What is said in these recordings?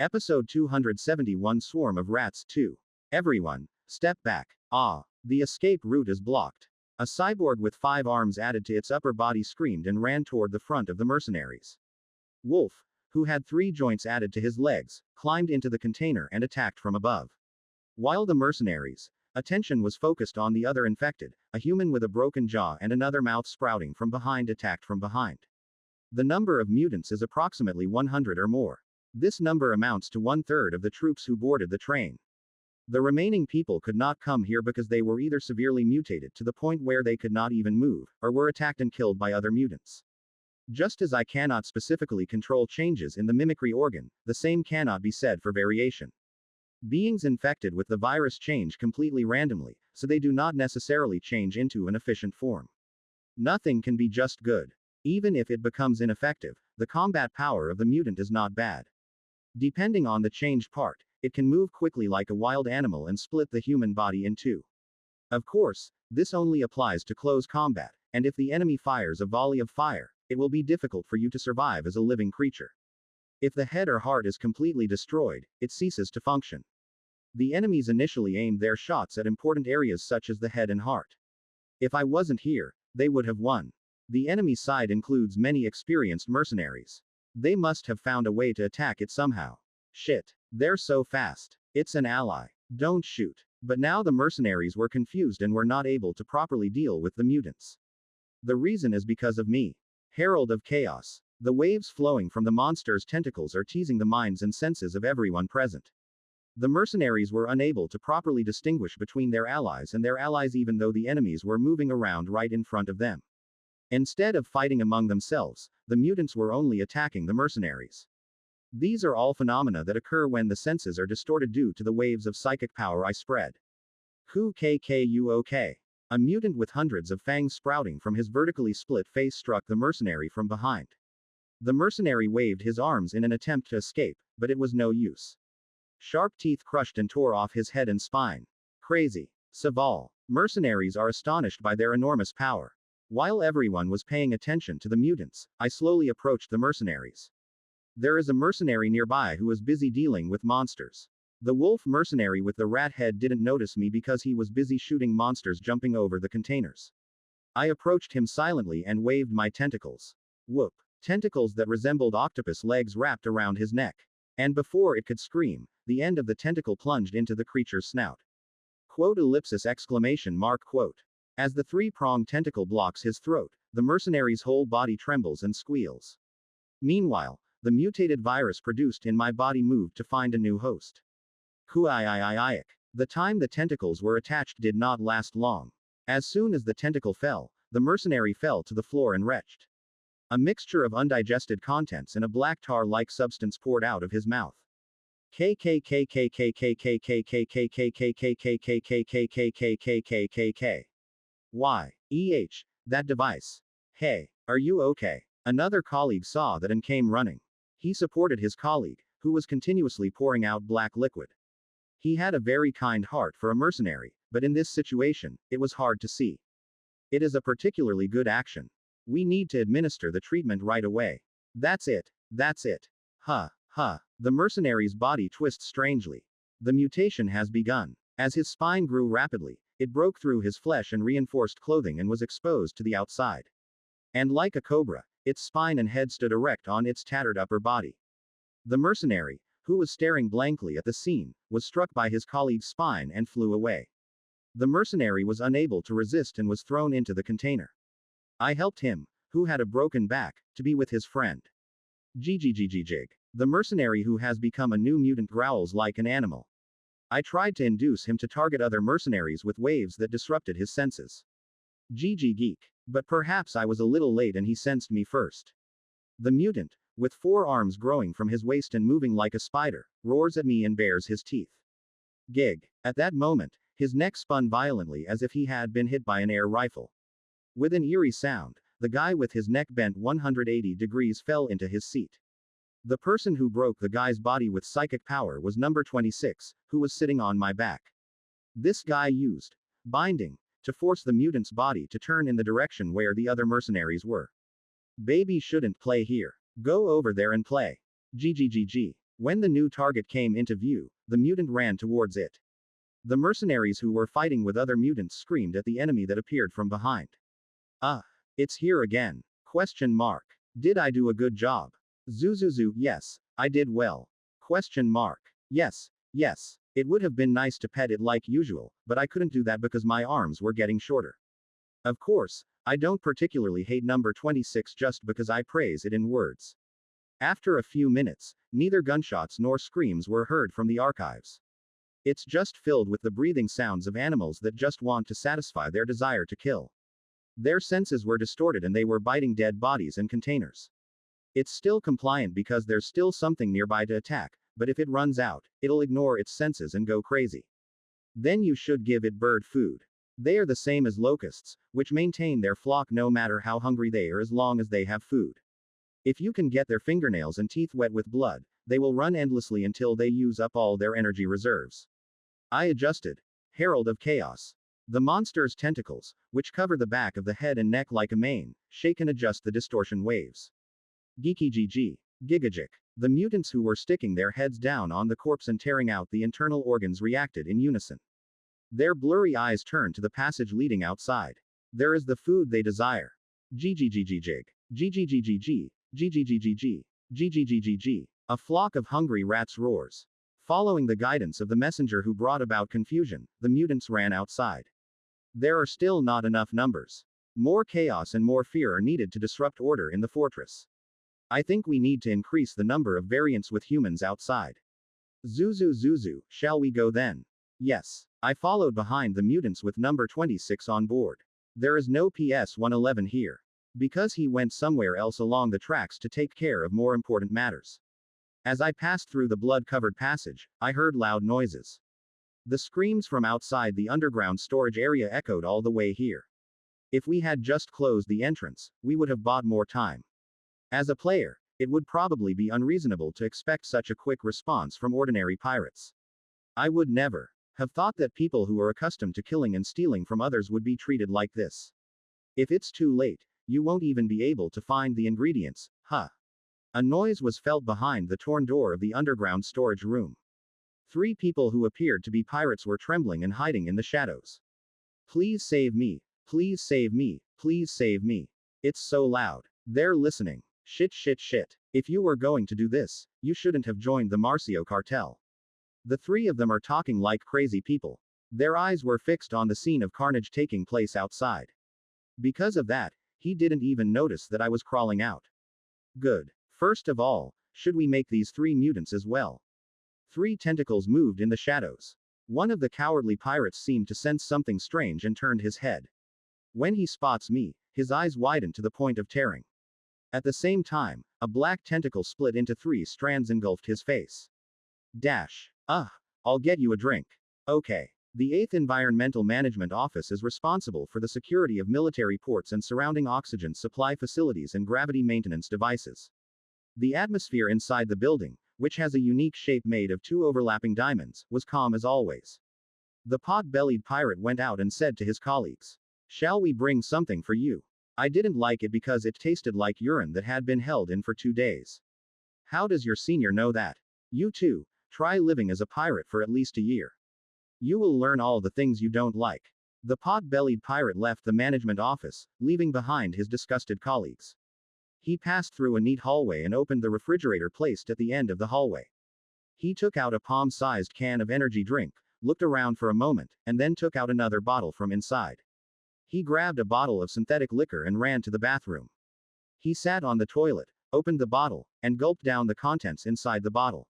Episode 271 Swarm of Rats 2. Everyone, step back. Ah, the escape route is blocked. A cyborg with 5 arms added to its upper body screamed and ran toward the front of the mercenaries. Wolf, who had 3 joints added to his legs, climbed into the container and attacked from above. While the mercenaries' attention was focused on the other infected, a human with a broken jaw and another mouth sprouting from behind attacked from behind. The number of mutants is approximately 100 or more. This number amounts to 1/3 of the troops who boarded the train. The remaining people could not come here because they were either severely mutated to the point where they could not even move, or were attacked and killed by other mutants. Just as I cannot specifically control changes in the mimicry organ, the same cannot be said for variation. Beings infected with the virus change completely randomly, so they do not necessarily change into an efficient form. Nothing can be just good. Even if it becomes ineffective, the combat power of the mutant is not bad. Depending on the changed part, it can move quickly like a wild animal and split the human body in two. Of course, this only applies to close combat, and if the enemy fires a volley of fire, it will be difficult for you to survive as a living creature. If the head or heart is completely destroyed, it ceases to function. The enemies initially aimed their shots at important areas such as the head and heart. If I wasn't here, they would have won. The enemy side includes many experienced mercenaries. They must have found a way to attack it somehow. Shit. They're so fast. It's an ally. Don't shoot. But now the mercenaries were confused and were not able to properly deal with the mutants. The reason is because of me. Herald of Chaos. The waves flowing from the monster's tentacles are teasing the minds and senses of everyone present. The mercenaries were unable to properly distinguish between their allies and their allies even though the enemies were moving around right in front of them. Instead of fighting among themselves, the mutants were only attacking the mercenaries. These are all phenomena that occur when the senses are distorted due to the waves of psychic power I spread. Who KKUOK? A mutant with hundreds of fangs sprouting from his vertically split face struck the mercenary from behind. The mercenary waved his arms in an attempt to escape, but it was no use. Sharp teeth crushed and tore off his head and spine. Crazy. Saval. Mercenaries are astonished by their enormous power. While everyone was paying attention to the mutants, I slowly approached the mercenaries. There is a mercenary nearby who is busy dealing with monsters. The wolf mercenary with the rat head didn't notice me because he was busy shooting monsters jumping over the containers. I approached him silently and waved my tentacles. Whoop. Tentacles that resembled octopus legs wrapped around his neck. And before it could scream, the end of the tentacle plunged into the creature's snout. Quote ellipsis exclamation mark quote. As the 3-pronged tentacle blocks his throat, the mercenary's whole body trembles and squeals. Meanwhile, the mutated virus produced in my body moved to find a new host. Kuiiiiik. The time the tentacles were attached did not last long. As soon as the tentacle fell, the mercenary fell to the floor and retched. A mixture of undigested contents and a black tar-like substance poured out of his mouth. Why? That device. Hey, are you okay? Another colleague saw that and came running. He supported his colleague, who was continuously pouring out black liquid. He had a very kind heart for a mercenary, but in this situation, it was hard to see. It is a particularly good action. We need to administer the treatment right away. That's it. That's it. Huh. The mercenary's body twists strangely. The mutation has begun. As his spine grew rapidly, it broke through his flesh and reinforced clothing and was exposed to the outside. And like a cobra, its spine and head stood erect on its tattered upper body. The mercenary, who was staring blankly at the scene, was struck by his colleague's spine and flew away. The mercenary was unable to resist and was thrown into the container. I helped him, who had a broken back, to be with his friend. Jig. The mercenary who has become a new mutant growls like an animal. I tried to induce him to target other mercenaries with waves that disrupted his senses. Geek. But perhaps I was a little late and he sensed me first. The mutant, with 4 arms growing from his waist and moving like a spider, roars at me and bares his teeth. Gig. At that moment, his neck spun violently as if he had been hit by an air rifle. With an eerie sound, the guy with his neck bent 180 degrees fell into his seat. The person who broke the guy's body with psychic power was number 26, who was sitting on my back. This guy used binding to force the mutant's body to turn in the direction where the other mercenaries were. Baby shouldn't play here. Go over there and play. GGGG. When the new target came into view, the mutant ran towards it. The mercenaries who were fighting with other mutants screamed at the enemy that appeared from behind. Ah, it's here again. Question mark. Did I do a good job? Zuzuzu, yes, I did well. Question mark. Yes, yes. It would have been nice to pet it like usual, but I couldn't do that because my arms were getting shorter. Of course, I don't particularly hate number 26 just because I praise it in words. After a few minutes, neither gunshots nor screams were heard from the archives. It's just filled with the breathing sounds of animals that just want to satisfy their desire to kill. Their senses were distorted and they were biting dead bodies and containers. It's still compliant because there's still something nearby to attack, but if it runs out, it'll ignore its senses and go crazy. Then you should give it bird food. They are the same as locusts, which maintain their flock no matter how hungry they are as long as they have food. If you can get their fingernails and teeth wet with blood, they will run endlessly until they use up all their energy reserves. I adjusted. Herald of Chaos. The monster's tentacles, which cover the back of the head and neck like a mane, shake and adjust the distortion waves. Geeky GG. Gigajic. The mutants who were sticking their heads down on the corpse and tearing out the internal organs reacted in unison. Their blurry eyes turned to the passage leading outside. There is the food they desire. GGGGG. GGGGG. GGGGG. GGGGG. A flock of hungry rats roars. Following the guidance of the messenger who brought about confusion, the mutants ran outside. There are still not enough numbers. More chaos and more fear are needed to disrupt order in the fortress. I think we need to increase the number of variants with humans outside. Zuzu, shall we go then? Yes. I followed behind the mutants with number 26 on board. There is no PS-111 here. Because he went somewhere else along the tracks to take care of more important matters. As I passed through the blood-covered passage, I heard loud noises. The screams from outside the underground storage area echoed all the way here. If we had just closed the entrance, we would have bought more time. As a player, it would probably be unreasonable to expect such a quick response from ordinary pirates. I would never have thought that people who are accustomed to killing and stealing from others would be treated like this. If it's too late, you won't even be able to find the ingredients, huh? A noise was felt behind the torn door of the underground storage room. 3 people who appeared to be pirates were trembling and hiding in the shadows. Please save me, please save me, please save me. It's so loud. They're listening. Shit. If you were going to do this, you shouldn't have joined the Marcio cartel. The 3 of them are talking like crazy people. Their eyes were fixed on the scene of carnage taking place outside. Because of that, he didn't even notice that I was crawling out. Good. First of all, should we make these 3 mutants as well? 3 tentacles moved in the shadows. One of the cowardly pirates seemed to sense something strange and turned his head. When he spots me, his eyes widen to the point of tearing. At the same time, a black tentacle split into 3 strands engulfed his face. Dash. I'll get you a drink. Okay. The 8th Environmental Management Office is responsible for the security of military ports and surrounding oxygen supply facilities and gravity maintenance devices. The atmosphere inside the building, which has a unique shape made of 2 overlapping diamonds, was calm as always. The pot-bellied pirate went out and said to his colleagues, "Shall we bring something for you?" I didn't like it because it tasted like urine that had been held in for 2 days. How does your senior know that? You too, try living as a pirate for at least a year. You will learn all the things you don't like. The pot-bellied pirate left the management office, leaving behind his disgusted colleagues. He passed through a neat hallway and opened the refrigerator placed at the end of the hallway. He took out a palm-sized can of energy drink, looked around for a moment, and then took out another bottle from inside. He grabbed a bottle of synthetic liquor and ran to the bathroom. He sat on the toilet, opened the bottle, and gulped down the contents inside the bottle.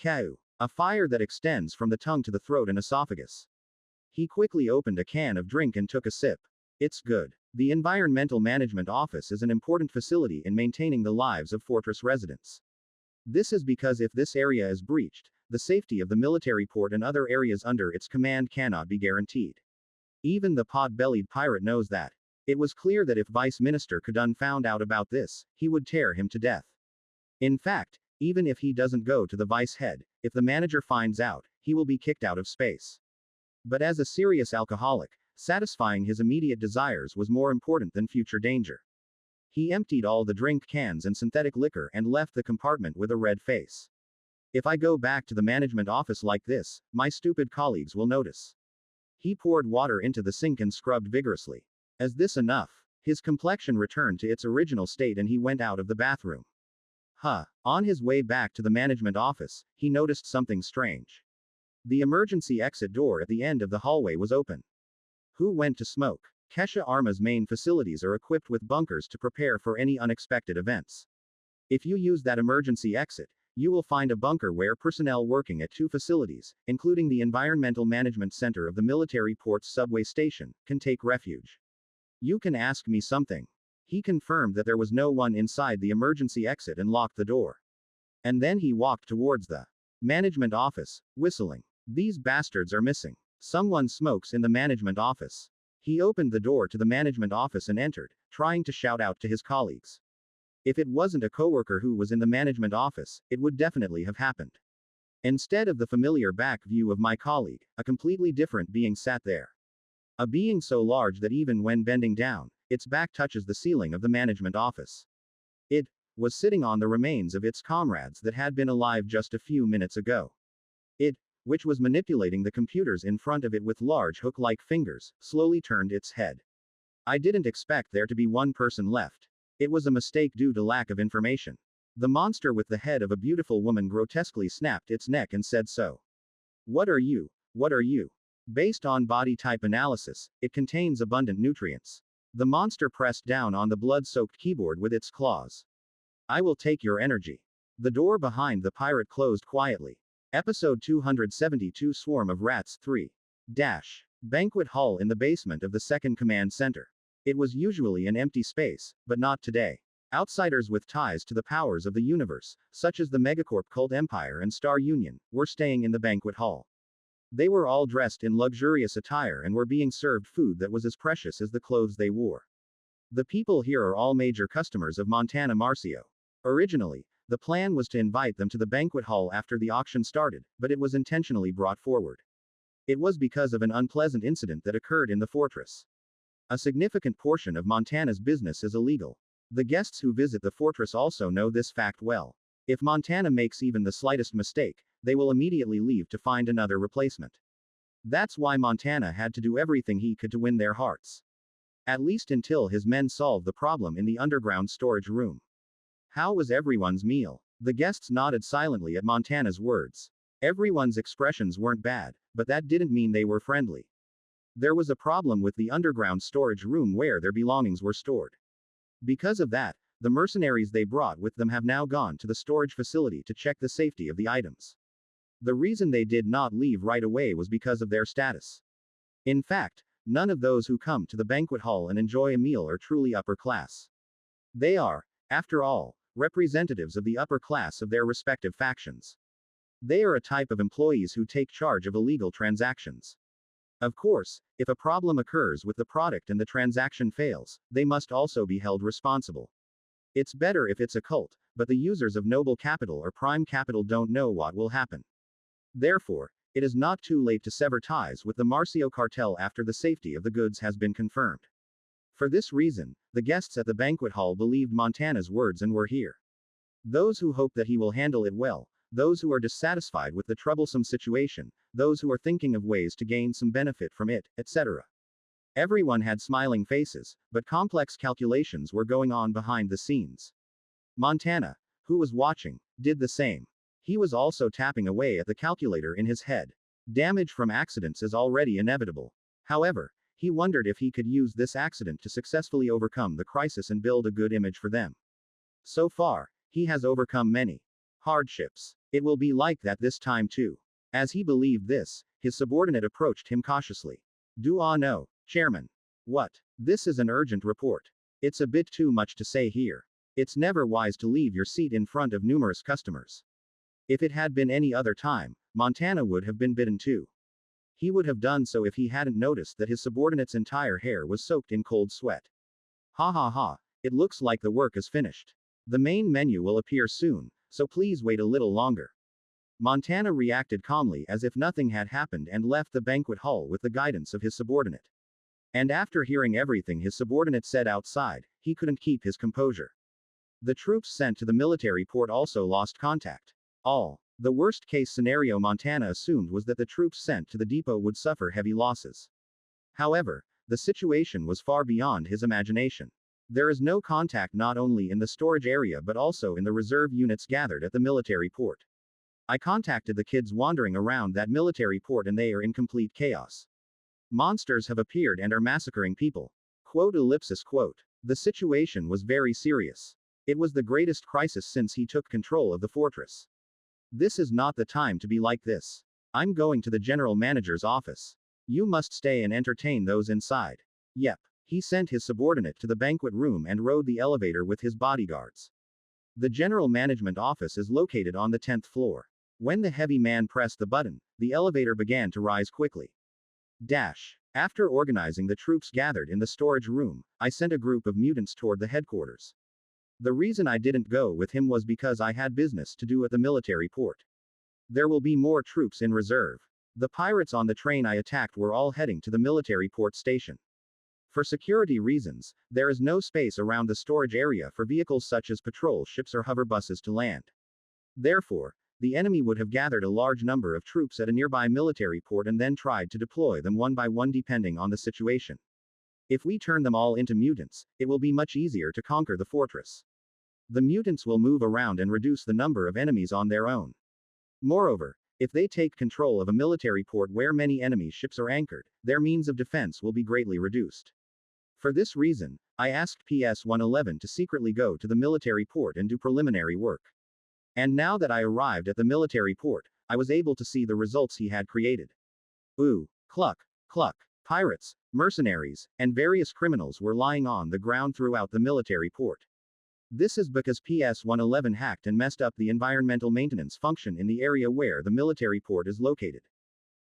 Kau. A fire that extends from the tongue to the throat and esophagus. He quickly opened a can of drink and took a sip. It's good. The Environmental Management Office is an important facility in maintaining the lives of Fortress residents. This is because if this area is breached, the safety of the military port and other areas under its command cannot be guaranteed. Even the pot-bellied pirate knows that. It was clear that if Vice Minister Kadun found out about this, he would tear him to death. In fact, even if he doesn't go to the vice head, if the manager finds out, he will be kicked out of space. But as a serious alcoholic, satisfying his immediate desires was more important than future danger. He emptied all the drink cans and synthetic liquor and left the compartment with a red face. If I go back to the management office like this, my stupid colleagues will notice. He poured water into the sink and scrubbed vigorously. Is this enough? His complexion returned to its original state and he went out of the bathroom. On his way back to the management office, he noticed something strange. The emergency exit door at the end of the hallway was open. Who went to smoke? Kesha Arma's main facilities are equipped with bunkers to prepare for any unexpected events. If you use that emergency exit, you will find a bunker where personnel working at 2 facilities, including the Environmental Management Center of the Military Ports subway station, can take refuge. You can ask me something. He confirmed that there was no one inside the emergency exit and locked the door. And then he walked towards the management office, whistling. These bastards are missing. Someone smokes in the management office. He opened the door to the management office and entered, trying to shout out to his colleagues. If it wasn't a coworker who was in the management office, it would definitely have happened. Instead of the familiar back view of my colleague, a completely different being sat there. A being so large that even when bending down, its back touches the ceiling of the management office. It was sitting on the remains of its comrades that had been alive just a few minutes ago. It, which was manipulating the computers in front of it with large hook-like fingers, slowly turned its head. I didn't expect there to be one person left. It was a mistake due to lack of information. The monster with the head of a beautiful woman grotesquely snapped its neck and said so. What are you? What are you? Based on body type analysis, it contains abundant nutrients. The monster pressed down on the blood-soaked keyboard with its claws. I will take your energy. The door behind the pirate closed quietly. Episode 272 Swarm of Rats 3. Banquet hall in the basement of the second command center. It was usually an empty space, but not today. Outsiders with ties to the powers of the universe, such as the Megacorp Cult Empire and Star Union, were staying in the banquet hall. They were all dressed in luxurious attire and were being served food that was as precious as the clothes they wore. The people here are all major customers of Montana Marcio. Originally, the plan was to invite them to the banquet hall after the auction started, but it was intentionally brought forward. It was because of an unpleasant incident that occurred in the fortress. A significant portion of Montana's business is illegal. The guests who visit the fortress also know this fact well. If Montana makes even the slightest mistake, they will immediately leave to find another replacement. That's why Montana had to do everything he could to win their hearts. At least until his men solved the problem in the underground storage room. How was everyone's meal? The guests nodded silently at Montana's words. Everyone's expressions weren't bad, but that didn't mean they were friendly. There was a problem with the underground storage room where their belongings were stored. Because of that, the mercenaries they brought with them have now gone to the storage facility to check the safety of the items. The reason they did not leave right away was because of their status. In fact, none of those who come to the banquet hall and enjoy a meal are truly upper class. They are, after all, representatives of the upper class of their respective factions. They are a type of employees who take charge of illegal transactions. Of course, if a problem occurs with the product and the transaction fails, they must also be held responsible. It's better if it's a cult, but the users of Noble Capital or Prime Capital don't know what will happen. Therefore, it is not too late to sever ties with the Marcio cartel after the safety of the goods has been confirmed. For this reason, the guests at the banquet hall believed Montana's words and were here. Those who hope that he will handle it well, those who are dissatisfied with the troublesome situation, those who are thinking of ways to gain some benefit from it, etc. Everyone had smiling faces, but complex calculations were going on behind the scenes. Montana, who was watching, did the same. He was also tapping away at the calculator in his head. Damage from accidents is already inevitable. However, he wondered if he could use this accident to successfully overcome the crisis and build a good image for them. So far, he has overcome many hardships. It will be like that this time too. As he believed this, his subordinate approached him cautiously. No, Chairman. What? This is an urgent report. It's a bit too much to say here. It's never wise to leave your seat in front of numerous customers. If it had been any other time, Montana would have been bitten too. He would have done so if he hadn't noticed that his subordinate's entire hair was soaked in cold sweat. Ha ha ha, it looks like the work is finished. The main menu will appear soon, so please wait a little longer. Montana reacted calmly as if nothing had happened and left the banquet hall with the guidance of his subordinate. And after hearing everything his subordinate said outside, he couldn't keep his composure. The troops sent to the military port also lost contact. All The worst-case scenario Montana assumed was that the troops sent to the depot would suffer heavy losses. However, the situation was far beyond his imagination. There is no contact not only in the storage area but also in the reserve units gathered at the military port. I contacted the kids wandering around that military port and they are in complete chaos. Monsters have appeared and are massacring people. Quote. The situation was very serious. It was the greatest crisis since he took control of the fortress. This is not the time to be like this. I'm going to the general manager's office. You must stay and entertain those inside. Yep. He sent his subordinate to the banquet room and rode the elevator with his bodyguards. The general management office is located on the 10th floor. When the heavy man pressed the button, the elevator began to rise quickly. After organizing the troops gathered in the storage room, I sent a group of mutants toward the headquarters. The reason I didn't go with him was because I had business to do at the military port. There will be more troops in reserve. The pirates on the train I attacked were all heading to the military port station. For security reasons, there is no space around the storage area for vehicles such as patrol ships or hover buses to land. Therefore, the enemy would have gathered a large number of troops at a nearby military port and then tried to deploy them one by one depending on the situation. If we turn them all into mutants, it will be much easier to conquer the fortress. The mutants will move around and reduce the number of enemies on their own. Moreover, if they take control of a military port where many enemy ships are anchored, their means of defense will be greatly reduced. For this reason, I asked PS-111 to secretly go to the military port and do preliminary work. And now that I arrived at the military port, I was able to see the results he had created. Ooh, cluck, cluck. Pirates, mercenaries, and various criminals were lying on the ground throughout the military port. This is because PS-111 hacked and messed up the environmental maintenance function in the area where the military port is located.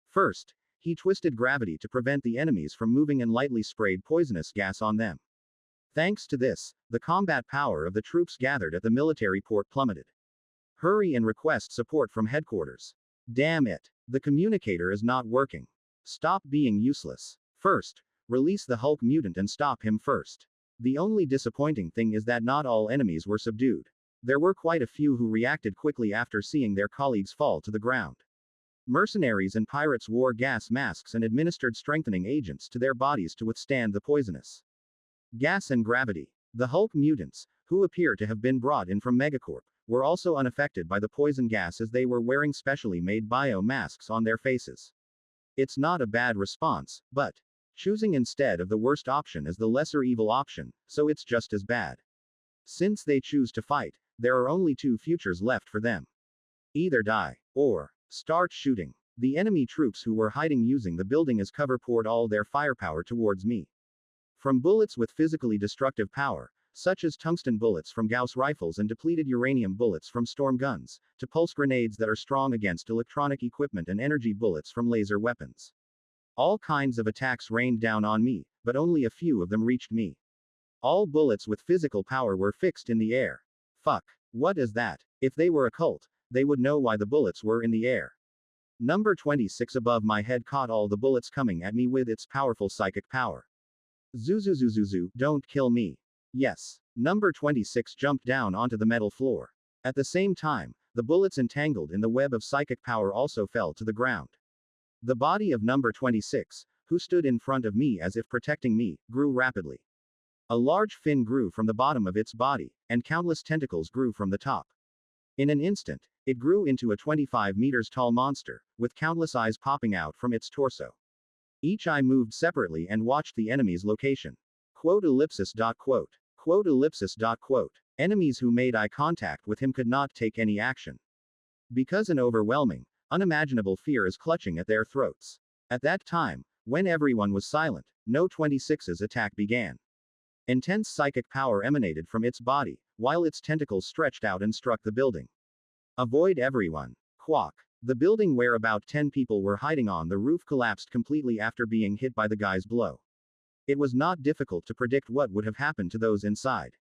First, he twisted gravity to prevent the enemies from moving and lightly sprayed poisonous gas on them. Thanks to this, the combat power of the troops gathered at the military port plummeted. Hurry and request support from headquarters. Damn it. The communicator is not working. Stop being useless. First, release the Hulk mutant and stop him first. The only disappointing thing is that not all enemies were subdued. There were quite a few who reacted quickly after seeing their colleagues fall to the ground. Mercenaries and pirates wore gas masks and administered strengthening agents to their bodies to withstand the poisonous gas and gravity. The Hulk mutants, who appear to have been brought in from Megacorp, were also unaffected by the poison gas as they were wearing specially made bio masks on their faces. It's not a bad response, but choosing instead of the worst option is the lesser evil option, so it's just as bad. Since they choose to fight, there are only two futures left for them. Either die, or start shooting. The enemy troops who were hiding using the building as cover poured all their firepower towards me. From bullets with physically destructive power, such as tungsten bullets from Gauss rifles and depleted uranium bullets from storm guns, to pulse grenades that are strong against electronic equipment and energy bullets from laser weapons. All kinds of attacks rained down on me, but only a few of them reached me. All bullets with physical power were fixed in the air. Fuck. What is that? If they were a cult, they would know why the bullets were in the air. Number 26 above my head caught all the bullets coming at me with its powerful psychic power. Zuzuzuzuzu, don't kill me. Yes. Number 26 jumped down onto the metal floor. At the same time, the bullets entangled in the web of psychic power also fell to the ground. The body of number 26, who stood in front of me as if protecting me, grew rapidly. A large fin grew from the bottom of its body, and countless tentacles grew from the top. In an instant, it grew into a 25 meters tall monster, with countless eyes popping out from its torso. Each eye moved separately and watched the enemy's location. Quote. Enemies who made eye contact with him could not take any action. Because an overwhelming, unimaginable fear is clutching at their throats. At that time, when everyone was silent, No 26's attack began. Intense psychic power emanated from its body, while its tentacles stretched out and struck the building. Avoid everyone. Quack. The building where about 10 people were hiding on the roof collapsed completely after being hit by the guy's blow. It was not difficult to predict what would have happened to those inside.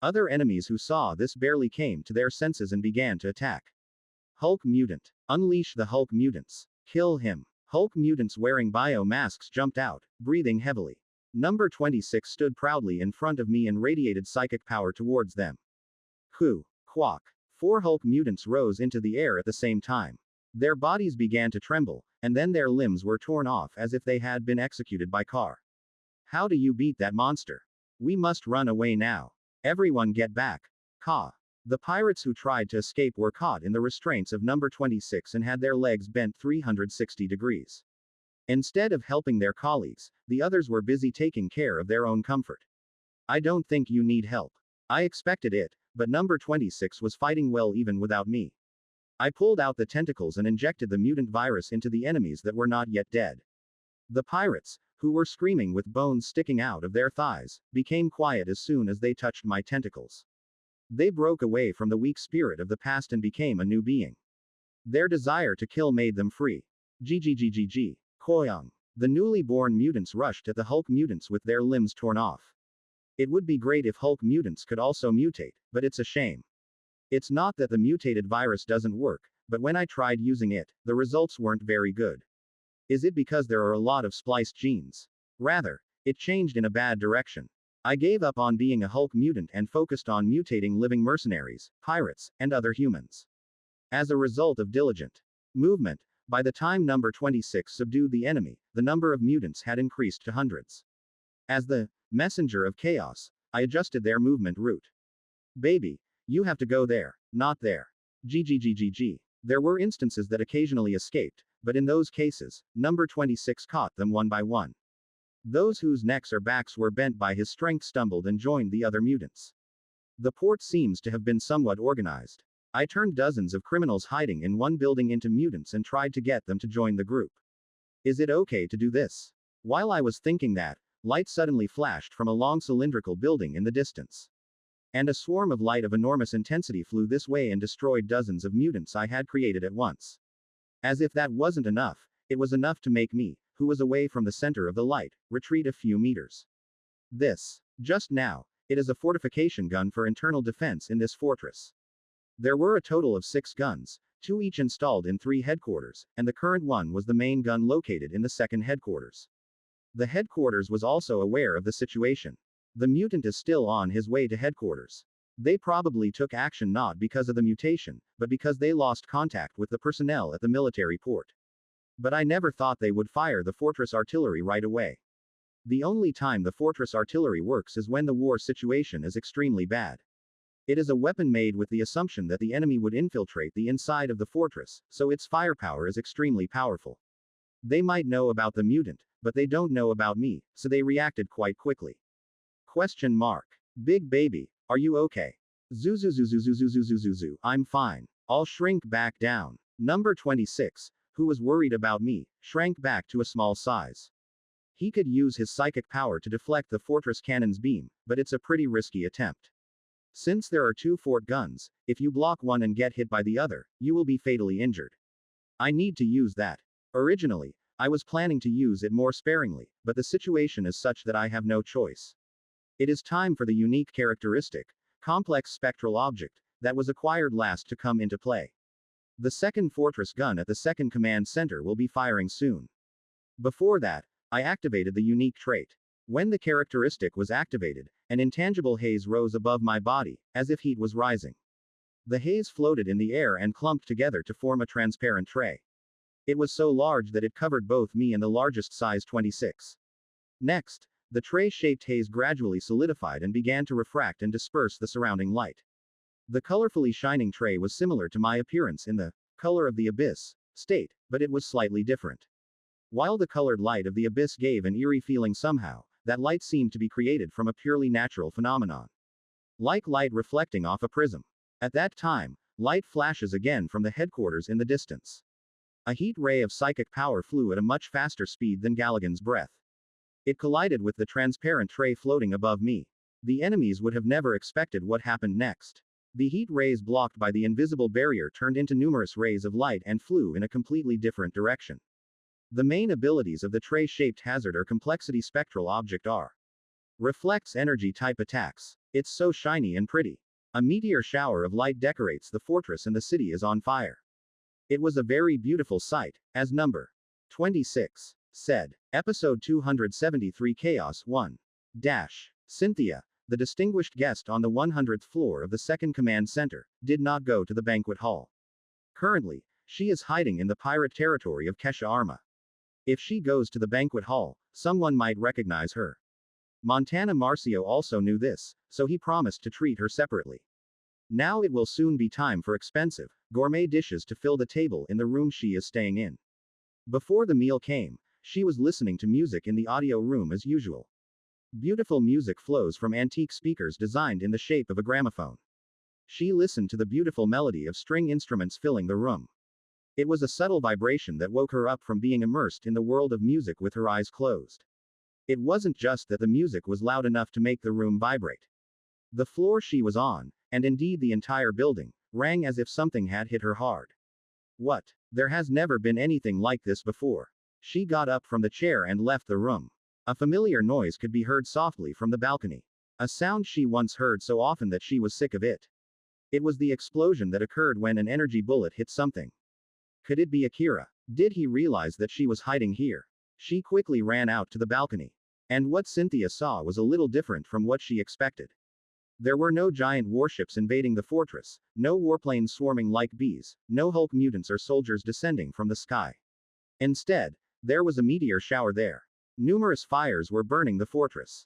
Other enemies who saw this barely came to their senses and began to attack. Hulk mutant. Unleash the Hulk mutants. Kill him. Hulk mutants wearing bio masks jumped out, breathing heavily. Number 26 stood proudly in front of me and radiated psychic power towards them. Quack. 4 Hulk mutants rose into the air at the same time. Their bodies began to tremble, and then their limbs were torn off as if they had been executed by car. How do you beat that monster? We must run away now. Everyone get back. Ka. The pirates who tried to escape were caught in the restraints of number 26 and had their legs bent 360 degrees. Instead of helping their colleagues, the others were busy taking care of their own comfort. I don't think you need help. I expected it, but number 26 was fighting well even without me. I pulled out the tentacles and injected the mutant virus into the enemies that were not yet dead. The pirates, who were screaming with bones sticking out of their thighs, became quiet as soon as they touched my tentacles. They broke away from the weak spirit of the past and became a new being. Their desire to kill made them free. GGGGG. Koyang. The newly born mutants rushed at the Hulk mutants with their limbs torn off. It would be great if Hulk mutants could also mutate, but it's a shame. It's not that the mutated virus doesn't work, but when I tried using it, the results weren't very good. Is it because there are a lot of spliced genes? Rather, it changed in a bad direction. I gave up on being a Hulk mutant and focused on mutating living mercenaries, pirates, and other humans. As a result of diligent movement, by the time number 26 subdued the enemy, the number of mutants had increased to hundreds. As the messenger of chaos, I adjusted their movement route. Baby, you have to go there, not there. GGGGG. There were instances that occasionally escaped, but in those cases, number 26 caught them one by one. Those whose necks or backs were bent by his strength stumbled and joined the other mutants. The port seems to have been somewhat organized. I turned dozens of criminals hiding in one building into mutants and tried to get them to join the group. Is it okay to do this? While I was thinking that, light suddenly flashed from a long cylindrical building in the distance. And a swarm of light of enormous intensity flew this way and destroyed dozens of mutants I had created at once. As if that wasn't enough, it was enough to make me, who was away from the center of the light, retreat a few meters. This, just now, it is a fortification gun for internal defense in this fortress. There were a total of 6 guns, 2 each installed in 3 headquarters, and the current one was the main gun located in the second headquarters. The headquarters was also aware of the situation. The mutant is still on his way to headquarters. They probably took action not because of the mutation, but because they lost contact with the personnel at the military port. But I never thought they would fire the fortress artillery right away. The only time the fortress artillery works is when the war situation is extremely bad. It is a weapon made with the assumption that the enemy would infiltrate the inside of the fortress, so its firepower is extremely powerful. They might know about the mutant, but they don't know about me, so they reacted quite quickly. Question mark. Big baby, are you okay? Zuzuzuzuzuzuzuzuzuzu, I'm fine. I'll shrink back down. Number 26, who was worried about me, shrank back to a small size. He could use his psychic power to deflect the fortress cannon's beam, but it's a pretty risky attempt. Since there are 2 fort guns, if you block one and get hit by the other, you will be fatally injured. I need to use that. Originally, I was planning to use it more sparingly, but the situation is such that I have no choice. It is time for the unique characteristic, complex spectral object, that was acquired last to come into play. The second fortress gun at the second command center will be firing soon. Before that, I activated the unique trait. When the characteristic was activated, an intangible haze rose above my body, as if heat was rising. The haze floated in the air and clumped together to form a transparent tray. It was so large that it covered both me and the largest size 26. Next, the tray-shaped haze gradually solidified and began to refract and disperse the surrounding light. The colorfully shining tray was similar to my appearance in the color of the abyss state, but it was slightly different. While the colored light of the abyss gave an eerie feeling somehow, that light seemed to be created from a purely natural phenomenon. Like light reflecting off a prism. At that time, light flashes again from the headquarters in the distance. A heat ray of psychic power flew at a much faster speed than Galligan's breath. It collided with the transparent tray floating above me. The enemies would have never expected what happened next. The heat rays blocked by the invisible barrier turned into numerous rays of light and flew in a completely different direction. The main abilities of the tray-shaped hazard or complexity spectral object are reflects energy type attacks. It's so shiny and pretty. A meteor shower of light decorates the fortress and the city is on fire. It was a very beautiful sight, as number 26 said. Episode 273 Chaos 1. Cynthia. the distinguished guest on the 100th floor of the second command center, did not go to the banquet hall. Currently, she is hiding in the pirate territory of Kesha Arma. If she goes to the banquet hall, someone might recognize her. Montana Marcio also knew this, so he promised to treat her separately. Now it will soon be time for expensive, gourmet dishes to fill the table in the room she is staying in. Before the meal came, she was listening to music in the audio room as usual. Beautiful music flows from antique speakers designed in the shape of a gramophone. She listened to the beautiful melody of string instruments filling the room. It was a subtle vibration that woke her up from being immersed in the world of music with her eyes closed. It wasn't just that the music was loud enough to make the room vibrate. The floor she was on, and indeed the entire building, rang as if something had hit her hard. What? There has never been anything like this before. She got up from the chair and left the room. A familiar noise could be heard softly from the balcony. A sound she once heard so often that she was sick of it. It was the explosion that occurred when an energy bullet hit something. Could it be Akira? Did he realize that she was hiding here? She quickly ran out to the balcony. And what Cynthia saw was a little different from what she expected. There were no giant warships invading the fortress, no warplanes swarming like bees, no Hulk mutants or soldiers descending from the sky. Instead, there was a meteor shower there. Numerous fires were burning the fortress.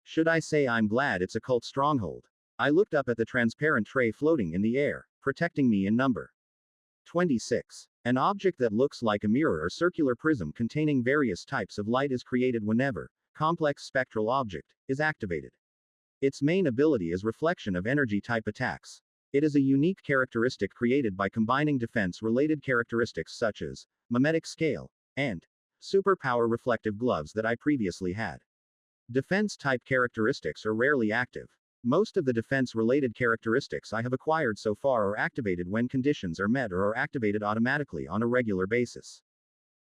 Should I say I'm glad it's a cult stronghold? I looked up at the transparent tray floating in the air, protecting me in number 26. An object that looks like a mirror or circular prism containing various types of light is created whenever complex spectral object is activated. Its main ability is reflection of energy type attacks. It is a unique characteristic created by combining defense-related characteristics such as mimetic scale and superpower reflective gloves that I previously had. Defense-type characteristics are rarely active. Most of the defense-related characteristics I have acquired so far are activated when conditions are met or are activated automatically on a regular basis.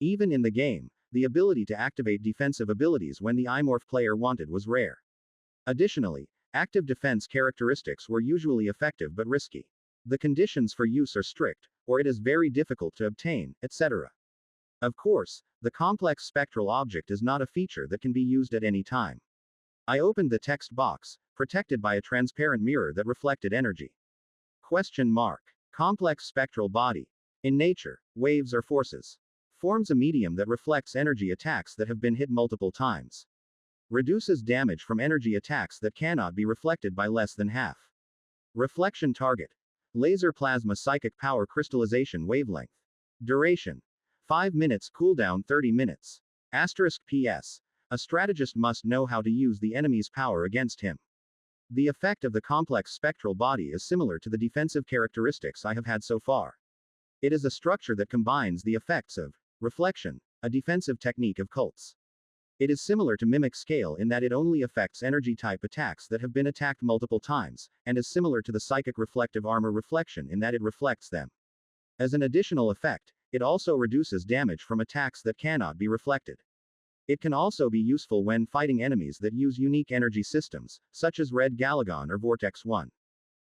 Even in the game, the ability to activate defensive abilities when the iMorph player wanted was rare. Additionally, active defense characteristics were usually effective but risky. The conditions for use are strict, or it is very difficult to obtain, etc. Of course, the complex spectral object is not a feature that can be used at any time. I opened the text box, protected by a transparent mirror that reflected energy. Complex spectral body. In nature, waves or forces. Forms a medium that reflects energy attacks that have been hit multiple times. Reduces damage from energy attacks that cannot be reflected by less than half. Reflection target. Laser plasma psychic power crystallization wavelength. Duration. 5 minutes, cooldown 30 minutes. PS. A strategist must know how to use the enemy's power against him. The effect of the complex spectral body is similar to the defensive characteristics I have had so far. It is a structure that combines the effects of reflection, a defensive technique of cults. It is similar to mimic scale in that it only affects energy type attacks that have been attacked multiple times, and is similar to the psychic reflective armor reflection in that it reflects them. As an additional effect, it also reduces damage from attacks that cannot be reflected. It can also be useful when fighting enemies that use unique energy systems, such as Red Galagon or Vortex 1.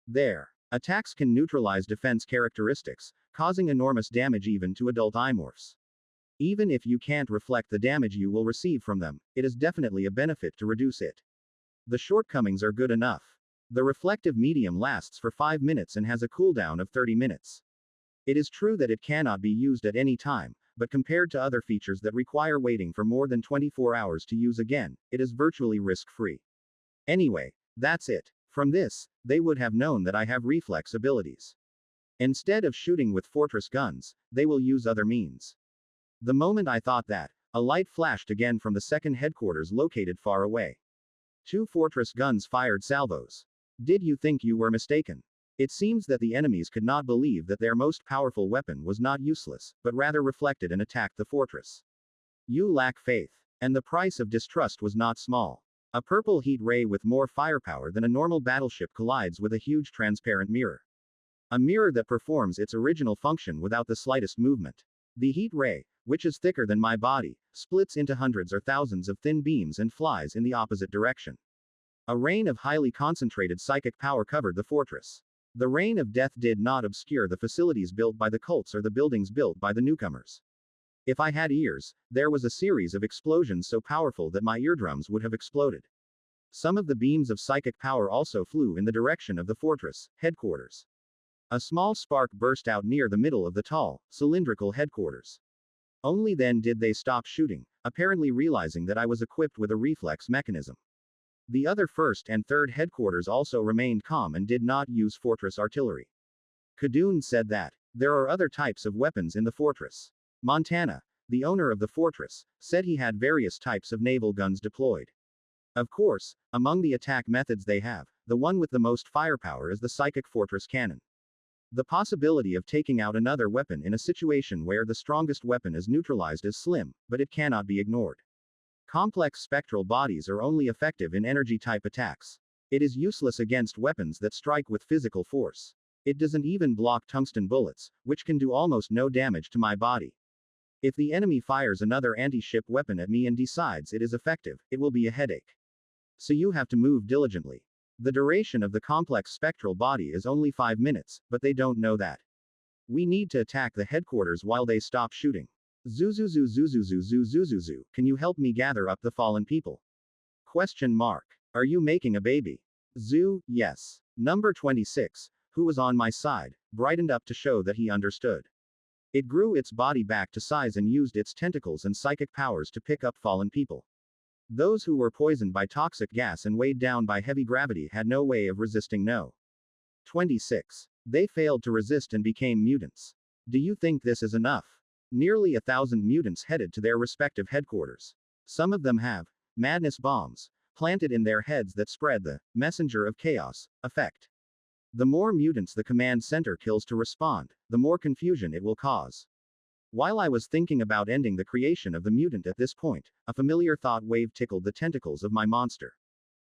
Their attacks can neutralize defense characteristics, causing enormous damage even to adult imorphs. Even if you can't reflect the damage you will receive from them, it is definitely a benefit to reduce it. The shortcomings are good enough. The reflective medium lasts for 5 minutes and has a cooldown of 30 minutes. It is true that it cannot be used at any time, but compared to other features that require waiting for more than 24 hours to use again, it is virtually risk-free. Anyway, that's it. From this, they would have known that I have reflex abilities. Instead of shooting with fortress guns, they will use other means. The moment I thought that, a light flashed again from the second headquarters located far away. 2 fortress guns fired salvos. Did you think you were mistaken? It seems that the enemies could not believe that their most powerful weapon was not useless, but rather reflected and attacked the fortress. You lack faith. And the price of distrust was not small. A purple heat ray with more firepower than a normal battleship collides with a huge transparent mirror. A mirror that performs its original function without the slightest movement. The heat ray, which is thicker than my body, splits into hundreds or thousands of thin beams and flies in the opposite direction. A rain of highly concentrated psychic power covered the fortress. The rain of death did not obscure the facilities built by the cults or the buildings built by the newcomers. If I had ears, there was a series of explosions so powerful that my eardrums would have exploded. Some of the beams of psychic power also flew in the direction of the fortress headquarters. A small spark burst out near the middle of the tall, cylindrical headquarters. Only then did they stop shooting, apparently realizing that I was equipped with a reflex mechanism. The other first and third headquarters also remained calm and did not use fortress artillery. Khadun said that there are other types of weapons in the fortress. Montana, the owner of the fortress, said he had various types of naval guns deployed. Of course, among the attack methods they have, the one with the most firepower is the psychic fortress cannon. The possibility of taking out another weapon in a situation where the strongest weapon is neutralized is slim, but it cannot be ignored. Complex spectral bodies are only effective in energy-type attacks. It is useless against weapons that strike with physical force. It doesn't even block tungsten bullets, which can do almost no damage to my body. If the enemy fires another anti-ship weapon at me and decides it is effective, it will be a headache. So you have to move diligently. The duration of the complex spectral body is only 5 minutes, but they don't know that. We need to attack the headquarters while they stop shooting. Zuzuzu, can you help me gather up the fallen people? Question mark. Are you making a baby? Yes. Number 26, who was on my side, brightened up to show that he understood. It grew its body back to size and used its tentacles and psychic powers to pick up fallen people. Those who were poisoned by toxic gas and weighed down by heavy gravity had no way of resisting no. 26. They failed to resist and became mutants. Do you think this is enough? Nearly 1,000 mutants headed to their respective headquarters. Some of them have madness bombs planted in their heads that spread the messenger of chaos effect. The more mutants the command center kills to respond, the more confusion it will cause. While I was thinking about ending the creation of the mutant at this point, a familiar thought wave tickled the tentacles of my monster.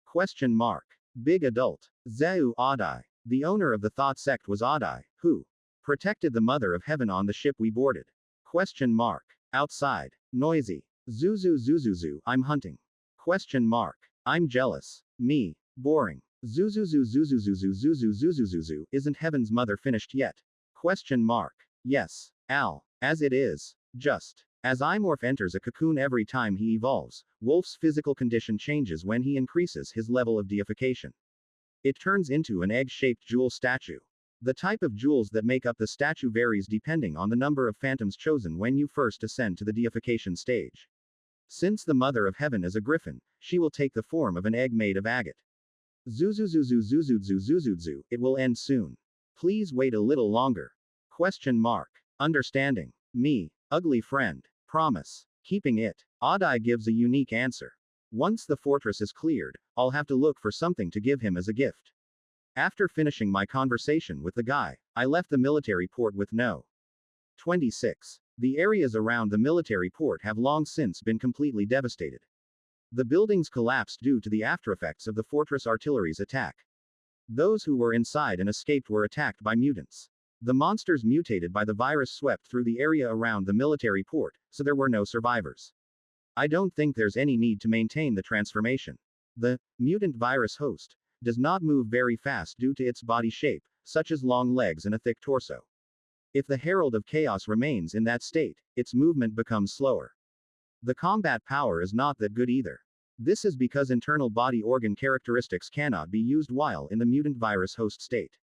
Question mark. Big adult. Zeu Adai. The owner of the thought sect was Adai, who protected the mother of heaven on the ship we boarded. Question mark. Outside. Noisy. Zuzu, I'm hunting. Question mark. I'm jealous. Me. Boring. Zuzu, isn't heaven's mother finished yet? Question mark. Yes. Al. As it is. Just. As Imorph enters a cocoon every time he evolves, Wolf's physical condition changes when he increases his level of deification. It turns into an egg-shaped jewel statue. The type of jewels that make up the statue varies depending on the number of phantoms chosen when you first ascend to the deification stage. Since the Mother of Heaven is a griffin, she will take the form of an egg made of agate. Zuzu, it will end soon. Please wait a little longer. Question mark. Understanding. Me. Ugly friend. Promise. Keeping it. Adai gives a unique answer. Once the fortress is cleared, I'll have to look for something to give him as a gift. After finishing my conversation with the guy, I left the military port with no. 26. The areas around the military port have long since been completely devastated. The buildings collapsed due to the aftereffects of the fortress artillery's attack. Those who were inside and escaped were attacked by mutants. The monsters mutated by the virus swept through the area around the military port, so there were no survivors. I don't think there's any need to maintain the transformation. The mutant virus host does not move very fast due to its body shape, such as long legs and a thick torso. If the Herald of Chaos remains in that state, its movement becomes slower. The combat power is not that good either. This is because internal body organ characteristics cannot be used while in the mutant virus host state.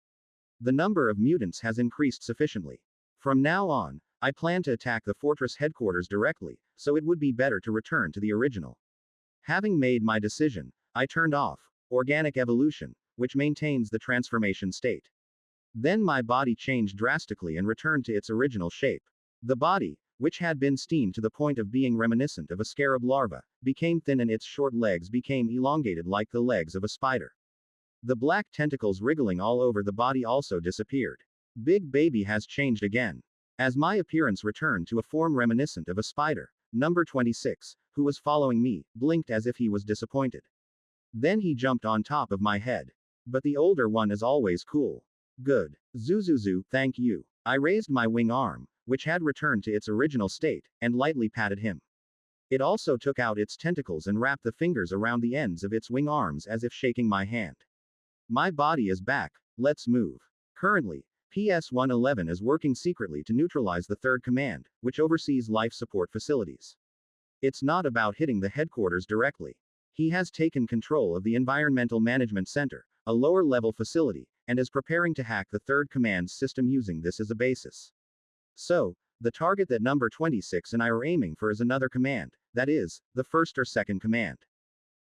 The number of mutants has increased sufficiently. From now on, I plan to attack the fortress headquarters directly, so it would be better to return to the original. Having made my decision, I turned off organic evolution, which maintains the transformation state. Then my body changed drastically and returned to its original shape. The body, which had been steamed to the point of being reminiscent of a scarab larva, became thin and its short legs became elongated like the legs of a spider. The black tentacles wriggling all over the body also disappeared. Big Baby has changed again. As my appearance returned to a form reminiscent of a spider, number 26, who was following me, blinked as if he was disappointed. Then he jumped on top of my head. But the older one is always cool. Good. Zuzuzu, thank you. I raised my wing arm, which had returned to its original state, and lightly patted him. It also took out its tentacles and wrapped the fingers around the ends of its wing arms as if shaking my hand. My body is back, let's move. Currently, PS-111 is working secretly to neutralize the third command, which oversees life support facilities. It's not about hitting the headquarters directly. He has taken control of the Environmental Management Center, a lower-level facility, and is preparing to hack the third command system using this as a basis. So, the target that number 26 and I are aiming for is another command, that is, the first or second command.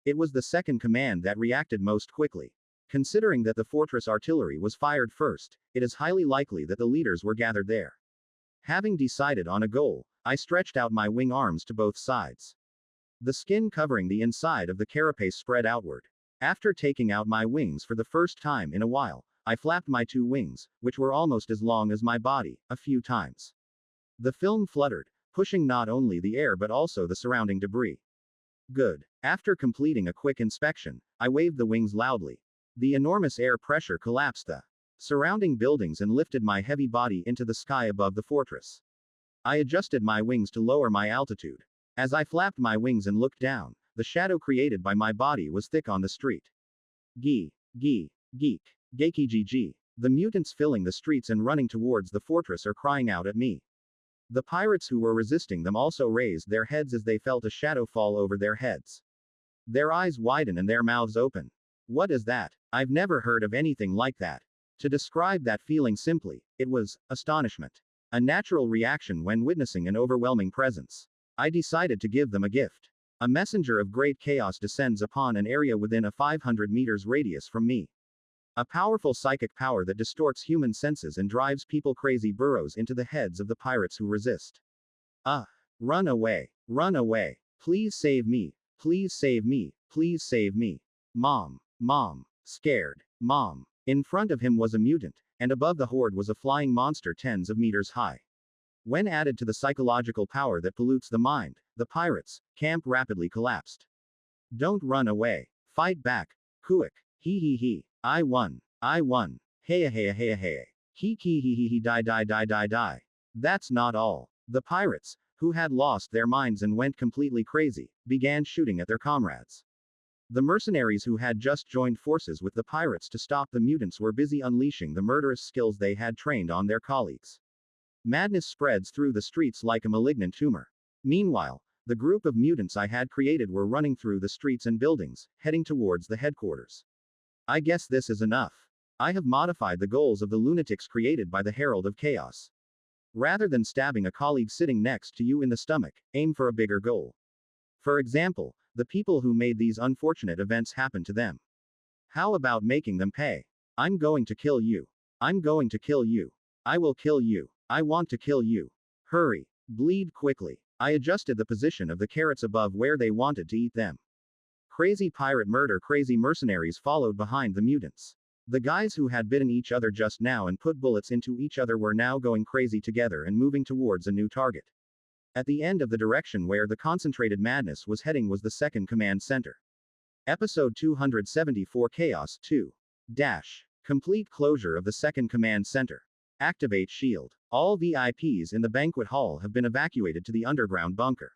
It was the second command that reacted most quickly. Considering that the fortress artillery was fired first, it is highly likely that the leaders were gathered there. Having decided on a goal, I stretched out my wing arms to both sides. The skin covering the inside of the carapace spread outward. After taking out my wings for the first time in a while, I flapped my two wings, which were almost as long as my body, a few times. The film fluttered, pushing not only the air but also the surrounding debris. Good. After completing a quick inspection, I waved the wings loudly. The enormous air pressure collapsed the surrounding buildings and lifted my heavy body into the sky above the fortress. I adjusted my wings to lower my altitude. As I flapped my wings and looked down, the shadow created by my body was thick on the street. Geek, geek, geeky gg. The mutants filling the streets and running towards the fortress are crying out at me. The pirates who were resisting them also raised their heads as they felt a shadow fall over their heads. Their eyes widen and their mouths open. What is that? I've never heard of anything like that. To describe that feeling simply, it was astonishment. A natural reaction when witnessing an overwhelming presence. I decided to give them a gift. A messenger of great chaos descends upon an area within a 500 meters radius from me. A powerful psychic power that distorts human senses and drives people crazy burrows into the heads of the pirates who resist. Run away. Run away. Please save me. Please save me. Please save me. Mom. Mom. Scared. Mom. In front of him was a mutant, and above the horde was a flying monster tens of meters high. When added to the psychological power that pollutes the mind, the pirates' camp rapidly collapsed. Don't run away. Fight back. Quick. He. I won. I won. Hey. He die. That's not all. The pirates, who had lost their minds and went completely crazy, began shooting at their comrades. The mercenaries who had just joined forces with the pirates to stop the mutants were busy unleashing the murderous skills they had trained on their colleagues. Madness spreads through the streets like a malignant tumor. Meanwhile, the group of mutants I had created were running through the streets and buildings, heading towards the headquarters. I guess this is enough. I have modified the goals of the lunatics created by the Herald of Chaos. Rather than stabbing a colleague sitting next to you in the stomach, aim for a bigger goal. For example, the people who made these unfortunate events happen to them. How about making them pay? I'm going to kill you. I'm going to kill you. I will kill you. I want to kill you. Hurry. Bleed quickly. I adjusted the position of the carrots above where they wanted to eat them. Crazy pirate murder. Crazy mercenaries followed behind the mutants. The guys who had bitten each other just now and put bullets into each other were now going crazy together and moving towards a new target. At the end of the direction where the concentrated madness was heading was the second command center. Episode 274 Chaos 2. Complete closure of the second command center. Activate shield. All VIPs in the banquet hall have been evacuated to the underground bunker.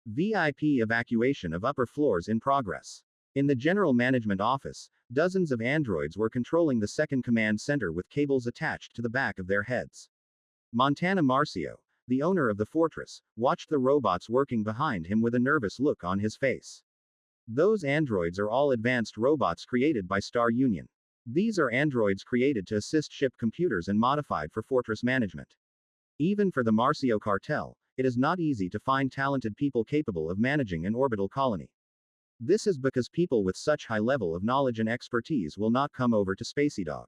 VIP evacuation of upper floors in progress. In the general management office, dozens of androids were controlling the second command center with cables attached to the back of their heads. Montana Marcio, the owner of the fortress, watched the robots working behind him with a nervous look on his face. Those androids are all advanced robots created by Star Union. These are androids created to assist ship computers and modified for fortress management. Even for the Marcio cartel, it is not easy to find talented people capable of managing an orbital colony. This is because people with such high level of knowledge and expertise will not come over to SpaceyDog.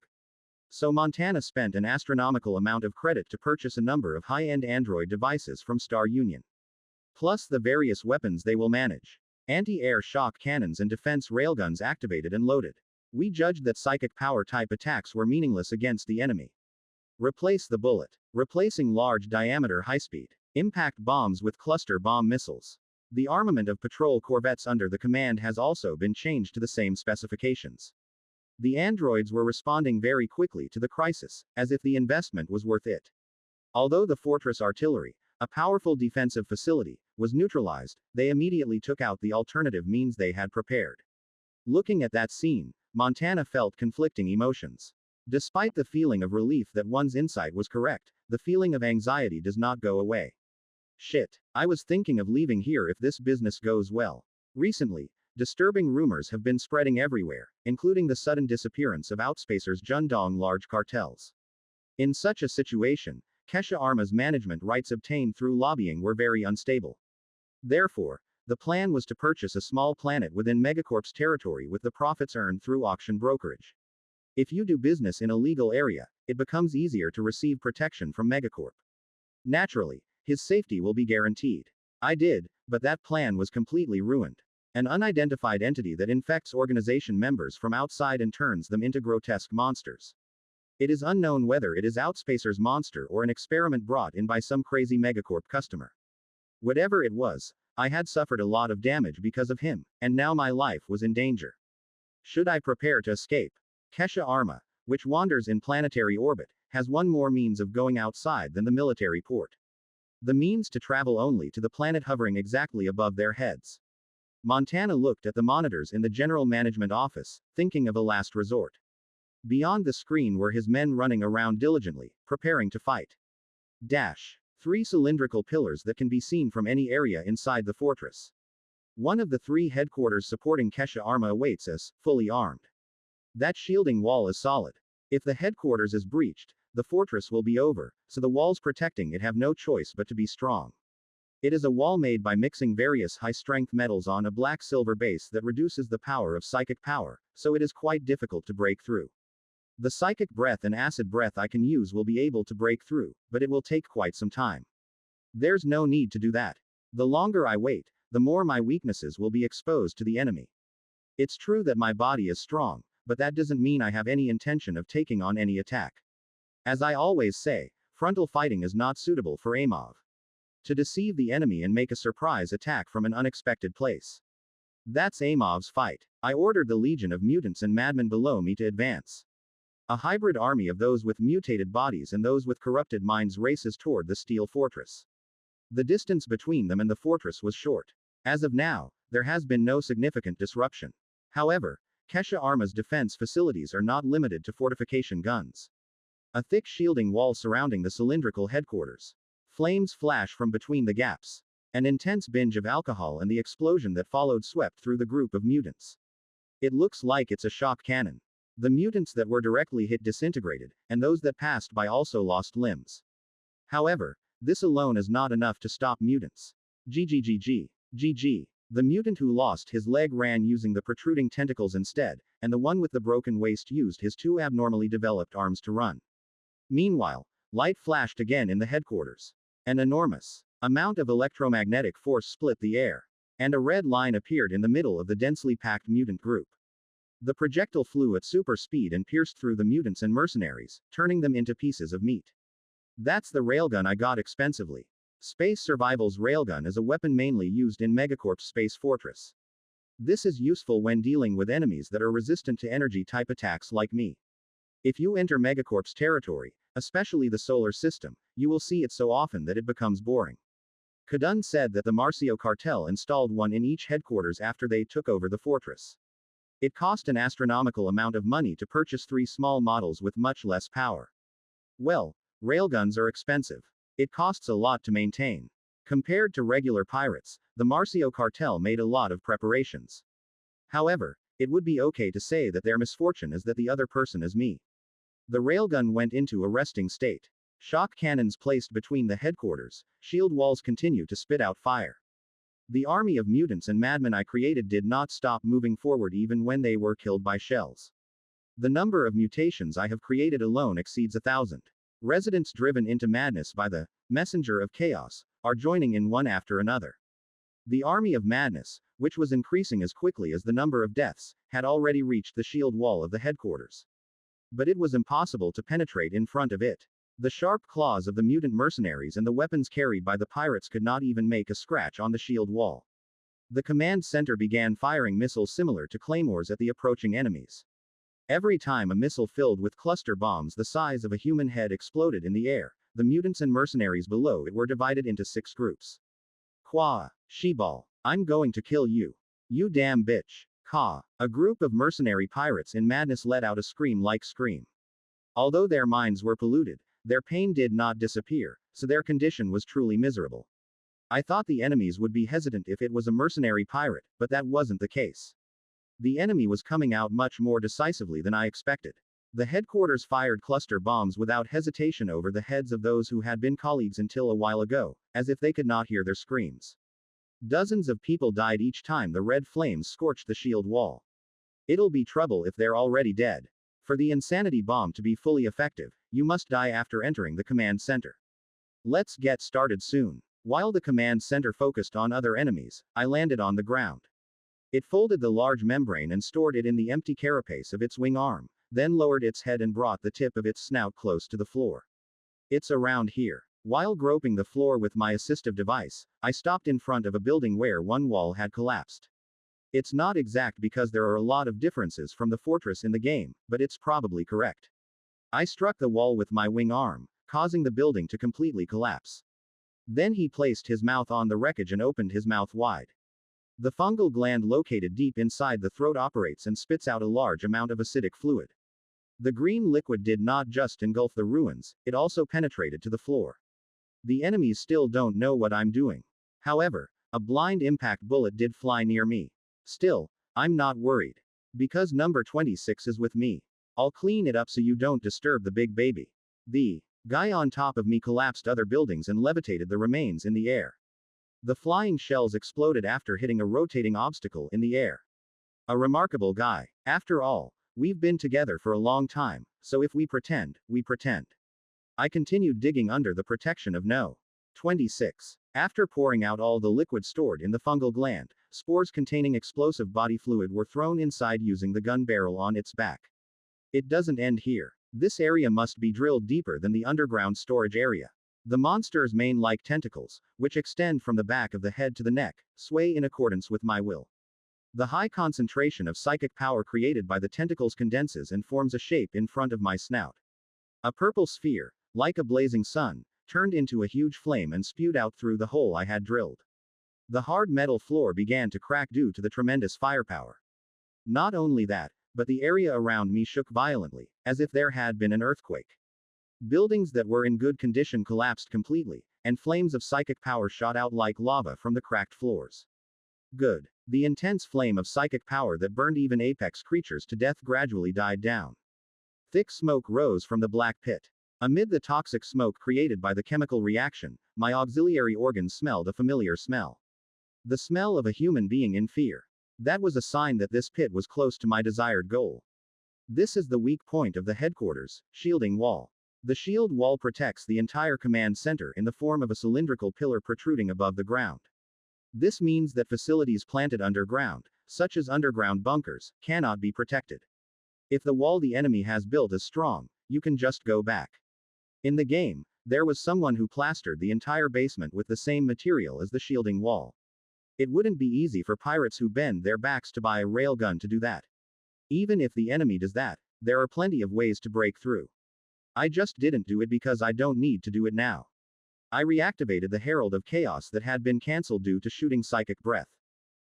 So Montana spent an astronomical amount of credit to purchase a number of high-end Android devices from Star Union. Plus the various weapons they will manage. Anti-air shock cannons and defense railguns activated and loaded. We judged that psychic power type attacks were meaningless against the enemy. Replace the bullet. Replacing large diameter high-speed impact bombs with cluster bomb missiles. The armament of patrol corvettes under the command has also been changed to the same specifications. The androids were responding very quickly to the crisis, as if the investment was worth it. Although the fortress artillery, a powerful defensive facility, was neutralized, they immediately took out the alternative means they had prepared. Looking at that scene, Montana felt conflicting emotions. Despite the feeling of relief that one's insight was correct, the feeling of anxiety does not go away. Shit. I was thinking of leaving here if this business goes well. Recently, disturbing rumors have been spreading everywhere, including the sudden disappearance of Outspacers Jundong large cartels. In such a situation, Kesha Arma's management rights obtained through lobbying were very unstable. Therefore, the plan was to purchase a small planet within Megacorp's territory with the profits earned through auction brokerage. If you do business in a legal area, it becomes easier to receive protection from Megacorp. Naturally, his safety will be guaranteed. I did, but that plan was completely ruined. An unidentified entity that infects organization members from outside and turns them into grotesque monsters. It is unknown whether it is Outspacer's monster or an experiment brought in by some crazy Megacorp customer. Whatever it was, I had suffered a lot of damage because of him, and now my life was in danger. Should I prepare to escape? Kesha Arma, which wanders in planetary orbit, has one more means of going outside than the military port. The means to travel only to the planet hovering exactly above their heads. Montana looked at the monitors in the general management office, thinking of a last resort. Beyond the screen were his men running around diligently, preparing to fight. Three cylindrical pillars that can be seen from any area inside the fortress. One of the three headquarters supporting Kesha Arma awaits us, fully armed. That shielding wall is solid. If the headquarters is breached, the fortress will be over, so the walls protecting it have no choice but to be strong. It is a wall made by mixing various high-strength metals on a black-silver base that reduces the power of psychic power, so it is quite difficult to break through. The psychic breath and acid breath I can use will be able to break through, but it will take quite some time. There's no need to do that. The longer I wait, the more my weaknesses will be exposed to the enemy. It's true that my body is strong, but that doesn't mean I have any intention of taking on any attack. As I always say, frontal fighting is not suitable for Amov. To deceive the enemy and make a surprise attack from an unexpected place. That's Amov's fight. I ordered the legion of mutants and madmen below me to advance. A hybrid army of those with mutated bodies and those with corrupted minds races toward the steel fortress. The distance between them and the fortress was short. As of now, there has been no significant disruption. However, Kesha Arma's defense facilities are not limited to fortification guns. A thick shielding wall surrounding the cylindrical headquarters. Flames flash from between the gaps. An intense binge of alcohol and the explosion that followed swept through the group of mutants. It looks like it's a shock cannon. The mutants that were directly hit disintegrated, and those that passed by also lost limbs. However, this alone is not enough to stop mutants. GG. The mutant who lost his leg ran using the protruding tentacles instead, and the one with the broken waist used his two abnormally developed arms to run. Meanwhile, light flashed again in the headquarters. An enormous amount of electromagnetic force split the air, and a red line appeared in the middle of the densely packed mutant group. The projectile flew at super speed and pierced through the mutants and mercenaries, turning them into pieces of meat. That's the railgun I got expensively. Space Survival's railgun is a weapon mainly used in Megacorp's space fortress. This is useful when dealing with enemies that are resistant to energy-type attacks like me. If you enter Megacorp's territory, especially the solar system, you will see it so often that it becomes boring. Kadun said that the Marcio cartel installed one in each headquarters after they took over the fortress. It cost an astronomical amount of money to purchase 3 small models with much less power. Well, railguns are expensive. It costs a lot to maintain. Compared to regular pirates, the Marcio cartel made a lot of preparations. However, it would be okay to say that their misfortune is that the other person is me. The railgun went into a resting state. Shock cannons placed between the headquarters, shield walls continue to spit out fire. The army of mutants and madmen I created did not stop moving forward even when they were killed by shells. The number of mutations I have created alone exceeds 1,000. Residents driven into madness by the messenger of chaos are joining in one after another. The army of madness, which was increasing as quickly as the number of deaths, had already reached the shield wall of the headquarters. But it was impossible to penetrate in front of it. The sharp claws of the mutant mercenaries and the weapons carried by the pirates could not even make a scratch on the shield wall. The command center began firing missiles similar to claymores at the approaching enemies. Every time a missile filled with cluster bombs the size of a human head exploded in the air, the mutants and mercenaries below it were divided into 6 groups. Kwa, Shebal, I'm going to kill you. You damn bitch. Ka. A group of mercenary pirates in madness let out a scream-like scream. Although their minds were polluted, their pain did not disappear, so their condition was truly miserable. I thought the enemies would be hesitant if it was a mercenary pirate, but that wasn't the case. The enemy was coming out much more decisively than I expected. The headquarters fired cluster bombs without hesitation over the heads of those who had been colleagues until a while ago, as if they could not hear their screams. Dozens of people died each time the red flames scorched the shield wall. It'll be trouble if they're already dead. For the insanity bomb to be fully effective, you must die after entering the command center. Let's get started soon. While the command center focused on other enemies, I landed on the ground. It folded the large membrane and stored it in the empty carapace of its wing arm, then lowered its head and brought the tip of its snout close to the floor. It's around here. While groping the floor with my assistive device, I stopped in front of a building where one wall had collapsed. It's not exact because there are a lot of differences from the fortress in the game, but it's probably correct. I struck the wall with my wing arm, causing the building to completely collapse. Then he placed his mouth on the wreckage and opened his mouth wide. The fungal gland located deep inside the throat operates and spits out a large amount of acidic fluid. The green liquid did not just engulf the ruins, it also penetrated to the floor. The enemies still don't know what I'm doing. However, a blind impact bullet did fly near me. Still, I'm not worried. Because number 26 is with me. I'll clean it up so you don't disturb the big baby. The guy on top of me collapsed other buildings and levitated the remains in the air. The flying shells exploded after hitting a rotating obstacle in the air. A remarkable guy. After all, we've been together for a long time, so if we pretend, we pretend. I continued digging under the protection of No. 26. After pouring out all the liquid stored in the fungal gland, spores containing explosive body fluid were thrown inside using the gun barrel on its back. It doesn't end here. This area must be drilled deeper than the underground storage area. The monster's mane-like tentacles, which extend from the back of the head to the neck, sway in accordance with my will. The high concentration of psychic power created by the tentacles condenses and forms a shape in front of my snout. A purple sphere, like a blazing sun, turned into a huge flame and spewed out through the hole I had drilled. The hard metal floor began to crack due to the tremendous firepower. Not only that, but the area around me shook violently, as if there had been an earthquake. Buildings that were in good condition collapsed completely, and flames of psychic power shot out like lava from the cracked floors. Good. The intense flame of psychic power that burned even apex creatures to death gradually died down. Thick smoke rose from the black pit. Amid the toxic smoke created by the chemical reaction, my auxiliary organs smelled a familiar smell. The smell of a human being in fear. That was a sign that this pit was close to my desired goal. This is the weak point of the headquarters, shielding wall. The shield wall protects the entire command center in the form of a cylindrical pillar protruding above the ground. This means that facilities planted underground, such as underground bunkers, cannot be protected. If the wall the enemy has built is strong, you can just go back. In the game, there was someone who plastered the entire basement with the same material as the shielding wall. It wouldn't be easy for pirates who bend their backs to buy a railgun to do that. Even if the enemy does that, there are plenty of ways to break through. I just didn't do it because I don't need to do it now. I reactivated the Herald of Chaos that had been cancelled due to shooting psychic breath.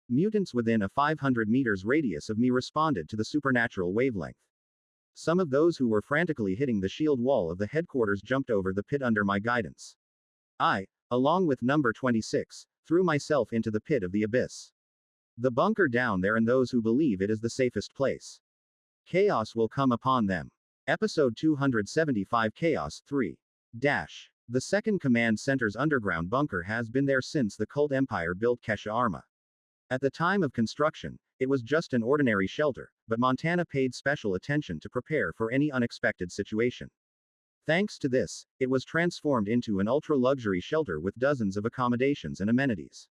Mutants within a 500 meters radius of me responded to the supernatural wavelength. Some of those who were frantically hitting the shield wall of the headquarters jumped over the pit under my guidance. I, along with number 26, threw myself into the pit of the abyss. The bunker down there and those who believe it is the safest place. Chaos will come upon them. Episode 275 Chaos 3. The second command center's underground bunker has been there since the cult empire built Kesha Arma. At the time of construction, it was just an ordinary shelter, but Montana paid special attention to prepare for any unexpected situation. Thanks to this, it was transformed into an ultra-luxury shelter with dozens of accommodations and amenities.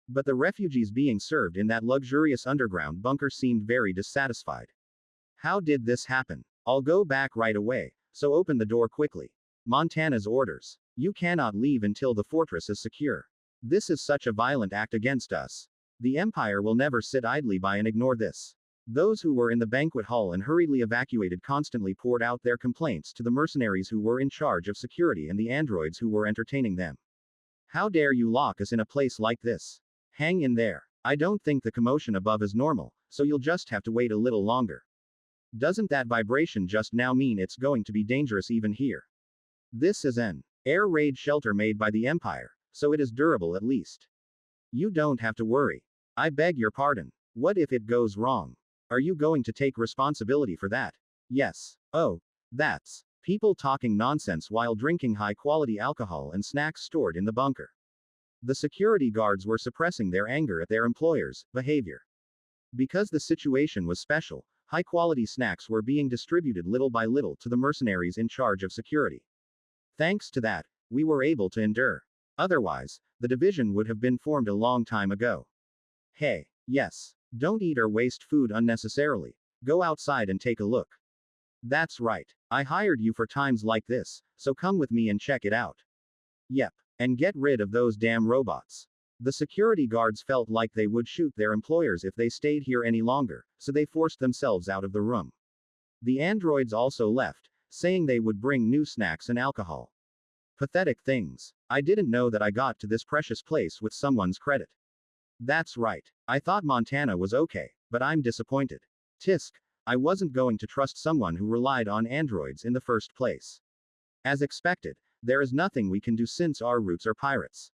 But the refugees being served in that luxurious underground bunker seemed very dissatisfied. How did this happen? I'll go back right away, so open the door quickly. Montana's orders. You cannot leave until the fortress is secure. This is such a violent act against us. The Empire will never sit idly by and ignore this. Those who were in the banquet hall and hurriedly evacuated constantly poured out their complaints to the mercenaries who were in charge of security and the androids who were entertaining them. How dare you lock us in a place like this? Hang in there. I don't think the commotion above is normal, so you'll just have to wait a little longer. Doesn't that vibration just now mean it's going to be dangerous even here? This is an air raid shelter made by the Empire, so it is durable at least. You don't have to worry. I beg your pardon. What if it goes wrong? Are you going to take responsibility for that? Yes. Oh, that's people talking nonsense while drinking high quality alcohol and snacks stored in the bunker. The security guards were suppressing their anger at their employers' behavior. Because the situation was special, high quality snacks were being distributed little by little to the mercenaries in charge of security. Thanks to that, we were able to endure. Otherwise, the division would have been formed a long time ago. Hey, yes. Don't eat or waste food unnecessarily. Go outside and take a look. That's right. I hired you for times like this, so come with me and check it out. Yep. And get rid of those damn robots. The security guards felt like they would shoot their employers if they stayed here any longer, so they forced themselves out of the room. The androids also left, saying they would bring new snacks and alcohol. Pathetic things. I didn't know that I got to this precious place with someone's credit. That's right. I thought Montana was okay, but I'm disappointed. Tisk, I wasn't going to trust someone who relied on androids in the first place. As expected, there is nothing we can do since our roots are pirates.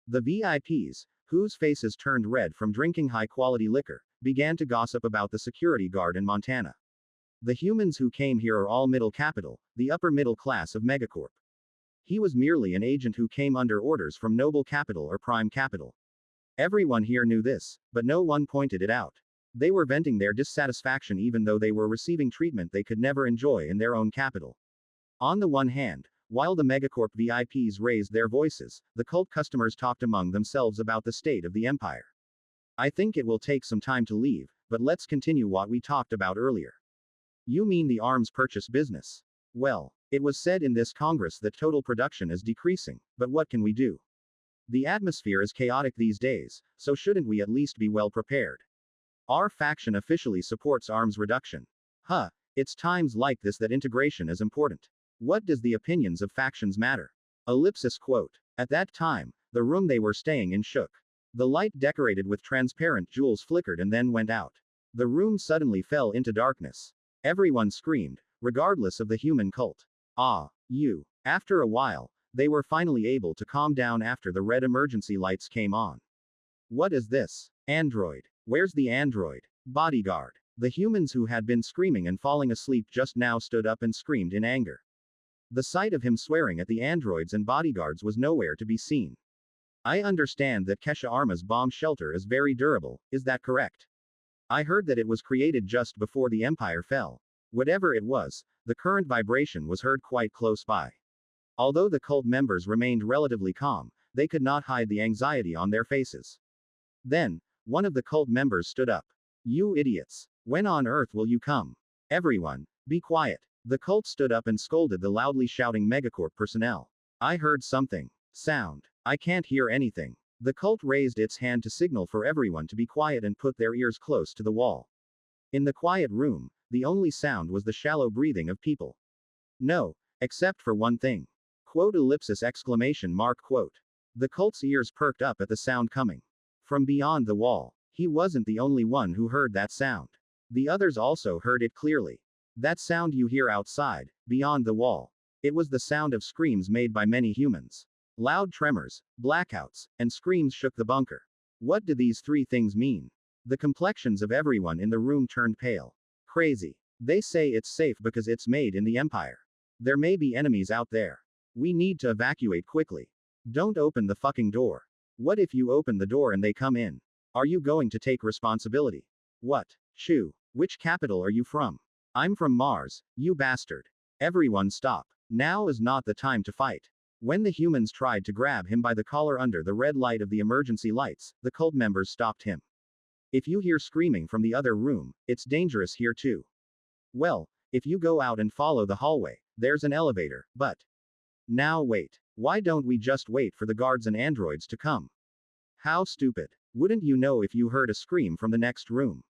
The VIPs, whose faces turned red from drinking high-quality liquor, began to gossip about the security guard in Montana. The humans who came here are all middle capital, the upper middle class of Megacorp. He was merely an agent who came under orders from noble capital or prime capital. Everyone here knew this, but no one pointed it out. They were venting their dissatisfaction even though they were receiving treatment they could never enjoy in their own capital. On the one hand, while the Megacorp VIPs raised their voices, the cult customers talked among themselves about the state of the empire. I think it will take some time to leave, but let's continue what we talked about earlier. You mean the arms purchase business? Well, it was said in this Congress that total production is decreasing, but what can we do? The atmosphere is chaotic these days, so shouldn't we at least be well prepared? Our faction officially supports arms reduction. It's times like this that integration is important. What does the opinions of factions matter? Ellipsis quote. At that time, the room they were staying in shook. The light decorated with transparent jewels flickered and then went out. The room suddenly fell into darkness. Everyone screamed, regardless of the human cult. You. After a while, they were finally able to calm down after the red emergency lights came on. What is this? Android. Where's the android? Bodyguard. The humans who had been screaming and falling asleep just now stood up and screamed in anger. The sight of him swearing at the androids and bodyguards was nowhere to be seen. I understand that Kesha Arma's bomb shelter is very durable, is that correct? I heard that it was created just before the Empire fell. Whatever it was, the current vibration was heard quite close by. Although the cult members remained relatively calm, they could not hide the anxiety on their faces. Then, one of the cult members stood up. You idiots. When on earth will you come? Everyone, be quiet. The cult stood up and scolded the loudly shouting Megacorp personnel. I heard something. Sound. I can't hear anything. The cult raised its hand to signal for everyone to be quiet and put their ears close to the wall. In the quiet room, the only sound was the shallow breathing of people. No, except for one thing. Quote ellipsis exclamation mark quote. The cult's ears perked up at the sound coming from beyond the wall. He wasn't the only one who heard that sound. The others also heard it clearly. That sound you hear outside, beyond the wall. It was the sound of screams made by many humans. Loud tremors, blackouts, and screams shook the bunker. What do these three things mean? The complexions of everyone in the room turned pale. Crazy. They say it's safe because it's made in the Empire. There may be enemies out there. We need to evacuate quickly. Don't open the fucking door. What if you open the door and they come in? Are you going to take responsibility? What? Shoo. Which capital are you from? I'm from Mars, you bastard. Everyone stop. Now is not the time to fight. When the humans tried to grab him by the collar under the red light of the emergency lights, the cult members stopped him. If you hear screaming from the other room, it's dangerous here too. Well, if you go out and follow the hallway, there's an elevator, but. Now wait. Why don't we just wait for the guards and androids to come? How stupid. Wouldn't you know if you heard a scream from the next room?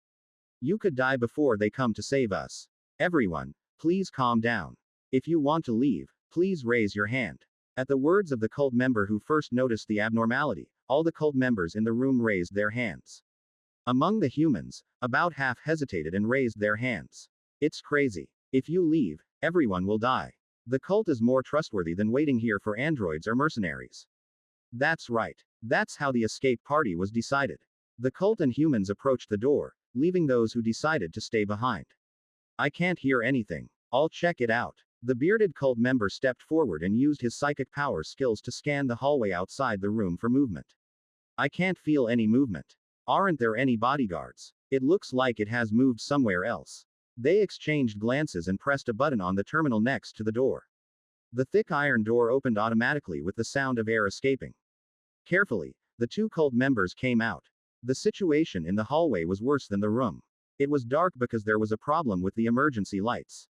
You could die before they come to save us. Everyone, please calm down. If you want to leave, please raise your hand. At the words of the cult member who first noticed the abnormality, all the cult members in the room raised their hands. Among the humans, about half hesitated and raised their hands. It's crazy. If you leave, everyone will die. The cult is more trustworthy than waiting here for androids or mercenaries. That's right. That's how the escape party was decided. The cult and humans approached the door, leaving those who decided to stay behind. I can't hear anything. I'll check it out. The bearded cult member stepped forward and used his psychic power skills to scan the hallway outside the room for movement. I can't feel any movement. Aren't there any bodyguards? It looks like it has moved somewhere else. They exchanged glances and pressed a button on the terminal next to the door. The thick iron door opened automatically with the sound of air escaping. Carefully, the two cult members came out. The situation in the hallway was worse than the room. It was dark because there was a problem with the emergency lights.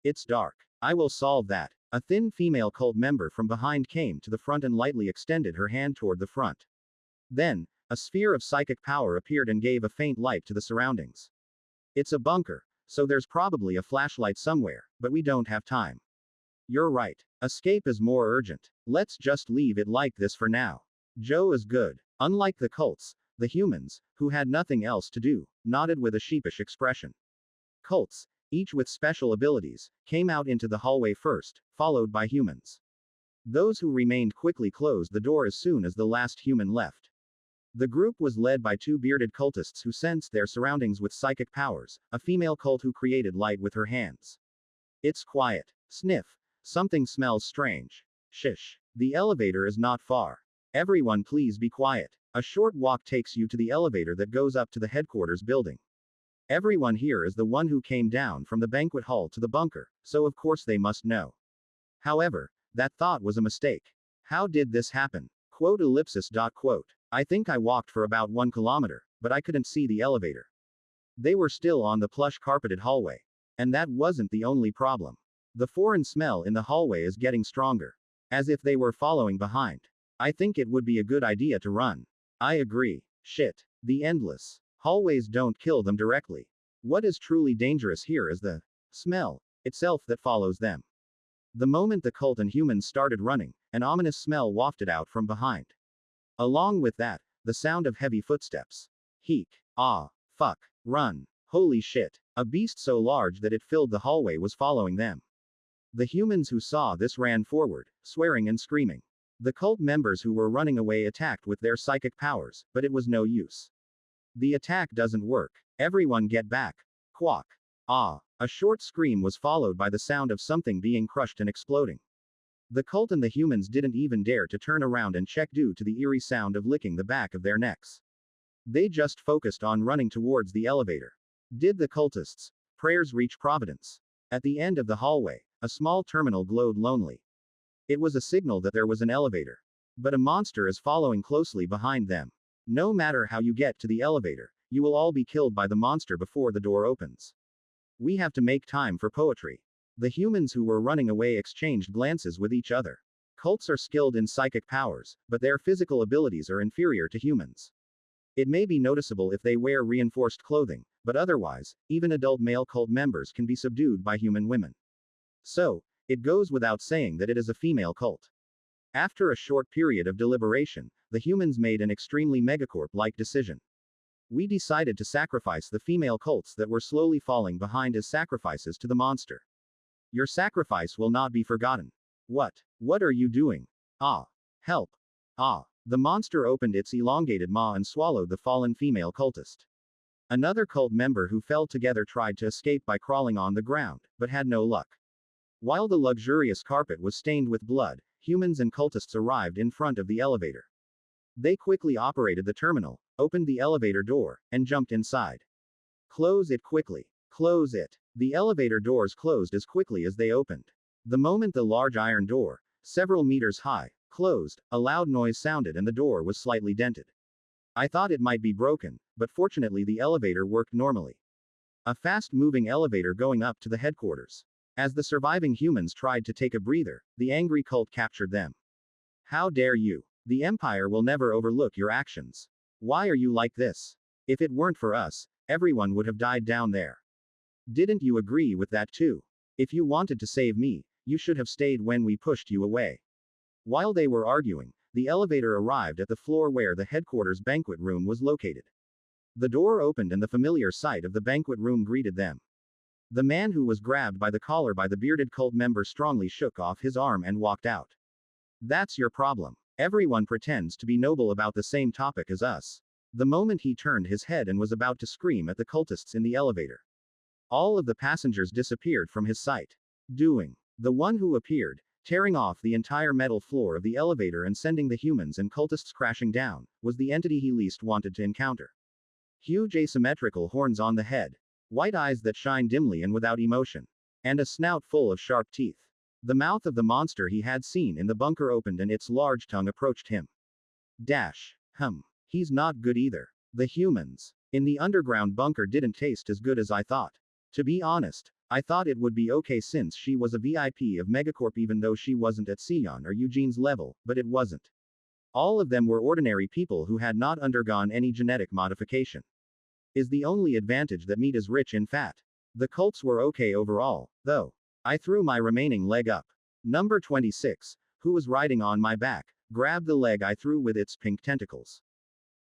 It's dark. I will solve that. A thin female cult member from behind came to the front and lightly extended her hand toward the front. Then, a sphere of psychic power appeared and gave a faint light to the surroundings. It's a bunker, so there's probably a flashlight somewhere, but we don't have time. You're right. Escape is more urgent. Let's just leave it like this for now. Joe is good. Unlike the cults, the humans, who had nothing else to do, nodded with a sheepish expression. Cults, each with special abilities, came out into the hallway first, followed by humans. Those who remained quickly closed the door as soon as the last human left. The group was led by two bearded cultists who sensed their surroundings with psychic powers, a female cult who created light with her hands. It's quiet. Sniff. Something smells strange. Shish. The elevator is not far. Everyone please be quiet. A short walk takes you to the elevator that goes up to the headquarters building. Everyone here is the one who came down from the banquet hall to the bunker, so of course they must know. However, that thought was a mistake. How did this happen? Quote ellipsis dot quote. I think I walked for about 1 kilometer, but I couldn't see the elevator. They were still on the plush carpeted hallway. And that wasn't the only problem. The foreign smell in the hallway is getting stronger. As if they were following behind. I think it would be a good idea to run. I agree. Shit. The endless hallways don't kill them directly. What is truly dangerous here is the smell itself that follows them. The moment the cult and humans started running, an ominous smell wafted out from behind. Along with that, the sound of heavy footsteps. Heek. Ah. Fuck. Run. Holy shit. A beast so large that it filled the hallway was following them. The humans who saw this ran forward, swearing and screaming. The cult members who were running away attacked with their psychic powers, but it was no use. The attack doesn't work. Everyone get back. Quack. Ah. A short scream was followed by the sound of something being crushed and exploding. The cult and the humans didn't even dare to turn around and check due to the eerie sound of licking the back of their necks. They just focused on running towards the elevator. Did the cultists' prayers reach Providence? At the end of the hallway, a small terminal glowed lonely. It was a signal that there was an elevator. But a monster is following closely behind them. No matter how you get to the elevator, you will all be killed by the monster before the door opens. We have to make time for poetry. The humans who were running away exchanged glances with each other. Cults are skilled in psychic powers, but their physical abilities are inferior to humans. It may be noticeable if they wear reinforced clothing, but otherwise, even adult male cult members can be subdued by human women. So, it goes without saying that it is a female cult. After a short period of deliberation, the humans made an extremely megacorp-like decision. We decided to sacrifice the female cults that were slowly falling behind as sacrifices to the monster. Your sacrifice will not be forgotten. What? What are you doing? Ah. Help. Ah. The monster opened its elongated maw and swallowed the fallen female cultist. Another cult member who fell together tried to escape by crawling on the ground, but had no luck. While the luxurious carpet was stained with blood, humans and cultists arrived in front of the elevator. They quickly operated the terminal, opened the elevator door, and jumped inside. Close it quickly. Close it. The elevator doors closed as quickly as they opened. The moment the large iron door, several meters high, closed, a loud noise sounded and the door was slightly dented. I thought it might be broken, but fortunately the elevator worked normally. A fast-moving elevator going up to the headquarters. As the surviving humans tried to take a breather, the angry cult captured them. How dare you? The Empire will never overlook your actions. Why are you like this? If it weren't for us, everyone would have died down there. Didn't you agree with that too? If you wanted to save me, you should have stayed when we pushed you away. While they were arguing, the elevator arrived at the floor where the headquarters banquet room was located. The door opened and the familiar sight of the banquet room greeted them. The man who was grabbed by the collar by the bearded cult member strongly shook off his arm and walked out. That's your problem. Everyone pretends to be noble about the same topic as us. The moment he turned his head and was about to scream at the cultists in the elevator, all of the passengers disappeared from his sight. Doing. The one who appeared, tearing off the entire metal floor of the elevator and sending the humans and cultists crashing down, was the entity he least wanted to encounter. Huge asymmetrical horns on the head, white eyes that shine dimly and without emotion, and a snout full of sharp teeth. The mouth of the monster he had seen in the bunker opened and its large tongue approached him. He's not good either. The humans in the underground bunker didn't taste as good as I thought. To be honest, I thought it would be okay since she was a VIP of Megacorp even though she wasn't at Sion or Eugene's level, but it wasn't. All of them were ordinary people who had not undergone any genetic modification. Is the only advantage that meat is rich in fat. The cults were okay overall, though. I threw my remaining leg up. Number 26, who was riding on my back, grabbed the leg I threw with its pink tentacles.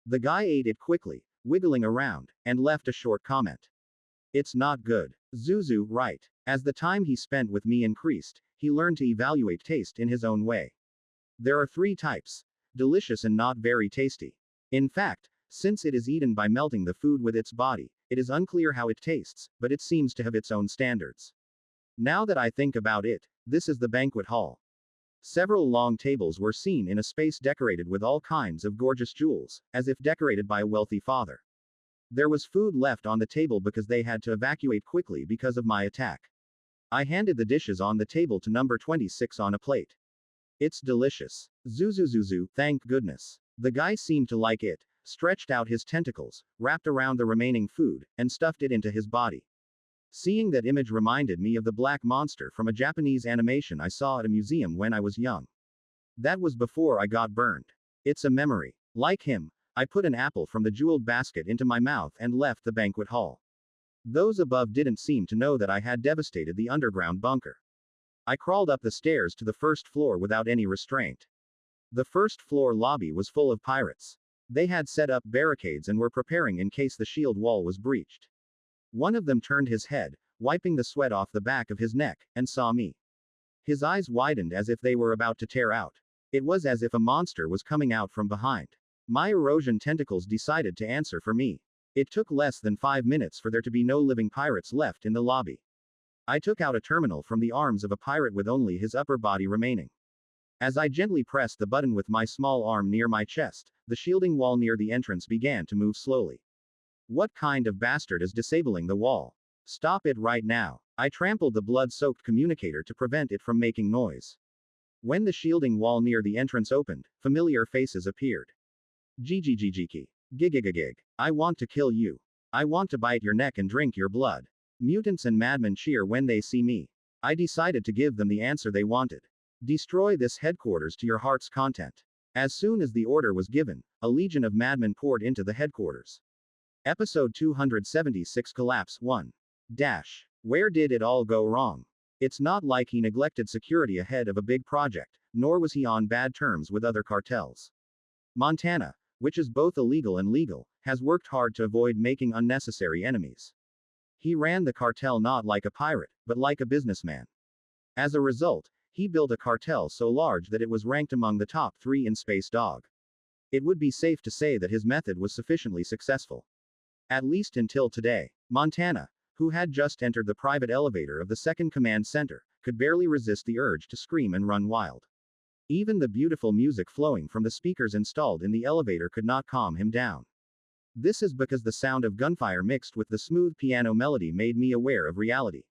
The guy ate it quickly, wiggling around, and left a short comment. It's not good. Zuzu, right. As the time he spent with me increased, he learned to evaluate taste in his own way. There are 3 types: delicious and not very tasty. In fact, since it is eaten by melting the food with its body, it is unclear how it tastes, but it seems to have its own standards. Now that I think about it, this is the banquet hall. Several long tables were seen in a space decorated with all kinds of gorgeous jewels, as if decorated by a wealthy father. There was food left on the table because they had to evacuate quickly because of my attack. I handed the dishes on the table to number 26 on a plate. It's delicious. Zuzu, thank goodness. The guy seemed to like it, stretched out his tentacles, wrapped around the remaining food, and stuffed it into his body. Seeing that image reminded me of the black monster from a Japanese animation I saw at a museum when I was young. That was before I got burned. It's a memory. Like him, I put an apple from the jeweled basket into my mouth and left the banquet hall. Those above didn't seem to know that I had devastated the underground bunker. I crawled up the stairs to the first floor without any restraint. The first floor lobby was full of pirates. They had set up barricades and were preparing in case the shield wall was breached. One of them turned his head, wiping the sweat off the back of his neck, and saw me. His eyes widened as if they were about to tear out. It was as if a monster was coming out from behind. My erosion tentacles decided to answer for me. It took less than 5 minutes for there to be no living pirates left in the lobby. I took out a terminal from the arms of a pirate with only his upper body remaining. As I gently pressed the button with my small arm near my chest, the shielding wall near the entrance began to move slowly. What kind of bastard is disabling the wall? Stop it right now. I trampled the blood-soaked communicator to prevent it from making noise. When the shielding wall near the entrance opened, familiar faces appeared. Gigigigiki. Gigigigig. I want to kill you. I want to bite your neck and drink your blood. Mutants and madmen cheer when they see me. I decided to give them the answer they wanted. Destroy this headquarters to your heart's content. As soon as the order was given, a legion of madmen poured into the headquarters. Episode 276 Collapse 1. Where did it all go wrong? It's not like he neglected security ahead of a big project, nor was he on bad terms with other cartels. Montana, which is both illegal and legal, has worked hard to avoid making unnecessary enemies. He ran the cartel not like a pirate, but like a businessman. As a result, he built a cartel so large that it was ranked among the top 3 in Space Dog. It would be safe to say that his method was sufficiently successful. At least until today. Montana, who had just entered the private elevator of the second command center, could barely resist the urge to scream and run wild. Even the beautiful music flowing from the speakers installed in the elevator could not calm him down. This is because the sound of gunfire mixed with the smooth piano melody made me aware of reality.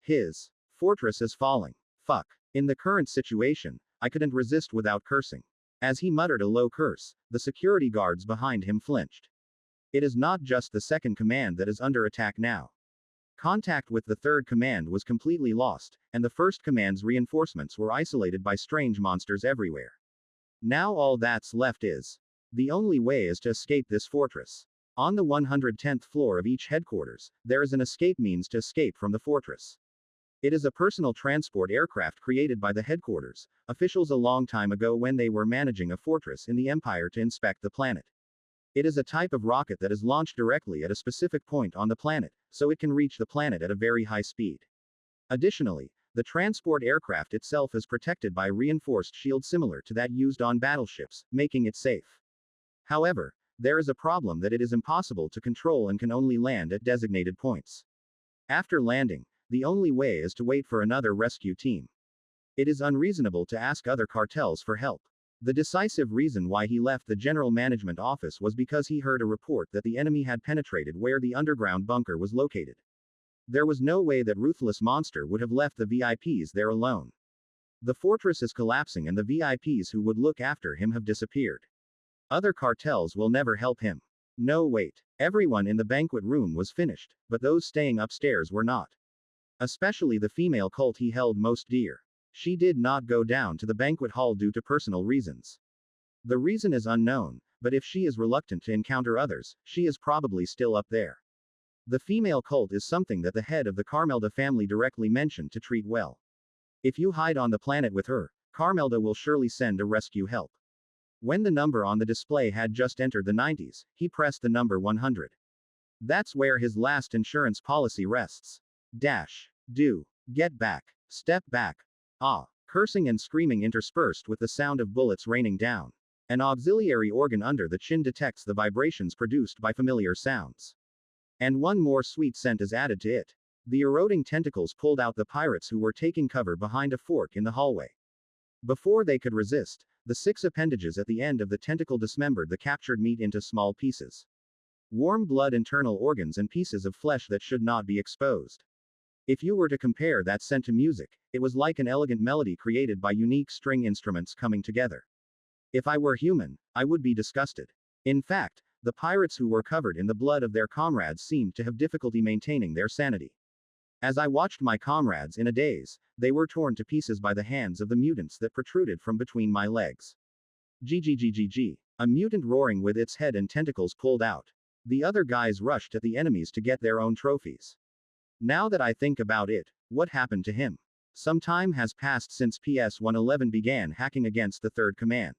His fortress is falling. Fuck. In the current situation, I couldn't resist without cursing. As he muttered a low curse, the security guards behind him flinched. It is not just the second command that is under attack now. Contact with the third command was completely lost, and the first command's reinforcements were isolated by strange monsters everywhere. Now all that's left is. The only way is to escape this fortress. On the 110th floor of each headquarters, there is an escape means to escape from the fortress. It is a personal transport aircraft created by the headquarters officials a long time ago when they were managing a fortress in the Empire to inspect the planet. It is a type of rocket that is launched directly at a specific point on the planet, so it can reach the planet at a very high speed. Additionally, The transport aircraft itself is protected by reinforced shield similar to that used on battleships, making it safe. However, there is a problem that it is impossible to control and can only land at designated points. After landing, the only way is to wait for another rescue team. It is unreasonable to ask other cartels for help. The decisive reason why he left the General Management Office was because he heard a report that the enemy had penetrated where the underground bunker was located. There was no way that ruthless monster would have left the VIPs there alone. The fortress is collapsing and the VIPs who would look after him have disappeared. Other cartels will never help him. No, wait. Everyone in the banquet room was finished, but those staying upstairs were not. Especially the female cult he held most dear. She did not go down to the banquet hall due to personal reasons. The reason is unknown, but if she is reluctant to encounter others, she is probably still up there. The female cult is something that the head of the Carmelda family directly mentioned to treat well. If you hide on the planet with her, Carmelda will surely send a rescue help. When the number on the display had just entered the 90s, he pressed the number 100. That's where his last insurance policy rests. Dash. Do. Get back. Step back. Ah. Cursing and screaming interspersed with the sound of bullets raining down. An auxiliary organ under the chin detects the vibrations produced by familiar sounds. And one more sweet scent is added to it. The eroding tentacles pulled out the pirates who were taking cover behind a fork in the hallway. Before they could resist, the 6 appendages at the end of the tentacle dismembered the captured meat into small pieces. Warm blood, internal organs, and pieces of flesh that should not be exposed. If you were to compare that scent to music, it was like an elegant melody created by unique string instruments coming together. If I were human, I would be disgusted. In fact, the pirates who were covered in the blood of their comrades seemed to have difficulty maintaining their sanity. As I watched my comrades in a daze, they were torn to pieces by the hands of the mutants that protruded from between my legs. GGGGG. A mutant roaring with its head and tentacles pulled out. The other guys rushed at the enemies to get their own trophies. Now that I think about it, what happened to him? Some time has passed since PS111 began hacking against the Third Command.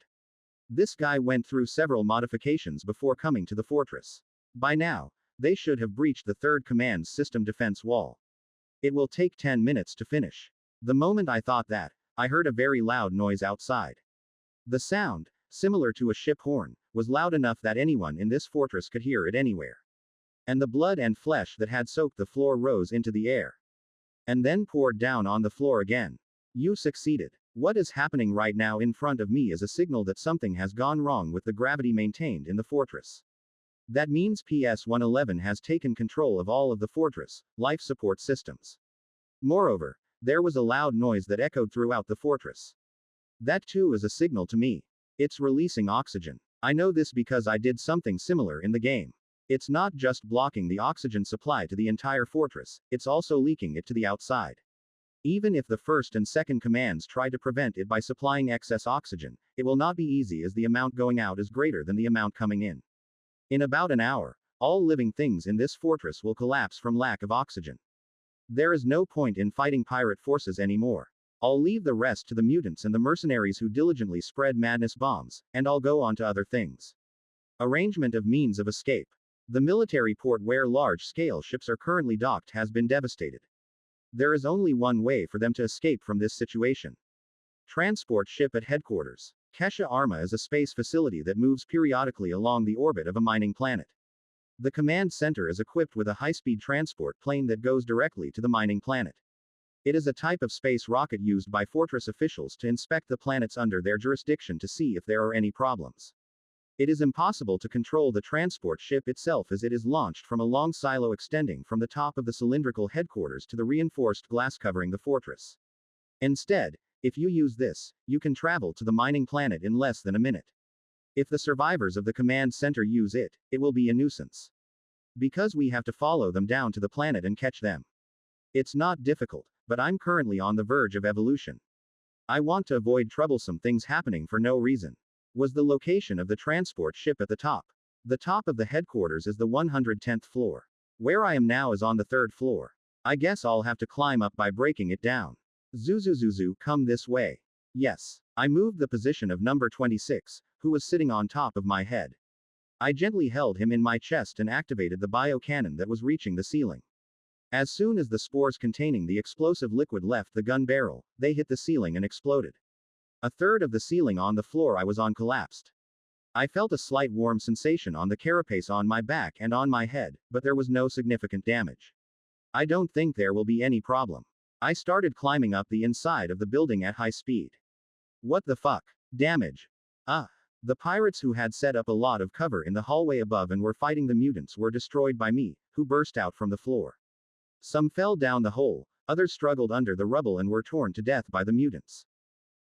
This guy went through several modifications before coming to the fortress. By now, they should have breached the Third Command's system defense wall. It will take 10 minutes to finish. The moment I thought that, I heard a very loud noise outside. The sound, similar to a ship horn, was loud enough that anyone in this fortress could hear it anywhere. And the blood and flesh that had soaked the floor rose into the air. And then poured down on the floor again. You succeeded. What is happening right now in front of me is a signal that something has gone wrong with the gravity maintained in the fortress. That means PS111 has taken control of all of the fortress life support systems. Moreover, there was a loud noise that echoed throughout the fortress. That too is a signal to me. It's releasing oxygen. I know this because I did something similar in the game. It's not just blocking the oxygen supply to the entire fortress, it's also leaking it to the outside. Even if the first and second commands try to prevent it by supplying excess oxygen, it will not be easy as the amount going out is greater than the amount coming in. In about an hour, all living things in this fortress will collapse from lack of oxygen. There is no point in fighting pirate forces anymore. I'll leave the rest to the mutants and the mercenaries who diligently spread madness bombs, and I'll go on to other things. Arrangement of means of escape. The military port where large-scale ships are currently docked has been devastated. There is only one way for them to escape from this situation. Transport ship at headquarters. Kesha Arma is a space facility that moves periodically along the orbit of a mining planet. The command center is equipped with a high-speed transport plane that goes directly to the mining planet. It is a type of space rocket used by fortress officials to inspect the planets under their jurisdiction to see if there are any problems. It is impossible to control the transport ship itself as it is launched from a long silo extending from the top of the cylindrical headquarters to the reinforced glass covering the fortress. Instead, if you use this, you can travel to the mining planet in less than a minute. If the survivors of the command center use it, it will be a nuisance. Because we have to follow them down to the planet and catch them. It's not difficult, but I'm currently on the verge of evolution. I want to avoid troublesome things happening for no reason. Was the location of the transport ship at the top. The top of the headquarters is the 110th floor. Where I am now is on the 3rd floor. I guess I'll have to climb up by breaking it down. Zuzuzuzu, come this way. Yes. I moved the position of number 26, who was sitting on top of my head. I gently held him in my chest and activated the bio cannon that was reaching the ceiling. As soon as the spores containing the explosive liquid left the gun barrel, they hit the ceiling and exploded. A third of the ceiling on the floor I was on collapsed. I felt a slight warm sensation on the carapace on my back and on my head, but there was no significant damage. I don't think there will be any problem. I started climbing up the inside of the building at high speed. What the fuck? Damage. The pirates who had set up a lot of cover in the hallway above and were fighting the mutants were destroyed by me, who burst out from the floor. Some fell down the hole, others struggled under the rubble and were torn to death by the mutants.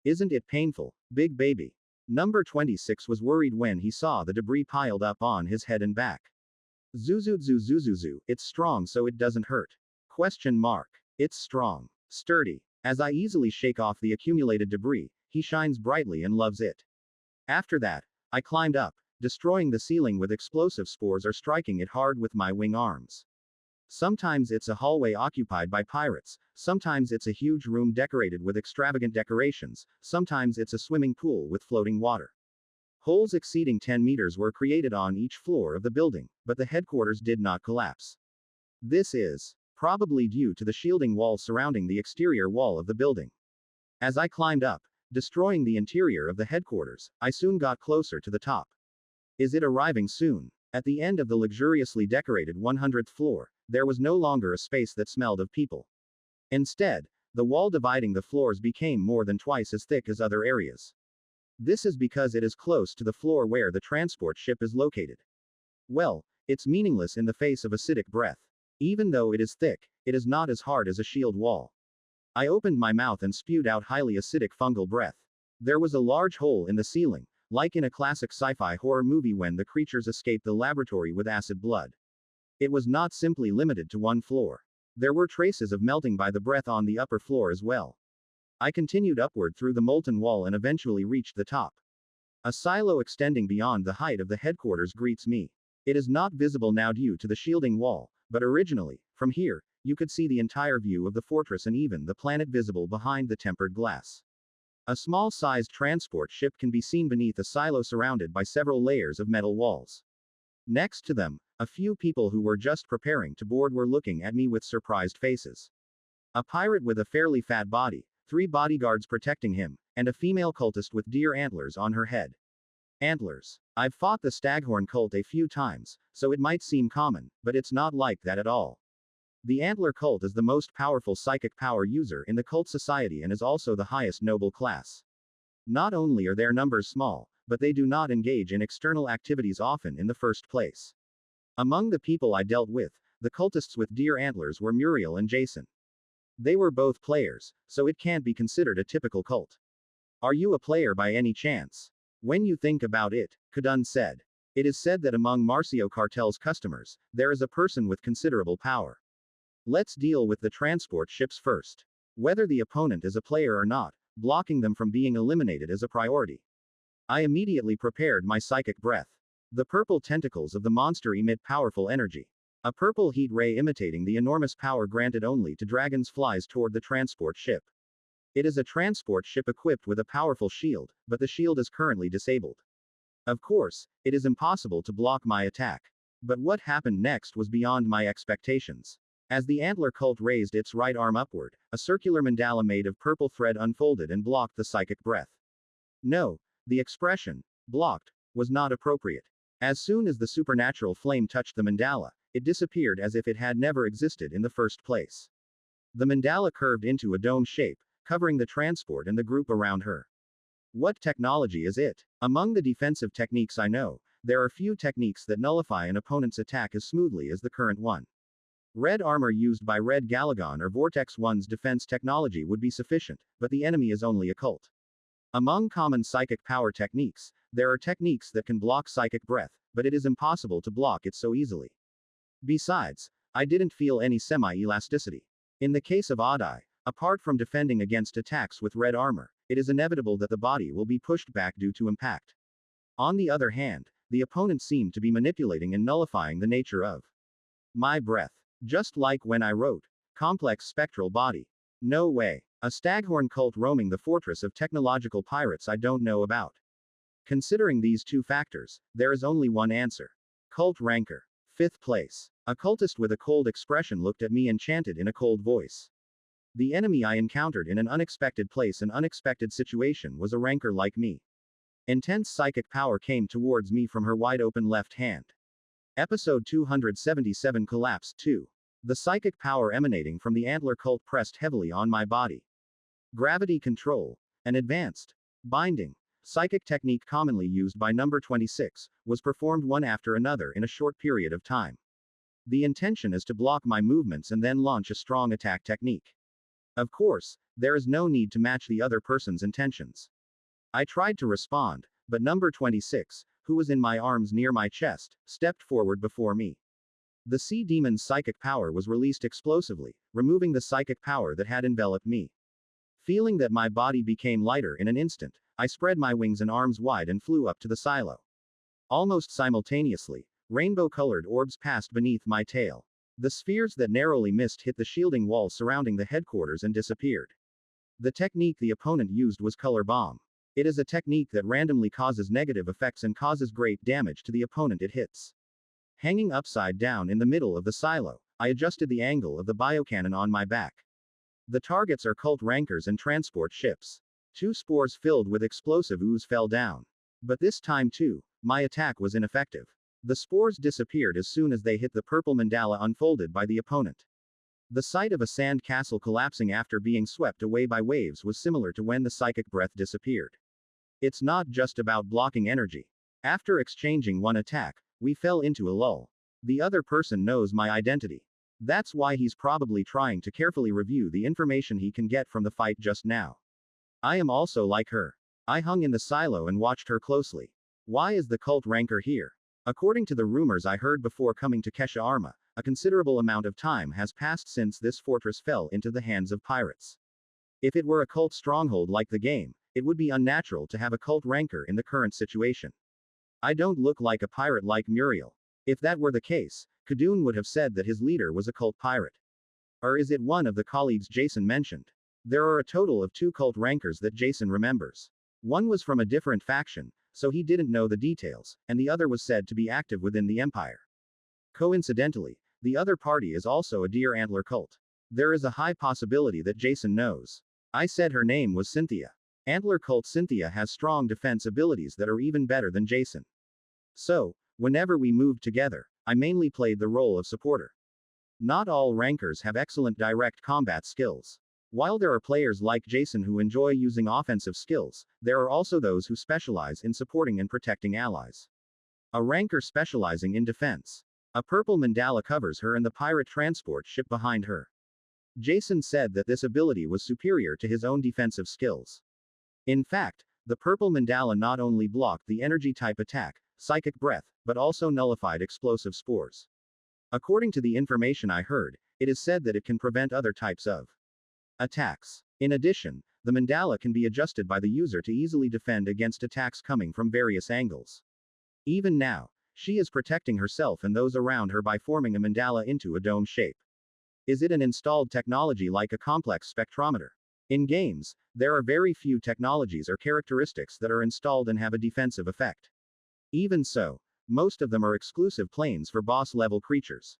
Isn't it painful, big baby? Number 26 was worried when he saw the debris piled up on his head and back. Zuzuzu, it's strong so it doesn't hurt. Question mark. It's strong. Sturdy. As I easily shake off the accumulated debris, he shines brightly and loves it. After that, I climbed up, destroying the ceiling with explosive spores or striking it hard with my wing arms. Sometimes it's a hallway occupied by pirates, sometimes it's a huge room decorated with extravagant decorations, sometimes it's a swimming pool with floating water. Holes exceeding 10 meters were created on each floor of the building, but the headquarters did not collapse. This is probably due to the shielding wall surrounding the exterior wall of the building. As I climbed up, destroying the interior of the headquarters, I soon got closer to the top. Is it arriving soon? At the end of the luxuriously decorated 100th floor, there was no longer a space that smelled of people. Instead, the wall dividing the floors became more than twice as thick as other areas. This is because it is close to the floor where the transport ship is located. Well, it's meaningless in the face of acidic breath. Even though it is thick, it is not as hard as a shield wall. I opened my mouth and spewed out highly acidic fungal breath. There was a large hole in the ceiling, like in a classic sci-fi horror movie when the creatures escape the laboratory with acid blood. It was not simply limited to one floor. There were traces of melting by the breath on the upper floor as well. I continued upward through the molten wall and eventually reached the top. A silo extending beyond the height of the headquarters greets me. It is not visible now due to the shielding wall, but originally, from here, you could see the entire view of the fortress and even the planet visible behind the tempered glass. A small-sized transport ship can be seen beneath a silo surrounded by several layers of metal walls. Next to them, a few people who were just preparing to board were looking at me with surprised faces. A pirate with a fairly fat body, 3 bodyguards protecting him, and a female cultist with deer antlers on her head. Antlers. I've fought the Staghorn cult a few times, so it might seem common, but it's not like that at all. The Antler cult is the most powerful psychic power user in the cult society and is also the highest noble class. Not only are their numbers small, but they do not engage in external activities often in the first place. Among the people I dealt with, the cultists with deer antlers were Muriel and Jason. They were both players, so it can't be considered a typical cult. Are you a player by any chance? When you think about it, Kadun said. It is said that among Marcio Cartel's customers, there is a person with considerable power. Let's deal with the transport ships first. Whether the opponent is a player or not, blocking them from being eliminated is a priority. I immediately prepared my psychic breath. The purple tentacles of the monster emit powerful energy. A purple heat ray imitating the enormous power granted only to dragons flies toward the transport ship. It is a transport ship equipped with a powerful shield, but the shield is currently disabled. Of course, it is impossible to block my attack. But what happened next was beyond my expectations. As the antler cult raised its right arm upward, a circular mandala made of purple thread unfolded and blocked the psychic breath. No, the expression, blocked, was not appropriate. As soon as the supernatural flame touched the mandala, it disappeared as if it had never existed in the first place. The mandala curved into a dome shape, covering the transport and the group around her. What technology is it? Among the defensive techniques I know, there are few techniques that nullify an opponent's attack as smoothly as the current one. Red armor used by Red Galagon or Vortex 1's defense technology would be sufficient, but the enemy is only a cult. Among common psychic power techniques, there are techniques that can block psychic breath, but it is impossible to block it so easily. Besides, I didn't feel any semi-elasticity. In the case of Adai, apart from defending against attacks with red armor, it is inevitable that the body will be pushed back due to impact. On the other hand, the opponent seemed to be manipulating and nullifying the nature of my breath. Just like when I wrote, complex spectral body. No way. A staghorn cult roaming the fortress of technological pirates I don't know about. Considering these two factors, there is only one answer. Cult rancor. 5th place. A cultist with a cold expression looked at me and chanted in a cold voice. The enemy I encountered in an unexpected place and unexpected situation was a ranker like me. Intense psychic power came towards me from her wide open left hand. Episode 277 Collapse 2. The psychic power emanating from the antler cult pressed heavily on my body. Gravity control. An advanced binding psychic technique commonly used by number 26 was performed one after another in a short period of time. The intention is to block my movements and then launch a strong attack technique. Of course, there is no need to match the other person's intentions. I tried to respond, but number 26, who was in my arms near my chest, stepped forward before me. The sea demon's psychic power was released explosively, removing the psychic power that had enveloped me. Feeling that my body became lighter in an instant, I spread my wings and arms wide and flew up to the silo. Almost simultaneously, rainbow-colored orbs passed beneath my tail. The spheres that narrowly missed hit the shielding wall surrounding the headquarters and disappeared. The technique the opponent used was color bomb. It is a technique that randomly causes negative effects and causes great damage to the opponent it hits. Hanging upside down in the middle of the silo, I adjusted the angle of the biocannon on my back. The targets are cult rankers and transport ships. 2 spores filled with explosive ooze fell down. But this time too, my attack was ineffective. The spores disappeared as soon as they hit the purple mandala unfolded by the opponent. The sight of a sand castle collapsing after being swept away by waves was similar to when the psychic breath disappeared. It's not just about blocking energy. After exchanging one attack, we fell into a lull. The other person knows my identity. That's why he's probably trying to carefully review the information he can get from the fight just now. I am also like her. I hung in the silo and watched her closely. Why is the cult ranker here? According to the rumors I heard before coming to Kesha Arma, a considerable amount of time has passed since this fortress fell into the hands of pirates. If it were a cult stronghold like the game, it would be unnatural to have a cult ranker in the current situation. I don't look like a pirate like Muriel. If that were the case, Khadun would have said that his leader was a cult pirate. Or is it one of the colleagues Jason mentioned? There are a total of 2 cult rankers that Jason remembers. One was from a different faction, so he didn't know the details, and the other was said to be active within the Empire. Coincidentally, the other party is also a deer antler cult. There is a high possibility that Jason knows. I said her name was Cynthia. Antler cult Cynthia has strong defense abilities that are even better than Jason. So, whenever we moved together, I mainly played the role of supporter. Not all rankers have excellent direct combat skills. While there are players like Jason who enjoy using offensive skills, there are also those who specialize in supporting and protecting allies. A ranker specializing in defense. A purple mandala covers her and the pirate transport ship behind her. Jason said that this ability was superior to his own defensive skills. In fact, the purple mandala not only blocked the energy type attack, psychic breath, but also nullified explosive spores. According to the information I heard, it is said that it can prevent other types of attacks. In addition, the mandala can be adjusted by the user to easily defend against attacks coming from various angles. Even now, she is protecting herself and those around her by forming a mandala into a dome shape. Is it an installed technology like a complex spectrometer? In games, there are very few technologies or characteristics that are installed and have a defensive effect. Even so, most of them are exclusive planes for boss-level creatures.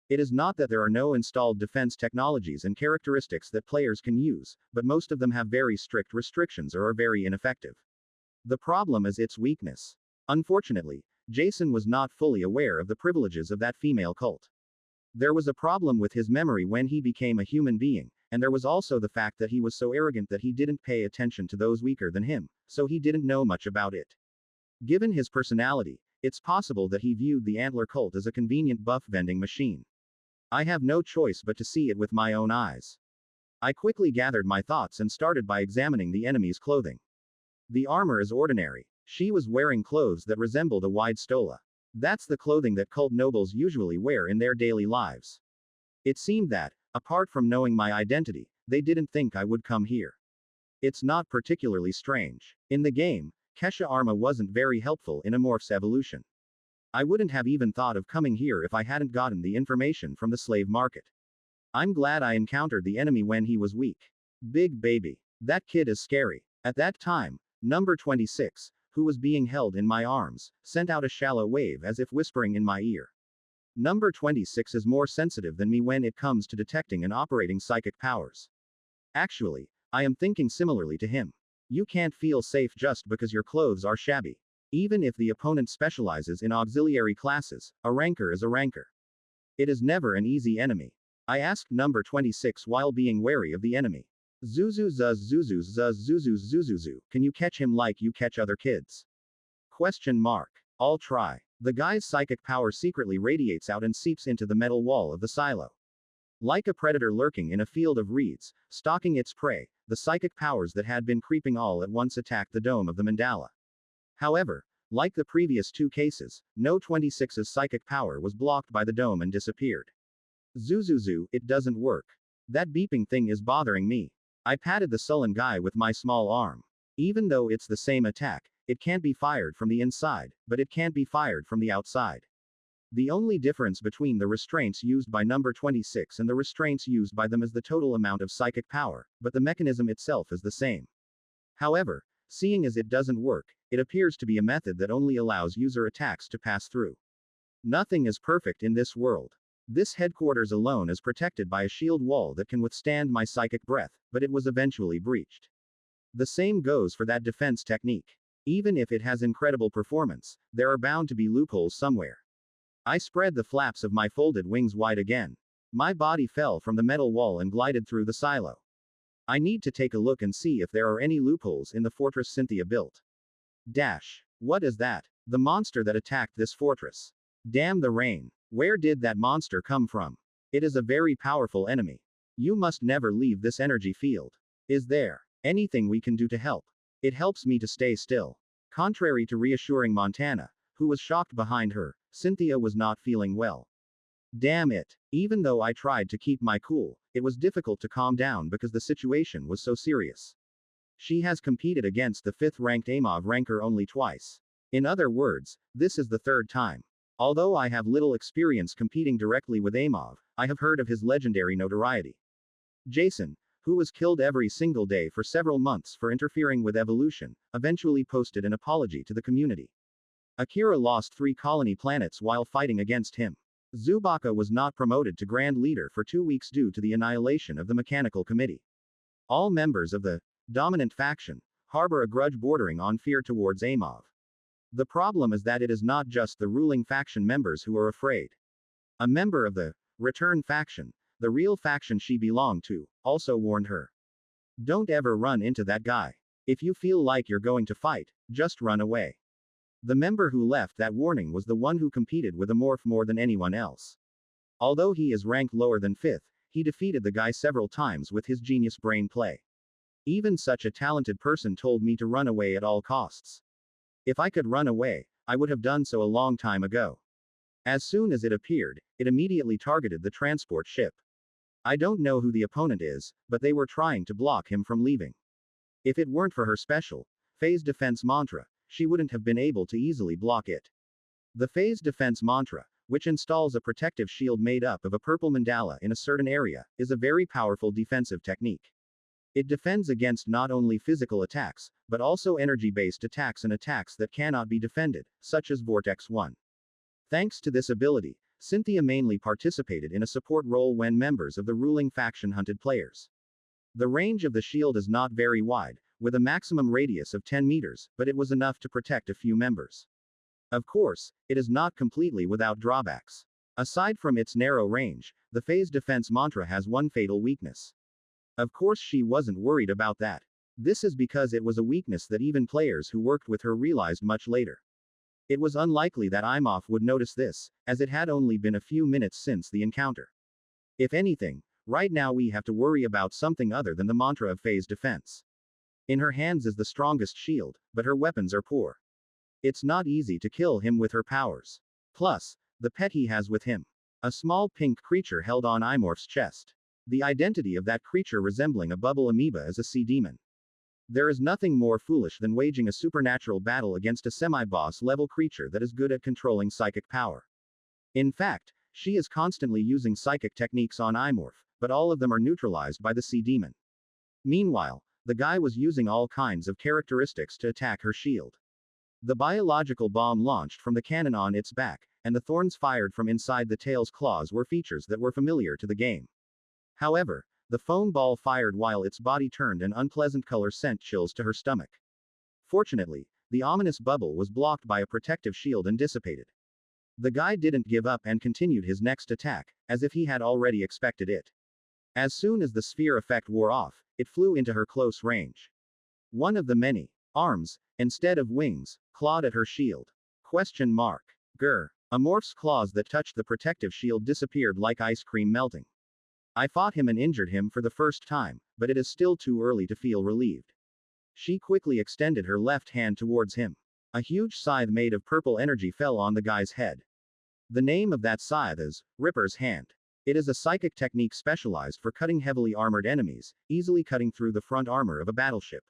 It is not that there are no installed defense technologies and characteristics that players can use, but most of them have very strict restrictions or are very ineffective. The problem is its weakness. Unfortunately, Jason was not fully aware of the privileges of that female cult. There was a problem with his memory when he became a human being, and there was also the fact that he was so arrogant that he didn't pay attention to those weaker than him, so he didn't know much about it. Given his personality, it's possible that he viewed the antler cult as a convenient buff vending machine. I have no choice but to see it with my own eyes. I quickly gathered my thoughts and started by examining the enemy's clothing. The armor is ordinary. She was wearing clothes that resembled a wide stola. That's the clothing that cult nobles usually wear in their daily lives. It seemed that, apart from knowing my identity, they didn't think I would come here. It's not particularly strange. In the game, Kesha Arma wasn't very helpful in a morph's evolution. I wouldn't have even thought of coming here if I hadn't gotten the information from the slave market. I'm glad I encountered the enemy when he was weak. Big baby. That kid is scary. At that time, number 26, who was being held in my arms, sent out a shallow wave as if whispering in my ear. Number 26 is more sensitive than me when it comes to detecting and operating psychic powers. Actually, I am thinking similarly to him. You can't feel safe just because your clothes are shabby. Even if the opponent specializes in auxiliary classes, a rancor is a rancor. It is never an easy enemy. I asked number 26 while being wary of the enemy. Zuzu zuz zuzu zuz zuzu zuzuzu, can you catch him like you catch other kids? Question mark. I'll try. The guy's psychic power secretly radiates out and seeps into the metal wall of the silo. Like a predator lurking in a field of reeds, stalking its prey, the psychic powers that had been creeping all at once attacked the dome of the mandala. However, like the previous two cases, no 26's psychic power was blocked by the dome and disappeared. Zuzuzu, it doesn't work. That beeping thing is bothering me. I patted the sullen guy with my small arm. Even though it's the same attack, it can't be fired from the inside, but it can't be fired from the outside. The only difference between the restraints used by number 26 and the restraints used by them is the total amount of psychic power, but the mechanism itself is the same. However, seeing as it doesn't work, it appears to be a method that only allows user attacks to pass through. Nothing is perfect in this world. This headquarters alone is protected by a shield wall that can withstand my psychic breath, but it was eventually breached. The same goes for that defense technique. Even if it has incredible performance, there are bound to be loopholes somewhere. I spread the flaps of my folded wings wide again. My body fell from the metal wall and glided through the silo. I need to take a look and see if there are any loopholes in the fortress Cynthia built. Dash. What is that? The monster that attacked this fortress. Damn the rain. Where did that monster come from? It is a very powerful enemy. You must never leave this energy field. Is there anything we can do to help? It helps me to stay still. Contrary to reassuring Montana, who was shocked behind her, Cynthia was not feeling well. Damn it. Even though I tried to keep my cool, it was difficult to calm down because the situation was so serious. She has competed against the 5th-ranked Amov ranker only twice. In other words, this is the 3rd time. Although I have little experience competing directly with Amov, I have heard of his legendary notoriety. Jason, who was killed every single day for several months for interfering with evolution, eventually posted an apology to the community. Akira lost 3 colony planets while fighting against him. Zubaka was not promoted to Grand Leader for 2 weeks due to the annihilation of the Mechanical Committee. All members of the dominant faction harbor a grudge bordering on fear towards Amov. The problem is that it is not just the ruling faction members who are afraid. A member of the Return faction, the real faction she belonged to, also warned her. Don't ever run into that guy. If you feel like you're going to fight, just run away. The member who left that warning was the one who competed with Amorph more than anyone else. Although he is ranked lower than 5th, he defeated the guy several times with his genius brain play. Even such a talented person told me to run away at all costs. If I could run away, I would have done so a long time ago. As soon as it appeared, it immediately targeted the transport ship. I don't know who the opponent is, but they were trying to block him from leaving. If it weren't for her special phase defense mantra, she wouldn't have been able to easily block it. The phase defense mantra, which installs a protective shield made up of a purple mandala in a certain area, is a very powerful defensive technique. It defends against not only physical attacks, but also energy-based attacks and attacks that cannot be defended, such as Vortex 1. Thanks to this ability, Cynthia mainly participated in a support role when members of the ruling faction hunted players. The range of the shield is not very wide, with a maximum radius of 10 meters, but it was enough to protect a few members. Of course, it is not completely without drawbacks. Aside from its narrow range, the phase defense mantra has one fatal weakness. Of course she wasn't worried about that. This is because it was a weakness that even players who worked with her realized much later. It was unlikely that Imhoff would notice this, as it had only been a few minutes since the encounter. If anything, right now we have to worry about something other than the mantra of phase defense. In her hands is the strongest shield, but her weapons are poor. It's not easy to kill him with her powers. Plus, the pet he has with him. A small pink creature held on Imorph's chest. The identity of that creature resembling a bubble amoeba is a sea demon. There is nothing more foolish than waging a supernatural battle against a semi-boss level creature that is good at controlling psychic power. In fact, she is constantly using psychic techniques on Imorph, but all of them are neutralized by the sea demon. Meanwhile, the guy was using all kinds of characteristics to attack her shield. The biological bomb launched from the cannon on its back, and the thorns fired from inside the tail's claws were features that were familiar to the game. However, the foam ball fired while its body turned an unpleasant color sent chills to her stomach. Fortunately, the ominous bubble was blocked by a protective shield and dissipated. The guy didn't give up and continued his next attack, as if he had already expected it. As soon as the sphere effect wore off, it flew into her close range. One of the many arms, instead of wings, clawed at her shield. Question mark. Grr. A morph's claws that touched the protective shield disappeared like ice cream melting. I fought him and injured him for the first time, but it is still too early to feel relieved. She quickly extended her left hand towards him. A huge scythe made of purple energy fell on the guy's head. The name of that scythe is Ripper's Hand. It is a psychic technique specialized for cutting heavily armored enemies, easily cutting through the front armor of a battleship.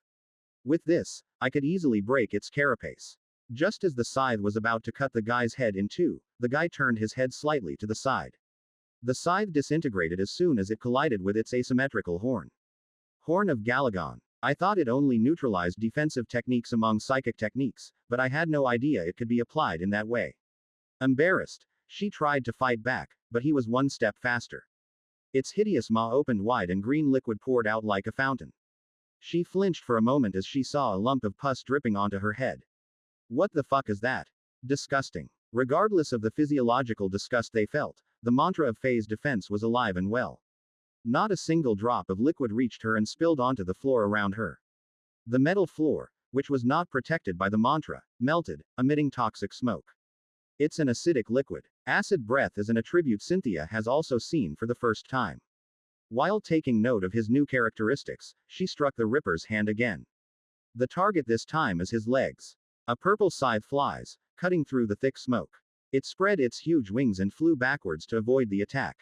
With this, I could easily break its carapace. Just as the scythe was about to cut the guy's head in two, the guy turned his head slightly to the side. The scythe disintegrated as soon as it collided with its asymmetrical horn. Horn of Galagon. I thought it only neutralized defensive techniques among psychic techniques, but I had no idea it could be applied in that way. Embarrassed, she tried to fight back, but he was one step faster. Its hideous maw opened wide and green liquid poured out like a fountain. She flinched for a moment as she saw a lump of pus dripping onto her head. What the fuck is that? Disgusting. Regardless of the physiological disgust they felt, the mantra of Faye's defense was alive and well. Not a single drop of liquid reached her and spilled onto the floor around her. The metal floor, which was not protected by the mantra, melted, emitting toxic smoke. It's an acidic liquid. Acid breath is an attribute Cynthia has also seen for the first time. While taking note of his new characteristics, she struck the Ripper's hand again. The target this time is his legs. A purple scythe flies, cutting through the thick smoke. It spread its huge wings and flew backwards to avoid the attack.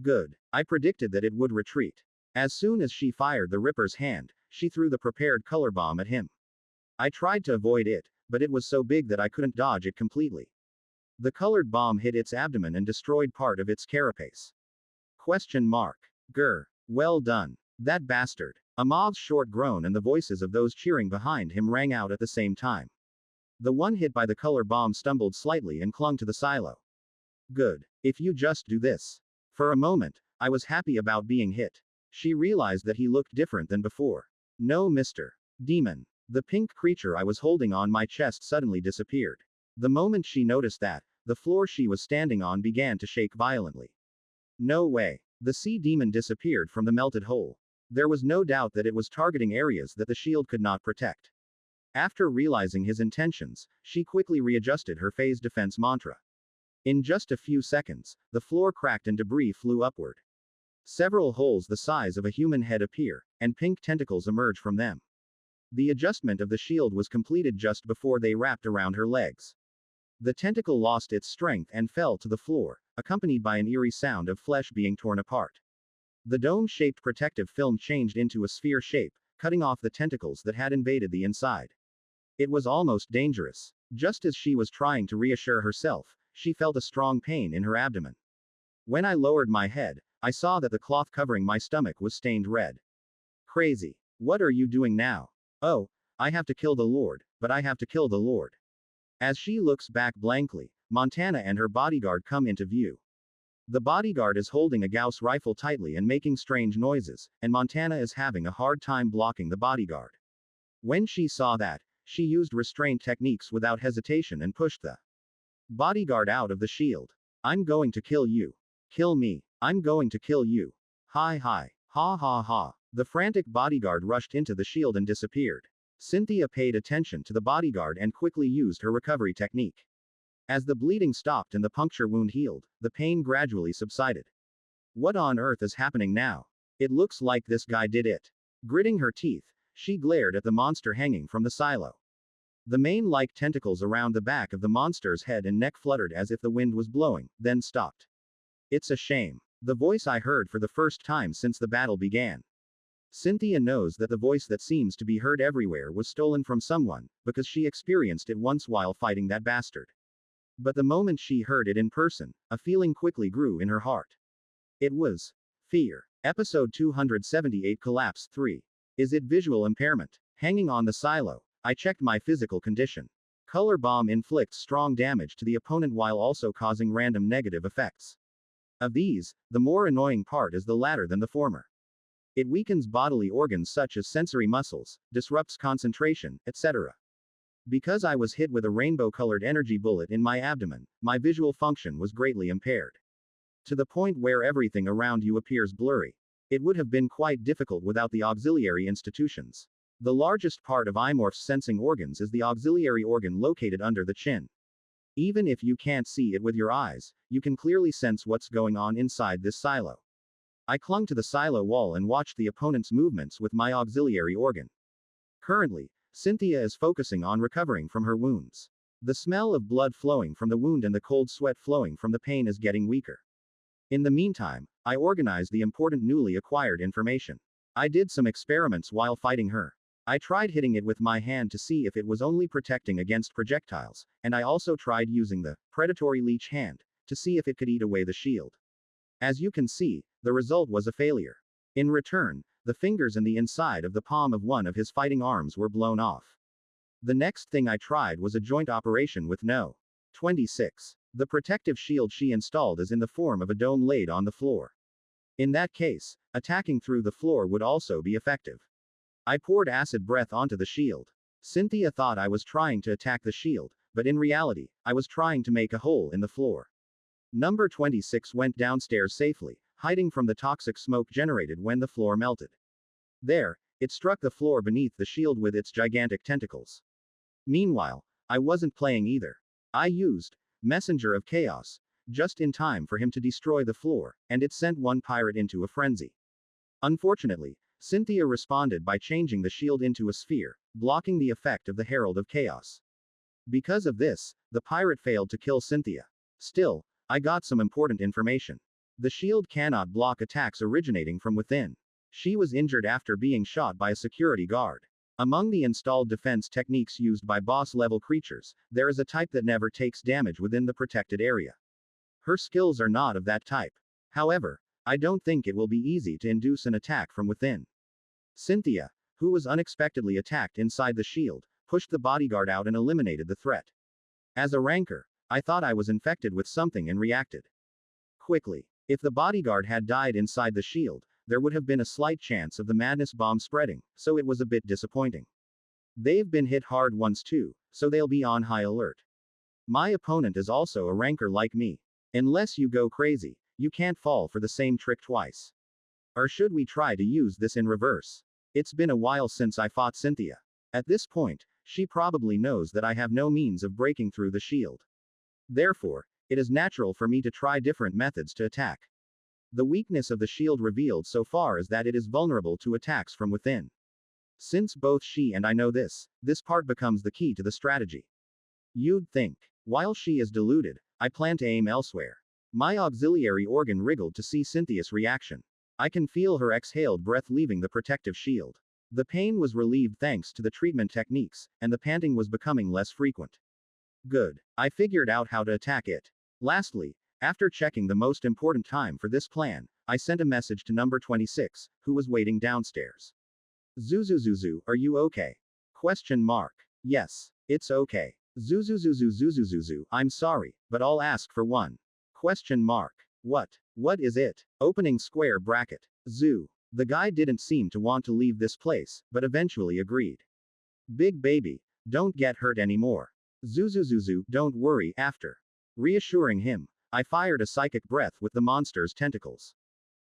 Good. I predicted that it would retreat. As soon as she fired the Ripper's hand, she threw the prepared color bomb at him. I tried to avoid it, but it was so big that I couldn't dodge it completely. The colored bomb hit its abdomen and destroyed part of its carapace. Question mark. Grr. Well done. That bastard. Amav's short groan and the voices of those cheering behind him rang out at the same time. The one hit by the color bomb stumbled slightly and clung to the silo. Good. If you just do this. For a moment, I was happy about being hit. She realized that he looked different than before. No, Mr. Demon. The pink creature I was holding on my chest suddenly disappeared. The moment she noticed that, the floor she was standing on began to shake violently. No way. The sea demon disappeared from the melted hole. There was no doubt that it was targeting areas that the shield could not protect. After realizing his intentions, she quickly readjusted her phase defense mantra. In just a few seconds, the floor cracked and debris flew upward. Several holes the size of a human head appear, and pink tentacles emerge from them. The adjustment of the shield was completed just before they wrapped around her legs. The tentacle lost its strength and fell to the floor, accompanied by an eerie sound of flesh being torn apart. The dome-shaped protective film changed into a sphere shape, cutting off the tentacles that had invaded the inside. It was almost dangerous. Just as she was trying to reassure herself, she felt a strong pain in her abdomen. When I lowered my head, I saw that the cloth covering my stomach was stained red. Crazy. What are you doing now? Oh, I have to kill the Lord, but I have to kill the Lord. As she looks back blankly, Montana and her bodyguard come into view. The bodyguard is holding a Gauss rifle tightly and making strange noises, and Montana is having a hard time blocking the bodyguard. When she saw that, she used restraint techniques without hesitation and pushed the bodyguard out of the shield. I'm going to kill you. Kill me. I'm going to kill you. Hi hi. Ha ha ha. The frantic bodyguard rushed into the shield and disappeared. Cynthia paid attention to the bodyguard and quickly used her recovery technique. As the bleeding stopped and the puncture wound healed, the pain gradually subsided. What on earth is happening now? It looks like this guy did it. Gritting her teeth, she glared at the monster hanging from the silo. The mane-like tentacles around the back of the monster's head and neck fluttered as if the wind was blowing, then stopped. It's a shame. The voice I heard for the first time since the battle began. Cynthia knows that the voice that seems to be heard everywhere was stolen from someone, because she experienced it once while fighting that bastard. But the moment she heard it in person, a feeling quickly grew in her heart. It was fear. Episode 278 Collapse 3. Is it visual impairment? Hanging on the silo, I checked my physical condition. Color Bomb inflicts strong damage to the opponent while also causing random negative effects. Of these, the more annoying part is the latter than the former. It weakens bodily organs such as sensory muscles, disrupts concentration, etc. Because I was hit with a rainbow-colored energy bullet in my abdomen, my visual function was greatly impaired. To the point where everything around you appears blurry. It would have been quite difficult without the auxiliary institutions. The largest part of Imorph's sensing organs is the auxiliary organ located under the chin. Even if you can't see it with your eyes, you can clearly sense what's going on inside this silo. I clung to the silo wall and watched the opponent's movements with my auxiliary organ. Currently, Cynthia is focusing on recovering from her wounds. The smell of blood flowing from the wound and the cold sweat flowing from the pain is getting weaker. In the meantime, I organized the important newly acquired information. I did some experiments while fighting her. I tried hitting it with my hand to see if it was only protecting against projectiles, and I also tried using the predatory leech hand to see if it could eat away the shield. As you can see, the result was a failure. In return, the fingers and the inside of the palm of one of his fighting arms were blown off. The next thing I tried was a joint operation with No. 26. The protective shield she installed is in the form of a dome laid on the floor. In that case, attacking through the floor would also be effective. I poured acid breath onto the shield. Cynthia thought I was trying to attack the shield, but in reality, I was trying to make a hole in the floor. Number 26 went downstairs safely, hiding from the toxic smoke generated when the floor melted. There, it struck the floor beneath the shield with its gigantic tentacles. Meanwhile, I wasn't playing either. I used Messenger of Chaos just in time for him to destroy the floor, and it sent one pirate into a frenzy. Unfortunately, Cynthia responded by changing the shield into a sphere, blocking the effect of the Herald of Chaos. Because of this, the pirate failed to kill Cynthia. Still, I got some important information. The shield cannot block attacks originating from within. She was injured after being shot by a security guard. Among the installed defense techniques used by boss-level creatures, there is a type that never takes damage within the protected area. Her skills are not of that type. However, I don't think it will be easy to induce an attack from within. Cynthia, who was unexpectedly attacked inside the shield, pushed the bodyguard out and eliminated the threat. As a ranker, I thought I was infected with something and reacted quickly. If the bodyguard had died inside the shield, there would have been a slight chance of the madness bomb spreading, so it was a bit disappointing. They've been hit hard once too, so they'll be on high alert. My opponent is also a ranker like me. Unless you go crazy, you can't fall for the same trick twice. Or should we try to use this in reverse? It's been a while since I fought Cynthia. At this point, she probably knows that I have no means of breaking through the shield. Therefore, it is natural for me to try different methods to attack. The weakness of the shield revealed so far is that it is vulnerable to attacks from within. Since both she and I know this part becomes the key to the strategy. You'd think. While she is deluded, I plan to aim elsewhere. My auxiliary organ wriggled to see Cynthia's reaction. I can feel her exhaled breath leaving the protective shield. The pain was relieved thanks to the treatment techniques, and the panting was becoming less frequent. Good. I figured out how to attack it. Lastly, after checking the most important time for this plan, I sent a message to number 26, who was waiting downstairs. Zuzuzuzu, are you okay? Question mark. Yes, it's okay. Zuzuzuzu, I'm sorry, but I'll ask for one. Question mark. What is it? Opening square bracket. Zoo. The guy didn't seem to want to leave this place, but eventually agreed. Big baby, don't get hurt anymore. Zuzuzuzu, don't worry, after reassuring him, I fired a psychic breath with the monster's tentacles.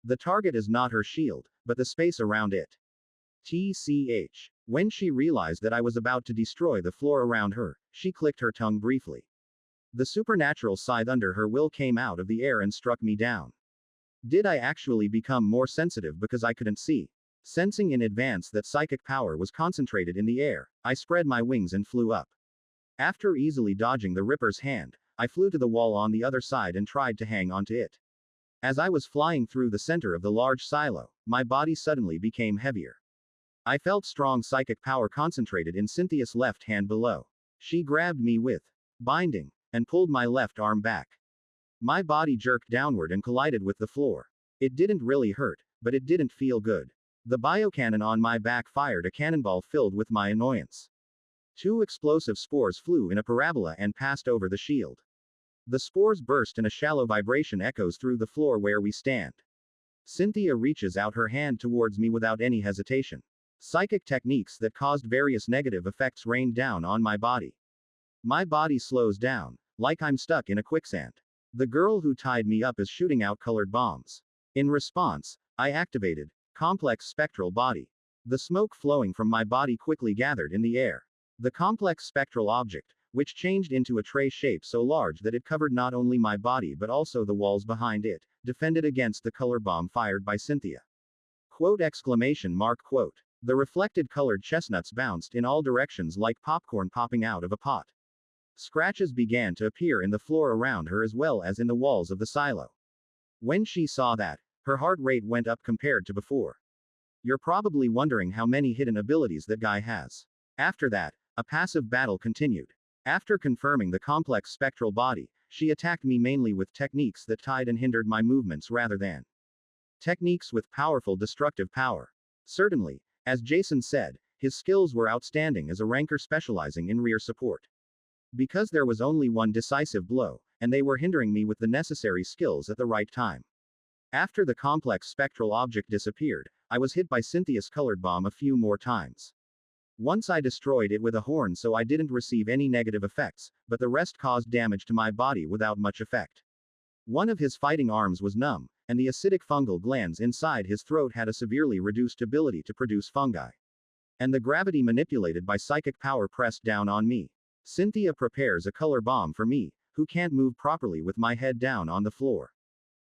The target is not her shield, but the space around it. TCH. When she realized that I was about to destroy the floor around her, she clicked her tongue briefly. The supernatural scythe under her will came out of the air and struck me down. Did I actually become more sensitive because I couldn't see? Sensing in advance that psychic power was concentrated in the air, I spread my wings and flew up. After easily dodging the Ripper's hand, I flew to the wall on the other side and tried to hang onto it. As I was flying through the center of the large silo, my body suddenly became heavier. I felt strong psychic power concentrated in Cynthia's left hand below. She grabbed me with binding and pulled my left arm back. My body jerked downward and collided with the floor. It didn't really hurt, but it didn't feel good. The biocannon on my back fired a cannonball filled with my annoyance. 2 explosive spores flew in a parabola and passed over the shield. The spores burst and a shallow vibration echoes through the floor where we stand. Cynthia reaches out her hand towards me without any hesitation. Psychic techniques that caused various negative effects rained down on my body. My body slows down, like I'm stuck in a quicksand. The girl who tied me up is shooting out colored bombs. In response, I activated complex spectral body. The smoke flowing from my body quickly gathered in the air. The complex spectral object, which changed into a tray shape so large that it covered not only my body but also the walls behind it, defended against the color bomb fired by Cynthia. Quote exclamation mark quote. The reflected colored chestnuts bounced in all directions like popcorn popping out of a pot. Scratches began to appear in the floor around her as well as in the walls of the silo. When she saw that, her heart rate went up compared to before. You're probably wondering how many hidden abilities that guy has. After that, a passive battle continued. After confirming the complex spectral body, she attacked me mainly with techniques that tied and hindered my movements rather than techniques with powerful destructive power. Certainly, as Jason said, his skills were outstanding as a ranker specializing in rear support. Because there was only one decisive blow, and they were hindering me with the necessary skills at the right time. After the complex spectral object disappeared, I was hit by Cynthia's colored bomb a few more times. Once I destroyed it with a horn so I didn't receive any negative effects, but the rest caused damage to my body without much effect. One of his fighting arms was numb, and the acidic fungal glands inside his throat had a severely reduced ability to produce fungi. And the gravity manipulated by psychic power pressed down on me. Cynthia prepares a color bomb for me, who can't move properly with my head down on the floor.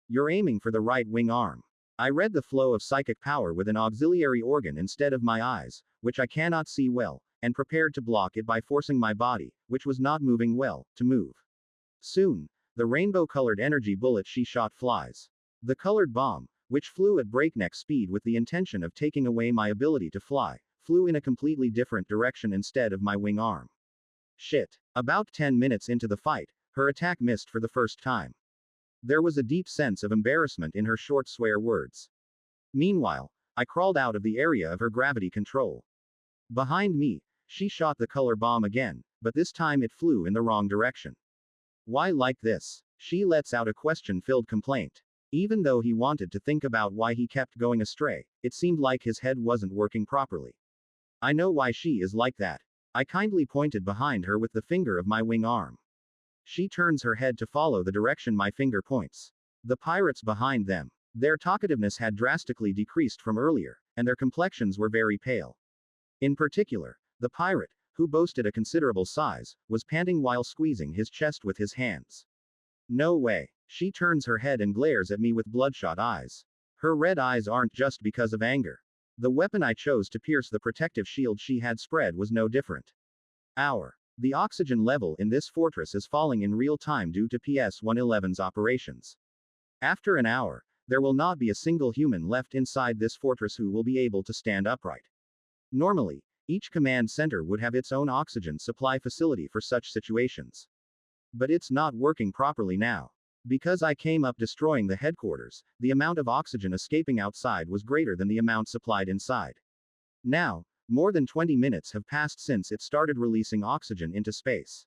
You're aiming for the right wing arm. I read the flow of psychic power with an auxiliary organ instead of my eyes, which I cannot see well, and prepared to block it by forcing my body, which was not moving well, to move. Soon, the rainbow-colored energy bullet she shot flies. The colored bomb, which flew at breakneck speed with the intention of taking away my ability to fly, flew in a completely different direction instead of my wing arm. Shit. About 10 minutes into the fight, her attack missed for the first time. There was a deep sense of embarrassment in her short swear words. Meanwhile, I crawled out of the area of her gravity control. Behind me, she shot the color bomb again, but this time it flew in the wrong direction. Why like this? She lets out a question-filled complaint. Even though he wanted to think about why he kept going astray, it seemed like his head wasn't working properly. I know why she is like that. I kindly pointed behind her with the finger of my wing arm. She turns her head to follow the direction my finger points. The pirates behind them. Their talkativeness had drastically decreased from earlier, and their complexions were very pale. In particular, the pirate, who boasted a considerable size, was panting while squeezing his chest with his hands. No way. She turns her head and glares at me with bloodshot eyes. Her red eyes aren't just because of anger. The weapon I chose to pierce the protective shield she had spread was no different. The oxygen level in this fortress is falling in real time due to PS-111's operations. After an hour, there will not be a single human left inside this fortress who will be able to stand upright. Normally, each command center would have its own oxygen supply facility for such situations. But it's not working properly now. Because I came up destroying the headquarters, the amount of oxygen escaping outside was greater than the amount supplied inside. Now, more than 20 minutes have passed since it started releasing oxygen into space.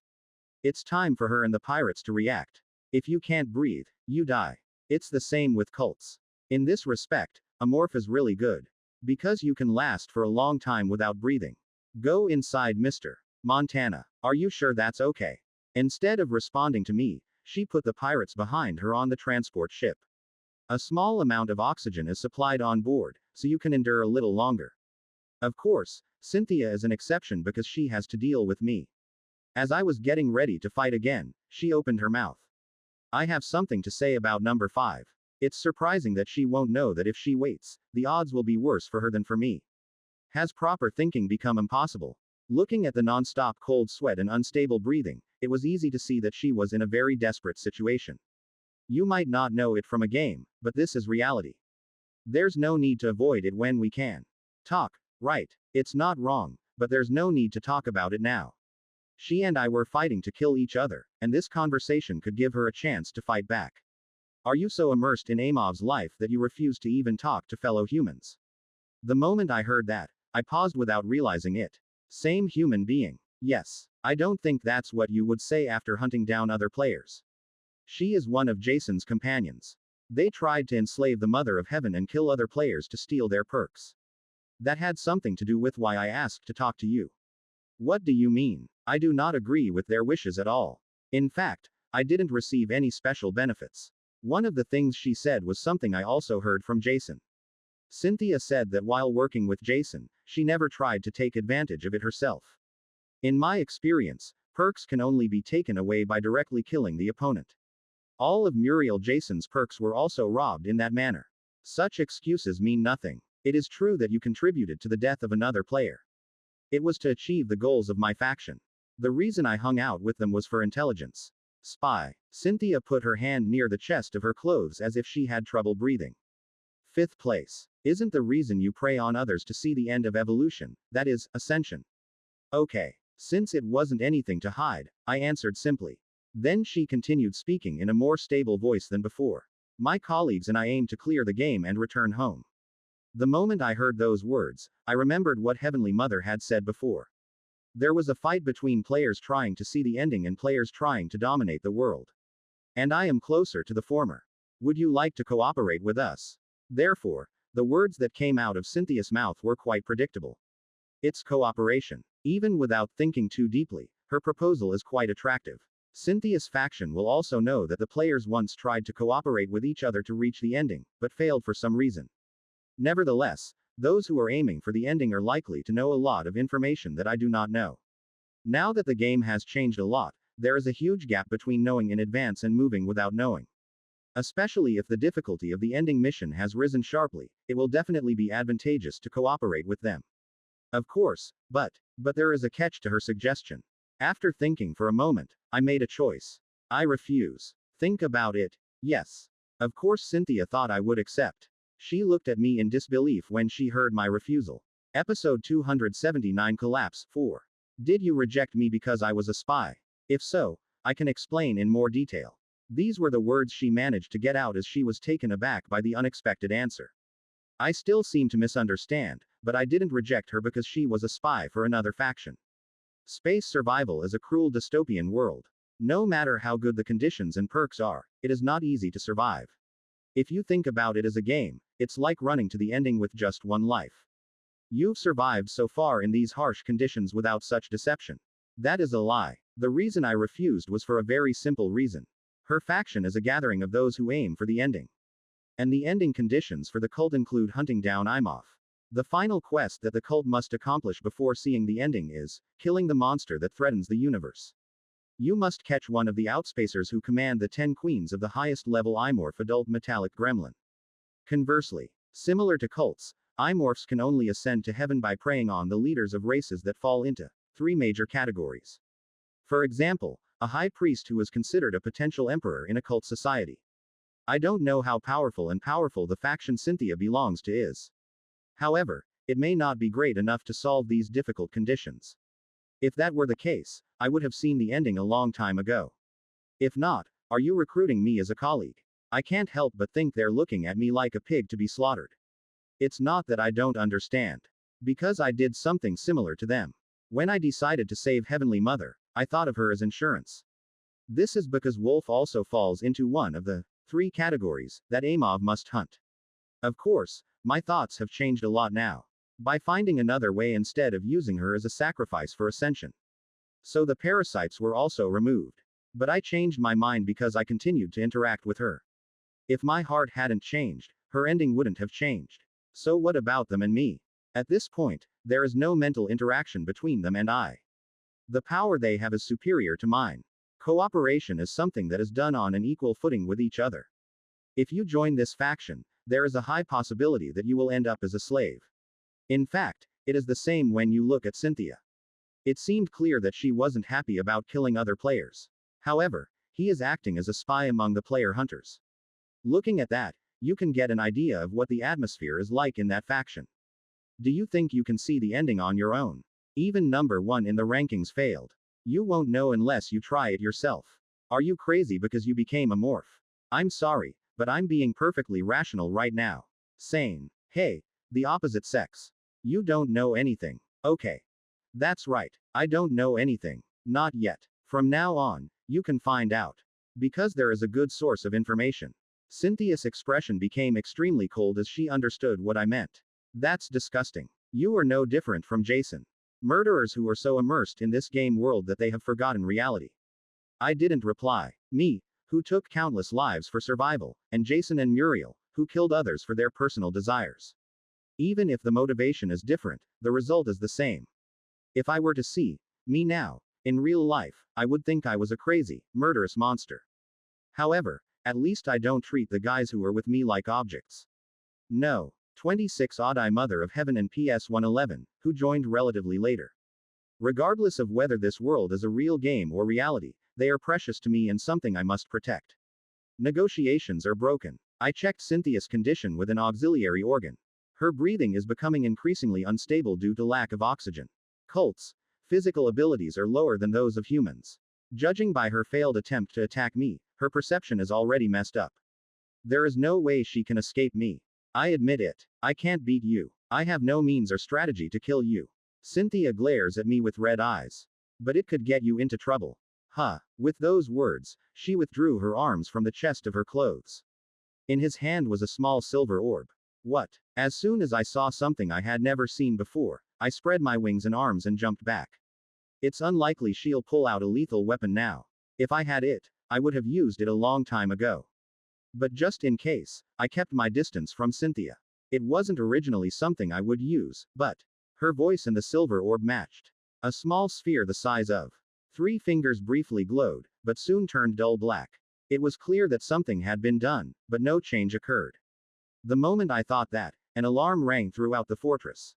It's time for her and the pirates to react. If you can't breathe, you die. It's the same with cults. In this respect, a morph is really good. Because you can last for a long time without breathing. Go inside, Mr. Montana. Are you sure that's okay? Instead of responding to me, she put the pirates behind her on the transport ship. A small amount of oxygen is supplied on board, so you can endure a little longer. Of course, Cynthia is an exception because she has to deal with me. As I was getting ready to fight again, she opened her mouth. I have something to say about number 5. It's surprising that she won't know that if she waits, the odds will be worse for her than for me. Has proper thinking become impossible? Looking at the non-stop cold sweat and unstable breathing, it was easy to see that she was in a very desperate situation. You might not know it from a game, but this is reality. There's no need to avoid it when we can talk. Right. It's not wrong, but there's no need to talk about it now. She and I were fighting to kill each other, and this conversation could give her a chance to fight back. Are you so immersed in Amov's life that you refuse to even talk to fellow humans? The moment I heard that, I paused without realizing it. Same human being. Yes. I don't think that's what you would say after hunting down other players. She is one of Jason's companions. They tried to enslave the Mother of Heaven and kill other players to steal their perks. That had something to do with why I asked to talk to you. What do you mean? I do not agree with their wishes at all. In fact, I didn't receive any special benefits. One of the things she said was something I also heard from Jason. Cynthia said that while working with Jason, she never tried to take advantage of it herself. In my experience, perks can only be taken away by directly killing the opponent. All of Muriel Jason's perks were also robbed in that manner. Such excuses mean nothing. It is true that you contributed to the death of another player. It was to achieve the goals of my faction. The reason I hung out with them was for intelligence. Spy. Cynthia put her hand near the chest of her clothes as if she had trouble breathing. 5th place. Isn't the reason you prey on others to see the end of evolution, that is, ascension? Okay. Since it wasn't anything to hide, I answered simply. Then she continued speaking in a more stable voice than before. My colleagues and I aim to clear the game and return home. The moment I heard those words, I remembered what Heavenly Mother had said before. There was a fight between players trying to see the ending and players trying to dominate the world. And I am closer to the former. Would you like to cooperate with us? Therefore, the words that came out of Cynthia's mouth were quite predictable. It's cooperation. Even without thinking too deeply, her proposal is quite attractive. Cynthia's faction will also know that the players once tried to cooperate with each other to reach the ending, but failed for some reason. Nevertheless, those who are aiming for the ending are likely to know a lot of information that I do not know. Now that the game has changed a lot, there is a huge gap between knowing in advance and moving without knowing. Especially if the difficulty of the ending mission has risen sharply, it will definitely be advantageous to cooperate with them. Of course, but there is a catch to her suggestion. After thinking for a moment, I made a choice. I refuse. Think about it. Yes. Of course Cynthia thought I would accept. She looked at me in disbelief when she heard my refusal. Episode 279 Collapse 4. Did you reject me because I was a spy? If so, I can explain in more detail. These were the words she managed to get out as she was taken aback by the unexpected answer. I still seem to misunderstand, but I didn't reject her because she was a spy for another faction. Space survival is a cruel dystopian world. No matter how good the conditions and perks are, it is not easy to survive. If you think about it as a game, it's like running to the ending with just one life. You've survived so far in these harsh conditions without such deception. That is a lie. The reason I refused was for a very simple reason. Her faction is a gathering of those who aim for the ending. And the ending conditions for the cult include hunting down Imhoff. The final quest that the cult must accomplish before seeing the ending is killing the monster that threatens the universe. You must catch one of the outspacers who command the 10 queens of the highest level Imorph adult metallic gremlin. Conversely, similar to cults, Imorphs can only ascend to heaven by preying on the leaders of races that fall into 3 major categories. For example, a high priest who is considered a potential emperor in a cult society. I don't know how powerful the faction Cynthia belongs to is. However, it may not be great enough to solve these difficult conditions. If that were the case, I would have seen the ending a long time ago. If not, are you recruiting me as a colleague? I can't help but think they're looking at me like a pig to be slaughtered. It's not that I don't understand. Because I did something similar to them. When I decided to save Heavenly Mother, I thought of her as insurance. This is because Wolf also falls into one of the 3 categories that Amov must hunt. Of course, my thoughts have changed a lot now. By finding another way instead of using her as a sacrifice for ascension. So the parasites were also removed. But I changed my mind because I continued to interact with her. If my heart hadn't changed, her ending wouldn't have changed. So what about them and me? At this point, there is no mental interaction between them and I. The power they have is superior to mine. Cooperation is something that is done on an equal footing with each other. If you join this faction, there is a high possibility that you will end up as a slave. In fact, it is the same when you look at Cynthia. It seemed clear that she wasn't happy about killing other players. However, he is acting as a spy among the player hunters. Looking at that, you can get an idea of what the atmosphere is like in that faction. Do you think you can see the ending on your own? Even number 1 in the rankings failed. You won't know unless you try it yourself. Are you crazy because you became a morph? I'm sorry, but I'm being perfectly rational right now. Sane. Hey, the opposite sex. You don't know anything. Okay. That's right. I don't know anything. Not yet. From now on, you can find out. Because there is a good source of information. Cynthia's expression became extremely cold as she understood what I meant. That's disgusting. You are no different from Jason. Murderers who are so immersed in this game world that they have forgotten reality. I didn't reply. Me, who took countless lives for survival, and Jason and Muriel, who killed others for their personal desires. Even if the motivation is different, the result is the same. If I were to see me now, in real life, I would think I was a crazy, murderous monster. However, at least I don't treat the guys who are with me like objects. No. 26 Odd-I Mother of Heaven and PS 111, who joined relatively later. Regardless of whether this world is a real game or reality, they are precious to me and something I must protect. Negotiations are broken. I checked Cynthia's condition with an auxiliary organ. Her breathing is becoming increasingly unstable due to lack of oxygen. Cult's physical abilities are lower than those of humans. Judging by her failed attempt to attack me, her perception is already messed up. There is no way she can escape me. I admit it. I can't beat you. I have no means or strategy to kill you. Cynthia glares at me with red eyes. But it could get you into trouble. Huh. With those words, she withdrew her arms from the chest of her clothes. In his hand was a small silver orb. What? As soon as I saw something I had never seen before, I spread my wings and arms and jumped back. It's unlikely she'll pull out a lethal weapon now. If I had it, I would have used it a long time ago. But just in case, I kept my distance from Cynthia. It wasn't originally something I would use, but her voice and the silver orb matched. A small sphere the size of 3 fingers briefly glowed, but soon turned dull black. It was clear that something had been done, but no change occurred. The moment I thought that, an alarm rang throughout the fortress.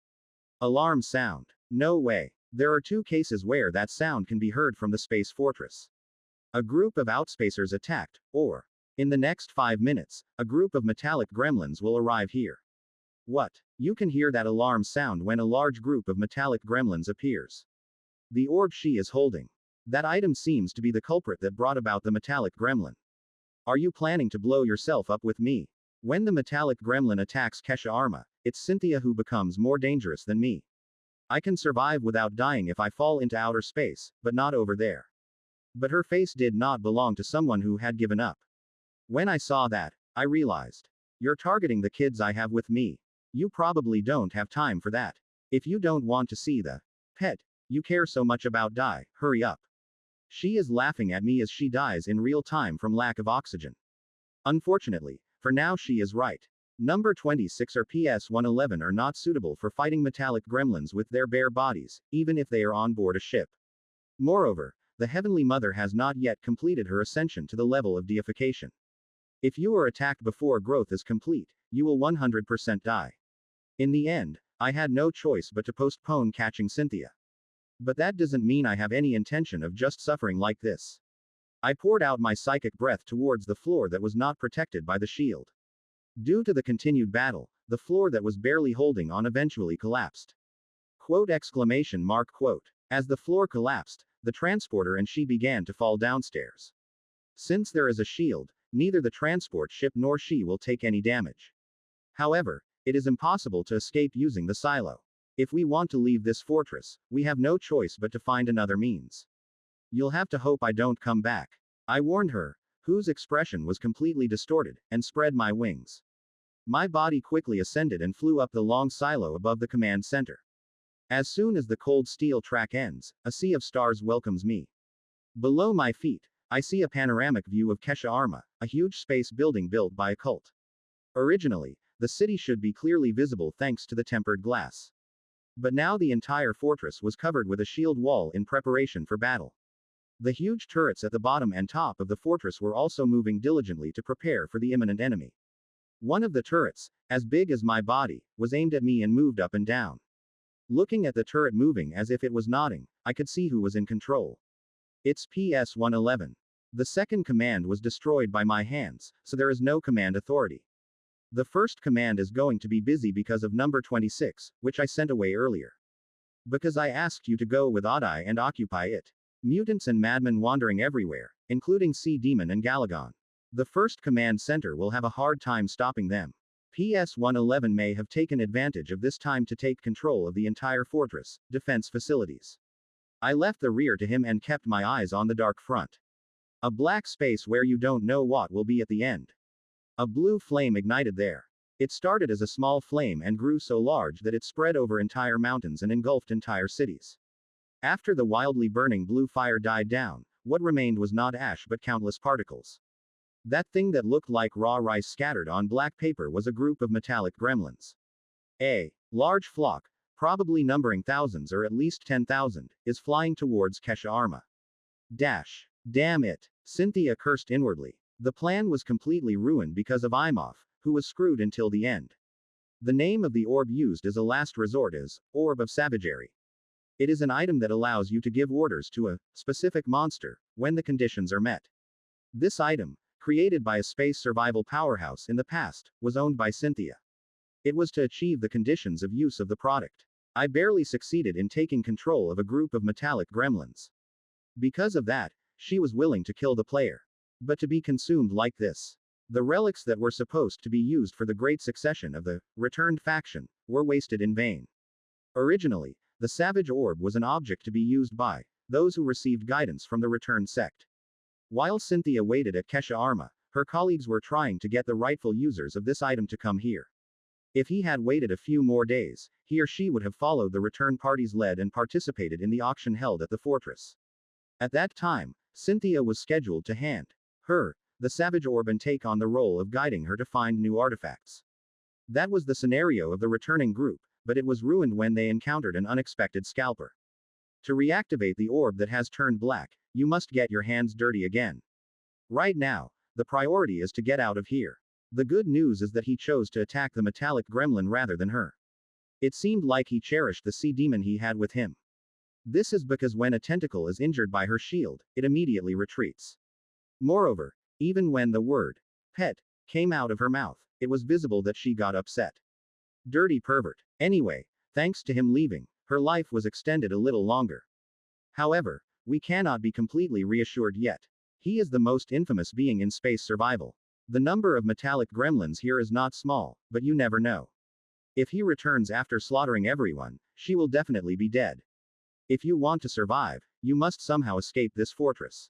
Alarm sound. No way. There are 2 cases where that sound can be heard from the space fortress. A group of outspacers attacked, or, in the next 5 minutes, a group of metallic gremlins will arrive here. What? You can hear that alarm sound when a large group of metallic gremlins appears. The orb she is holding. That item seems to be the culprit that brought about the metallic gremlin. Are you planning to blow yourself up with me? When the metallic gremlin attacks Kesha Arma, it's Cynthia who becomes more dangerous than me. I can survive without dying if I fall into outer space, but not over there. But her face did not belong to someone who had given up. When I saw that, I realized. You're targeting the kids I have with me. You probably don't have time for that. If you don't want to see the pet you care so much about die, hurry up. She is laughing at me as she dies in real time from lack of oxygen. Unfortunately, for now she is right. Number 26 or PS 111 are not suitable for fighting metallic gremlins with their bare bodies, even if they are on board a ship. Moreover, the Heavenly Mother has not yet completed her ascension to the level of deification. If you are attacked before growth is complete, you will 100% die. In the end, I had no choice but to postpone catching Cynthia. But that doesn't mean I have any intention of just suffering like this. I poured out my psychic breath towards the floor that was not protected by the shield. Due to the continued battle, the floor that was barely holding on eventually collapsed. Quote exclamation mark quote. As the floor collapsed, the transporter and she began to fall downstairs. Since there is a shield, neither the transport ship nor she will take any damage. However, it is impossible to escape using the silo. If we want to leave this fortress, we have no choice but to find another means. You'll have to hope I don't come back. I warned her, whose expression was completely distorted, and spread my wings. My body quickly ascended and flew up the long silo above the command center. As soon as the cold steel track ends, a sea of stars welcomes me. Below my feet, I see a panoramic view of Kesha Arma, a huge space building built by a cult. Originally, the city should be clearly visible thanks to the tempered glass. But now the entire fortress was covered with a shield wall in preparation for battle. The huge turrets at the bottom and top of the fortress were also moving diligently to prepare for the imminent enemy. One of the turrets, as big as my body, was aimed at me and moved up and down. Looking at the turret moving as if it was nodding, I could see who was in control. It's PS 111. The second command was destroyed by my hands, so there is no command authority. The first command is going to be busy because of number 26, which I sent away earlier. Because I asked you to go with Odd-I and occupy it. Mutants and madmen wandering everywhere, including Sea Demon and Galagon. The first command center will have a hard time stopping them. PS-111 may have taken advantage of this time to take control of the entire fortress, defense facilities. I left the rear to him and kept my eyes on the dark front. A black space where you don't know what will be at the end. A blue flame ignited there. It started as a small flame and grew so large that it spread over entire mountains and engulfed entire cities. After the wildly burning blue fire died down, what remained was not ash but countless particles. That thing that looked like raw rice scattered on black paper was a group of metallic gremlins. A large flock, probably numbering thousands or at least 10,000, is flying towards Kesha Arma. Dash. Damn it. Cynthia cursed inwardly. The plan was completely ruined because of Imoff, who was screwed until the end. The name of the orb used as a last resort is Orb of Savagery. It is an item that allows you to give orders to a specific monster when the conditions are met. This item, created by a space survival powerhouse in the past, was owned by Cynthia. It was to achieve the conditions of use of the product. I barely succeeded in taking control of a group of metallic gremlins. Because of that, she was willing to kill the player. But to be consumed like this. The relics that were supposed to be used for the great succession of the returned faction were wasted in vain. Originally, the Savage Orb was an object to be used by those who received guidance from the returned sect. While Cynthia waited at Kesha Arma, her colleagues were trying to get the rightful users of this item to come here. If he had waited a few more days, he or she would have followed the return party's lead and participated in the auction held at the fortress. At that time, Cynthia was scheduled to hand her the Savage Orb and take on the role of guiding her to find new artifacts. That was the scenario of the returning group, but it was ruined when they encountered an unexpected scalper. To reactivate the orb that has turned black, you must get your hands dirty again. Right now, the priority is to get out of here. The good news is that he chose to attack the metallic gremlin rather than her. It seemed like he cherished the sea demon he had with him. This is because when a tentacle is injured by her shield, it immediately retreats. Moreover, even when the word pet came out of her mouth, it was visible that she got upset. Dirty pervert. Anyway, thanks to him leaving, her life was extended a little longer. However, we cannot be completely reassured yet. He is the most infamous being in space survival. The number of metallic gremlins here is not small, but you never know. If he returns after slaughtering everyone, she will definitely be dead. If you want to survive, you must somehow escape this fortress.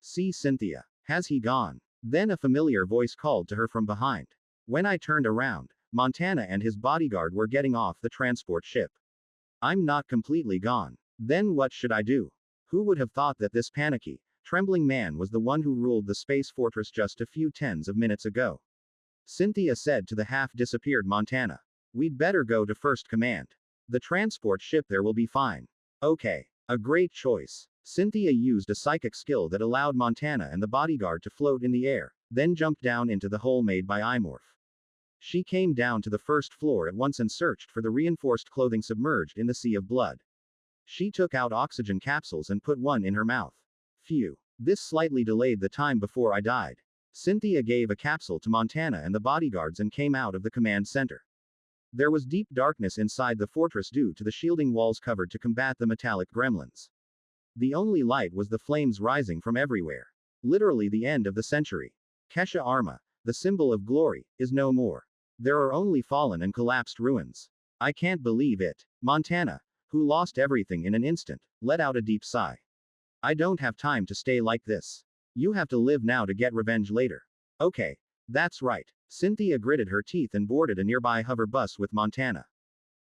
See Cynthia. Has he gone? Then a familiar voice called to her from behind. When I turned around, Montana and his bodyguard were getting off the transport ship. I'm not completely gone. Then what should I do? Who would have thought that this panicky, trembling man was the one who ruled the space fortress just a few tens of minutes ago? Cynthia said to the half-disappeared Montana. We'd better go to first command. The transport ship there will be fine. Okay. A great choice. Cynthia used a psychic skill that allowed Montana and the bodyguard to float in the air, then jumped down into the hole made by Imorph. She came down to the first floor at once and searched for the reinforced clothing submerged in the sea of blood. She took out oxygen capsules and put one in her mouth. Phew. This slightly delayed the time before I died. Cynthia gave a capsule to Montana and the bodyguards and came out of the command center. There was deep darkness inside the fortress due to the shielding walls covered to combat the metallic gremlins. The only light was the flames rising from everywhere. Literally the end of the century. Kesha Arma, the symbol of glory, is no more. There are only fallen and collapsed ruins. I can't believe it. Montana, who lost everything in an instant, let out a deep sigh. I don't have time to stay like this. You have to live now to get revenge later. Okay. That's right. Cynthia gritted her teeth and boarded a nearby hover bus with Montana.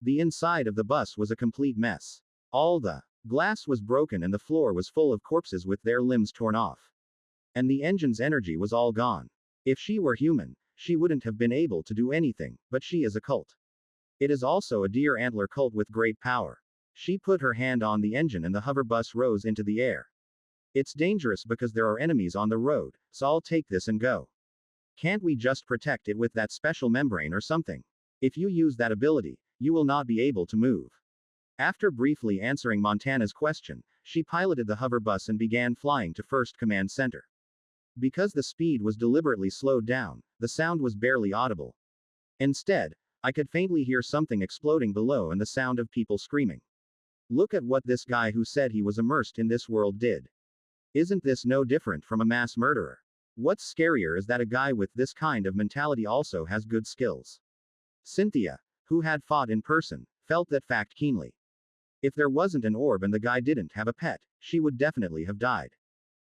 The inside of the bus was a complete mess. All the glass was broken and the floor was full of corpses with their limbs torn off. And the engine's energy was all gone. If she were human, she wouldn't have been able to do anything, but she is a cult. It is also a deer antler cult with great power. She put her hand on the engine and the hover bus rose into the air. It's dangerous because there are enemies on the road, so I'll take this and go. Can't we just protect it with that special membrane or something? If you use that ability, you will not be able to move. After briefly answering Montana's question, she piloted the hover bus and began flying to First Command Center. Because the speed was deliberately slowed down, the sound was barely audible. Instead, I could faintly hear something exploding below and the sound of people screaming. Look at what this guy who said he was immersed in this world did. Isn't this no different from a mass murderer? What's scarier is that a guy with this kind of mentality also has good skills. Cynthia, who had fought in person, felt that fact keenly. If there wasn't an orb and the guy didn't have a pet, she would definitely have died.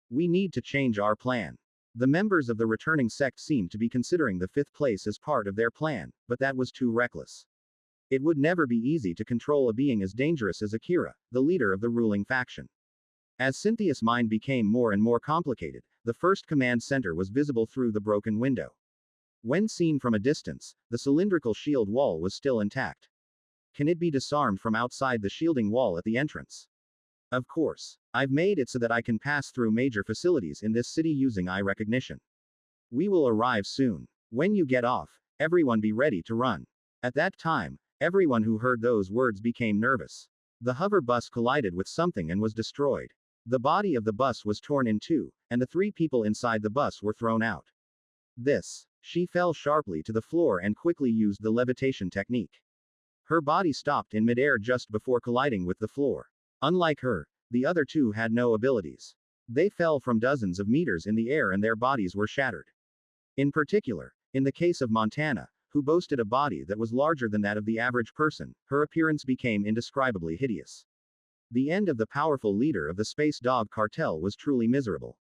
We need to change our plan. The members of the returning sect seemed to be considering the fifth place as part of their plan, but that was too reckless. It would never be easy to control a being as dangerous as Akira, the leader of the ruling faction. As Cynthia's mind became more and more complicated, the first command center was visible through the broken window. When seen from a distance, the cylindrical shield wall was still intact. Can it be disarmed from outside the shielding wall at the entrance? Of course. I've made it so that I can pass through major facilities in this city using eye recognition. We will arrive soon. When you get off, everyone be ready to run. At that time, everyone who heard those words became nervous. The hover bus collided with something and was destroyed. The body of the bus was torn in two, and the 3 people inside the bus were thrown out. She fell sharply to the floor and quickly used the levitation technique. Her body stopped in midair just before colliding with the floor. Unlike her, the other 2 had no abilities. They fell from dozens of meters in the air and their bodies were shattered. In particular, in the case of Montana, who boasted a body that was larger than that of the average person, her appearance became indescribably hideous. The end of the powerful leader of the Space Dog cartel was truly miserable.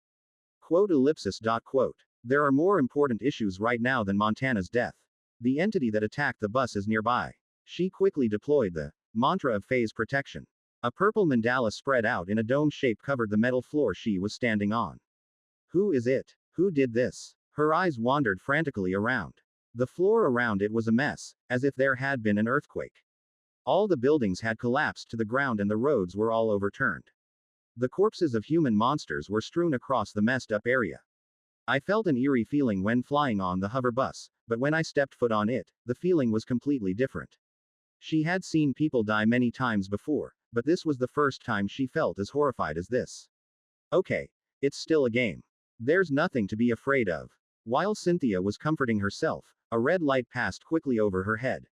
There are more important issues right now than Montana's death. The entity that attacked the bus is nearby. She quickly deployed the mantra of phase protection. A purple mandala spread out in a dome shape covered the metal floor she was standing on. Who is it? Who did this? Her eyes wandered frantically around. The floor around it was a mess, as if there had been an earthquake. All the buildings had collapsed to the ground and the roads were all overturned. The corpses of human monsters were strewn across the messed up area. I felt an eerie feeling when flying on the hover bus, but when I stepped foot on it, the feeling was completely different. She had seen people die many times before, but this was the first time she felt as horrified as this. Okay, it's still a game. There's nothing to be afraid of. While Cynthia was comforting herself, a red light passed quickly over her head.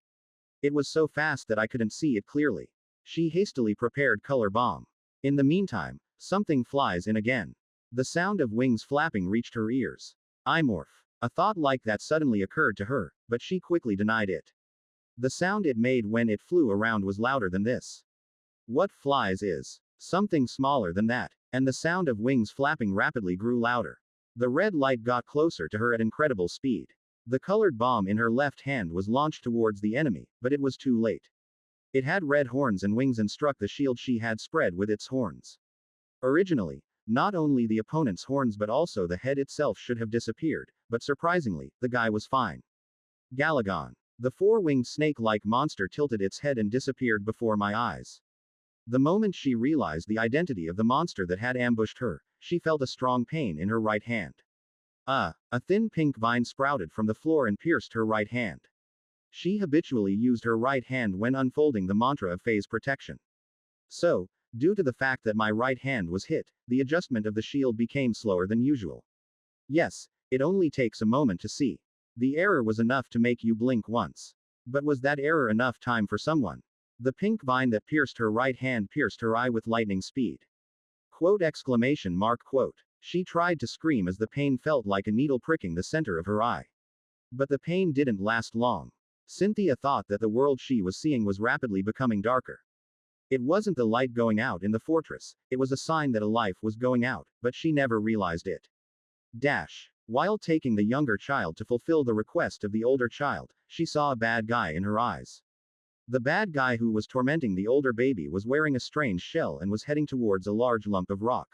It was so fast that I couldn't see it clearly. She hastily prepared color bomb. In the meantime, something flies in again. The sound of wings flapping reached her ears. Imorph. A thought like that suddenly occurred to her, but she quickly denied it. The sound it made when it flew around was louder than this. What flies is something smaller than that, and the sound of wings flapping rapidly grew louder. The red light got closer to her at incredible speed. The colored bomb in her left hand was launched towards the enemy, but it was too late. It had red horns and wings and struck the shield she had spread with its horns. Originally, not only the opponent's horns but also the head itself should have disappeared, but surprisingly, the guy was fine. Galagon. The 4-winged snake-like monster tilted its head and disappeared before my eyes. The moment she realized the identity of the monster that had ambushed her, she felt a strong pain in her right hand. A thin pink vine sprouted from the floor and pierced her right hand. She habitually used her right hand when unfolding the mantra of phase protection. So, due to the fact that my right hand was hit, the adjustment of the shield became slower than usual. Yes, it only takes a moment to see. The error was enough to make you blink once. But was that error enough time for someone? The pink vine that pierced her right hand pierced her eye with lightning speed. She tried to scream as the pain felt like a needle pricking the center of her eye. But the pain didn't last long. Cynthia thought that the world she was seeing was rapidly becoming darker. It wasn't the light going out in the fortress, it was a sign that a life was going out, but she never realized it. While taking the younger child to fulfill the request of the older child, she saw a bad guy in her eyes. The bad guy who was tormenting the older baby was wearing a strange shell and was heading towards a large lump of rock.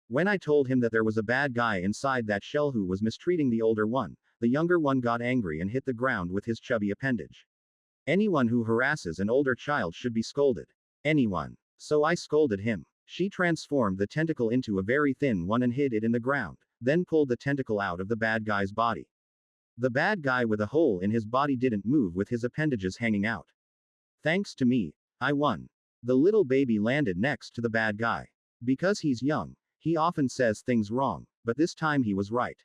When I told him that there was a bad guy inside that shell who was mistreating the older one, the younger one got angry and hit the ground with his chubby appendage. Anyone who harasses an older child should be scolded. Anyone. So I scolded him. She transformed the tentacle into a very thin one and hid it in the ground, then pulled the tentacle out of the bad guy's body. The bad guy with a hole in his body didn't move with his appendages hanging out. Thanks to me, I won. The little baby landed next to the bad guy. Because he's young, he often says things wrong, but this time he was right.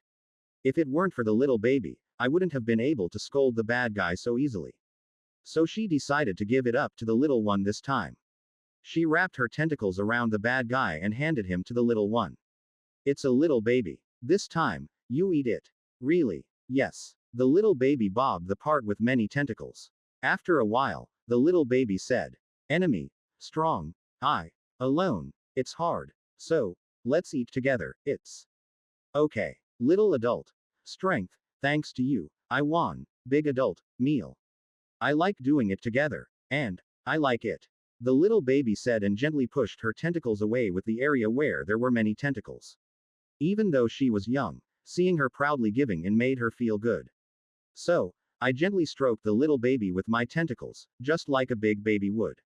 If it weren't for the little baby, I wouldn't have been able to scold the bad guy so easily. So she decided to give it up to the little one this time. She wrapped her tentacles around the bad guy and handed him to the little one. It's a little baby. This time, you eat it. Really? Yes. The little baby bobbed the part with many tentacles. After a while, the little baby said, enemy. Strong. I. Alone. It's hard. So, let's eat together. It's okay. Little adult. Strength. Thanks to you. I won. Big adult. Meal. I like doing it together. And I like it. The little baby said and gently pushed her tentacles away with the area where there were many tentacles. Even though she was young, seeing her proudly giving in made her feel good. So, I gently stroked the little baby with my tentacles, just like a big baby would.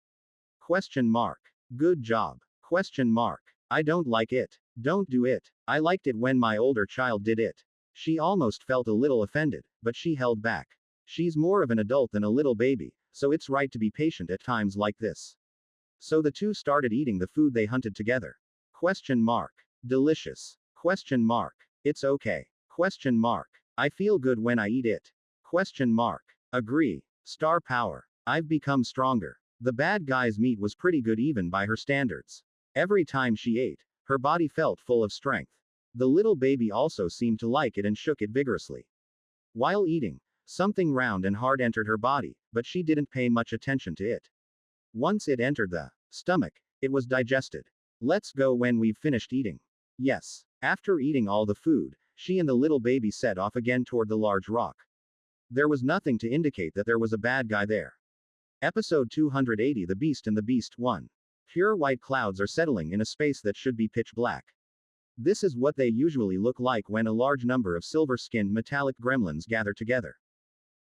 Question mark. Good job. Question mark. I don't like it. Don't do it. I liked it when my older child did it. She almost felt a little offended, but she held back. She's more of an adult than a little baby, so it's right to be patient at times like this. So the two started eating the food they hunted together. Question mark. Delicious. Question mark. It's okay. Question mark. I feel good when I eat it. Question mark. Agree. Star power. I've become stronger. The bad guy's meat was pretty good even by her standards. Every time she ate, her body felt full of strength. The little baby also seemed to like it and shook it vigorously. While eating, something round and hard entered her body, but she didn't pay much attention to it. Once it entered the stomach, it was digested. Let's go when we've finished eating. Yes. After eating all the food, she and the little baby set off again toward the large rock. There was nothing to indicate that there was a bad guy there. Episode 280 The Beast and the Beast 1. Pure white clouds are settling in a space that should be pitch black. This is what they usually look like when a large number of silver-skinned metallic gremlins gather together.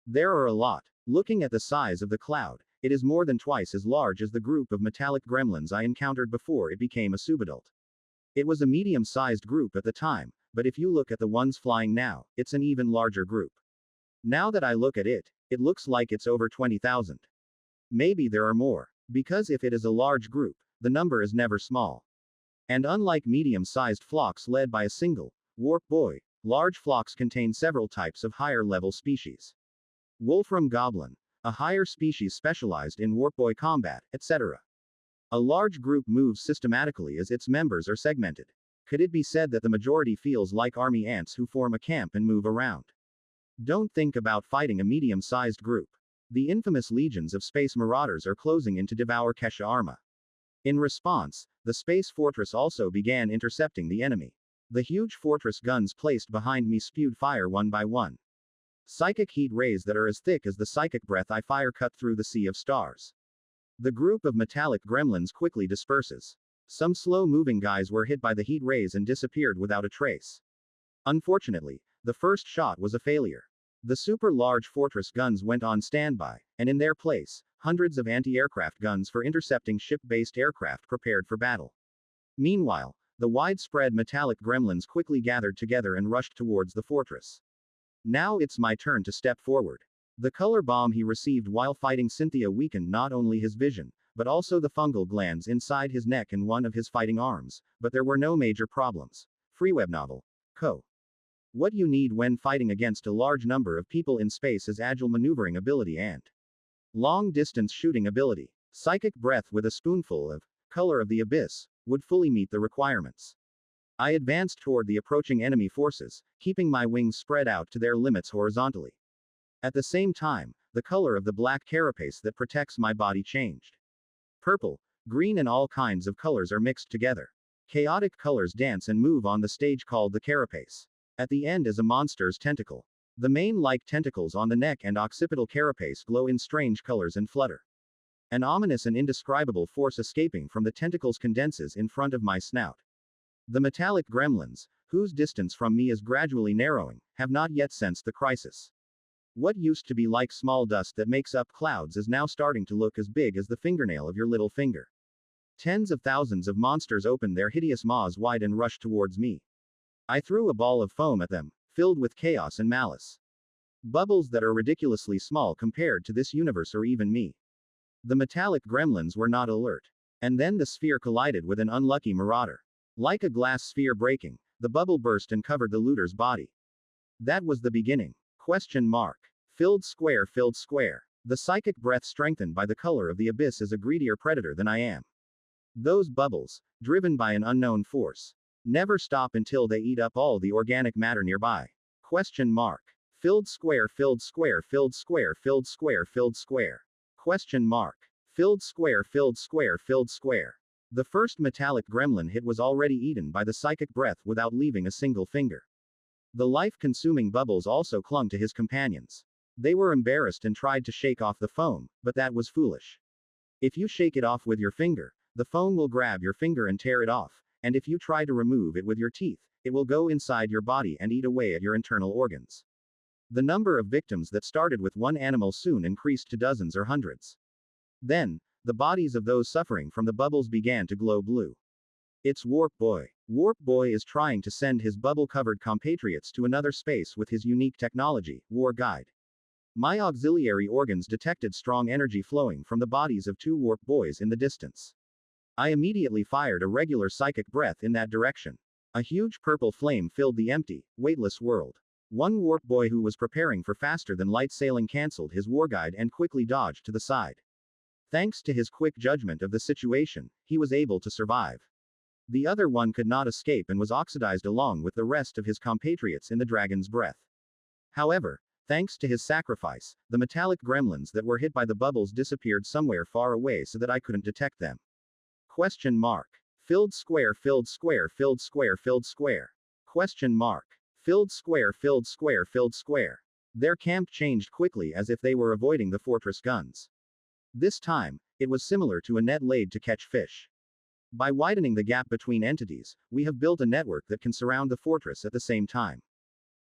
There are a lot. Looking at the size of the cloud, it is more than twice as large as the group of metallic gremlins I encountered before it became a subadult. It was a medium-sized group at the time, but if you look at the ones flying now, it's an even larger group. Now that I look at it, it looks like it's over 20,000. Maybe there are more. Because if it is a large group, the number is never small. And unlike medium-sized flocks led by a single warp boy, large flocks contain several types of higher-level species. Wolfram Goblin, a higher species specialized in warp boy combat, etc. A large group moves systematically as its members are segmented. Could it be said that the majority feels like army ants who form a camp and move around? Don't think about fighting a medium-sized group. The infamous legions of space marauders are closing in to devour Kesha Arma. In response, the space fortress also began intercepting the enemy. The huge fortress guns placed behind me spewed fire one by one. Psychic heat rays that are as thick as the psychic breath I fire cut through the sea of stars. The group of metallic gremlins quickly disperses. Some slow-moving guys were hit by the heat rays and disappeared without a trace. Unfortunately, the first shot was a failure. The super-large fortress guns went on standby, and in their place, hundreds of anti-aircraft guns for intercepting ship-based aircraft prepared for battle. Meanwhile, the widespread metallic gremlins quickly gathered together and rushed towards the fortress. Now it's my turn to step forward. The color bomb he received while fighting Cynthia weakened not only his vision, but also the fungal glands inside his neck and one of his fighting arms, but there were no major problems. Free web novel. Co. What you need when fighting against a large number of people in space is agile maneuvering ability and long-distance shooting ability. Psychic breath with a spoonful of color of the abyss would fully meet the requirements. I advanced toward the approaching enemy forces, keeping my wings spread out to their limits horizontally. At the same time, the color of the black carapace that protects my body changed. Purple, green and all kinds of colors are mixed together. Chaotic colors dance and move on the stage called the carapace. At the end is a monster's tentacle. The mane-like tentacles on the neck and occipital carapace glow in strange colors and flutter. An ominous and indescribable force escaping from the tentacles condenses in front of my snout. The metallic gremlins, whose distance from me is gradually narrowing, have not yet sensed the crisis. What used to be like small dust that makes up clouds is now starting to look as big as the fingernail of your little finger. Tens of thousands of monsters open their hideous maws wide and rush towards me. I threw a ball of foam at them, filled with chaos and malice. Bubbles that are ridiculously small compared to this universe or even me. The metallic gremlins were not alert. And then the sphere collided with an unlucky marauder. Like a glass sphere breaking, the bubble burst and covered the looter's body. That was the beginning. Question mark. Filled square, filled square. The psychic breath strengthened by the color of the abyss is a greedier predator than I am. Those bubbles, driven by an unknown force, never stop until they eat up all the organic matter nearby. Question mark. Filled square, filled square, filled square, filled square, filled square. Question mark. Filled square, filled square, filled square. The first metallic gremlin hit was already eaten by the psychic breath without leaving a single finger. The life-consuming bubbles also clung to his companions. They were embarrassed and tried to shake off the foam, but that was foolish. If you shake it off with your finger, the foam will grab your finger and tear it off, and if you try to remove it with your teeth, it will go inside your body and eat away at your internal organs. The number of victims that started with one animal soon increased to dozens or hundreds. Then, the bodies of those suffering from the bubbles began to glow blue. It's Warp Boy. Warp Boy is trying to send his bubble-covered compatriots to another space with his unique technology, War Guide. My auxiliary organs detected strong energy flowing from the bodies of two Warp Boys in the distance. I immediately fired a regular psychic breath in that direction. A huge purple flame filled the empty, weightless world. One Warp Boy who was preparing for faster-than-light sailing cancelled his War Guide and quickly dodged to the side. Thanks to his quick judgment of the situation, he was able to survive. The other one could not escape and was oxidized along with the rest of his compatriots in the dragon's breath. However, thanks to his sacrifice, the metallic gremlins that were hit by the bubbles disappeared somewhere far away so that I couldn't detect them. Question mark. Filled square, filled square, filled square, filled square. Question mark. Filled square, filled square, filled square. Their camp changed quickly as if they were avoiding the fortress guns. This time, it was similar to a net laid to catch fish. By widening the gap between entities, we have built a network that can surround the fortress at the same time.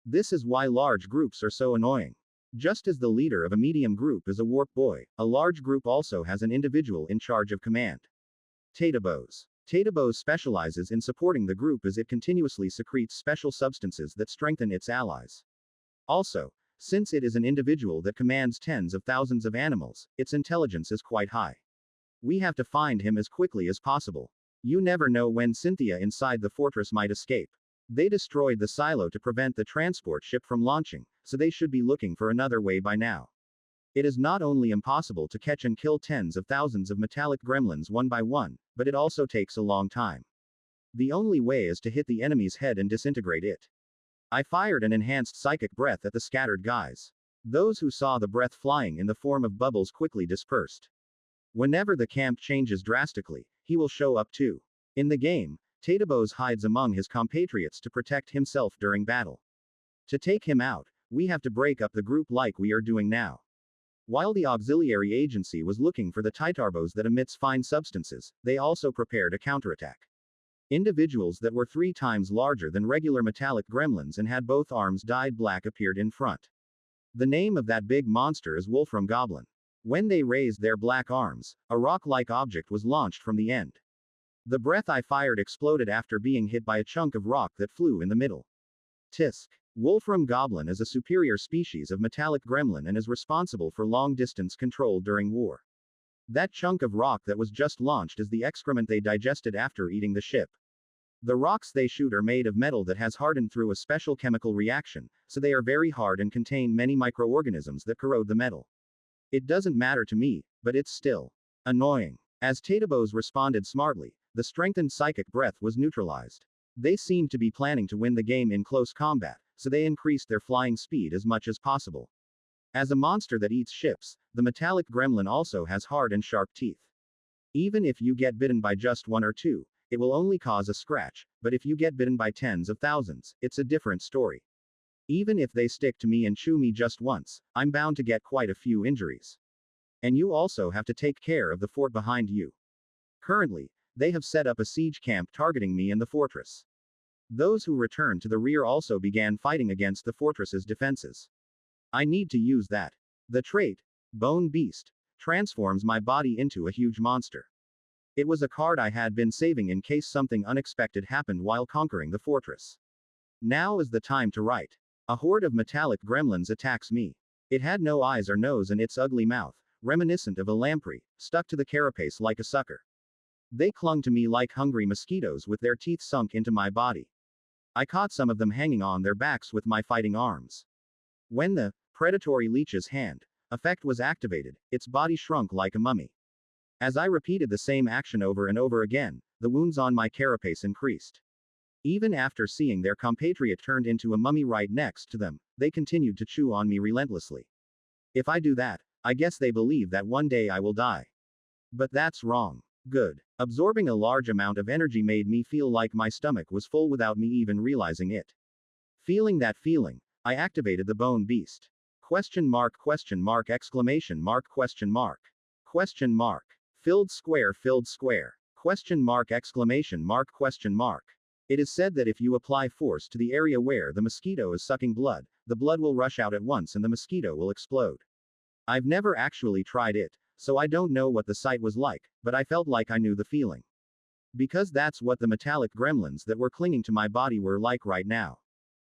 This is why large groups are so annoying. Just as the leader of a medium group is a Warp Boy, a large group also has an individual in charge of command. Tatabos. Tatabos specializes in supporting the group as it continuously secretes special substances that strengthen its allies. Also, since it is an individual that commands tens of thousands of animals, its intelligence is quite high. We have to find him as quickly as possible. You never know when Cynthia inside the fortress might escape. They destroyed the silo to prevent the transport ship from launching, so they should be looking for another way by now. It is not only impossible to catch and kill tens of thousands of metallic gremlins one by one, but it also takes a long time. The only way is to hit the enemy's head and disintegrate it. I fired an enhanced psychic breath at the scattered guys. Those who saw the breath flying in the form of bubbles quickly dispersed. Whenever the camp changes drastically, he will show up too. In the game, Tatabos hides among his compatriots to protect himself during battle. To take him out, we have to break up the group like we are doing now. While the auxiliary agency was looking for the Titarbos that emits fine substances, they also prepared a counterattack. Individuals that were 3 times larger than regular metallic gremlins and had both arms dyed black appeared in front. The name of that big monster is Wolfram Goblin. When they raised their black arms, a rock-like object was launched from the end. The breath I fired exploded after being hit by a chunk of rock that flew in the middle. Tisk. Wolfram Goblin is a superior species of metallic gremlin and is responsible for long-distance control during war. That chunk of rock that was just launched is the excrement they digested after eating the ship. The rocks they shoot are made of metal that has hardened through a special chemical reaction, so they are very hard and contain many microorganisms that corrode the metal. It doesn't matter to me, but it's still annoying. As Tatabos responded smartly, the strengthened psychic breath was neutralized. They seemed to be planning to win the game in close combat, so they increased their flying speed as much as possible. As a monster that eats ships, the metallic gremlin also has hard and sharp teeth. Even if you get bitten by just 1 or 2, it will only cause a scratch, but if you get bitten by tens of thousands, it's a different story. Even if they stick to me and chew me just once, I'm bound to get quite a few injuries. And you also have to take care of the fort behind you. Currently, they have set up a siege camp targeting me and the fortress. Those who returned to the rear also began fighting against the fortress's defenses. I need to use that. The trait, Bone Beast, transforms my body into a huge monster. It was a card I had been saving in case something unexpected happened while conquering the fortress. Now is the time to write. A horde of metallic gremlins attacks me. It had no eyes or nose and its ugly mouth, reminiscent of a lamprey, stuck to the carapace like a sucker. They clung to me like hungry mosquitoes with their teeth sunk into my body. I caught some of them hanging on their backs with my fighting arms. When the predatory leech's hand effect was activated, its body shrunk like a mummy. As I repeated the same action over and over again, the wounds on my carapace increased. Even after seeing their compatriot turned into a mummy right next to them, they continued to chew on me relentlessly. If I do that, I guess they believe that one day I will die. But that's wrong. Good. Absorbing a large amount of energy made me feel like my stomach was full without me even realizing it. Feeling that feeling, I activated the bone beast. Question mark, exclamation mark, question mark. Question mark. Filled square, question mark, exclamation mark, question mark. It is said that if you apply force to the area where the mosquito is sucking blood, the blood will rush out at once and the mosquito will explode. I've never actually tried it, so I don't know what the sight was like, but I felt like I knew the feeling. Because that's what the metallic gremlins that were clinging to my body were like right now.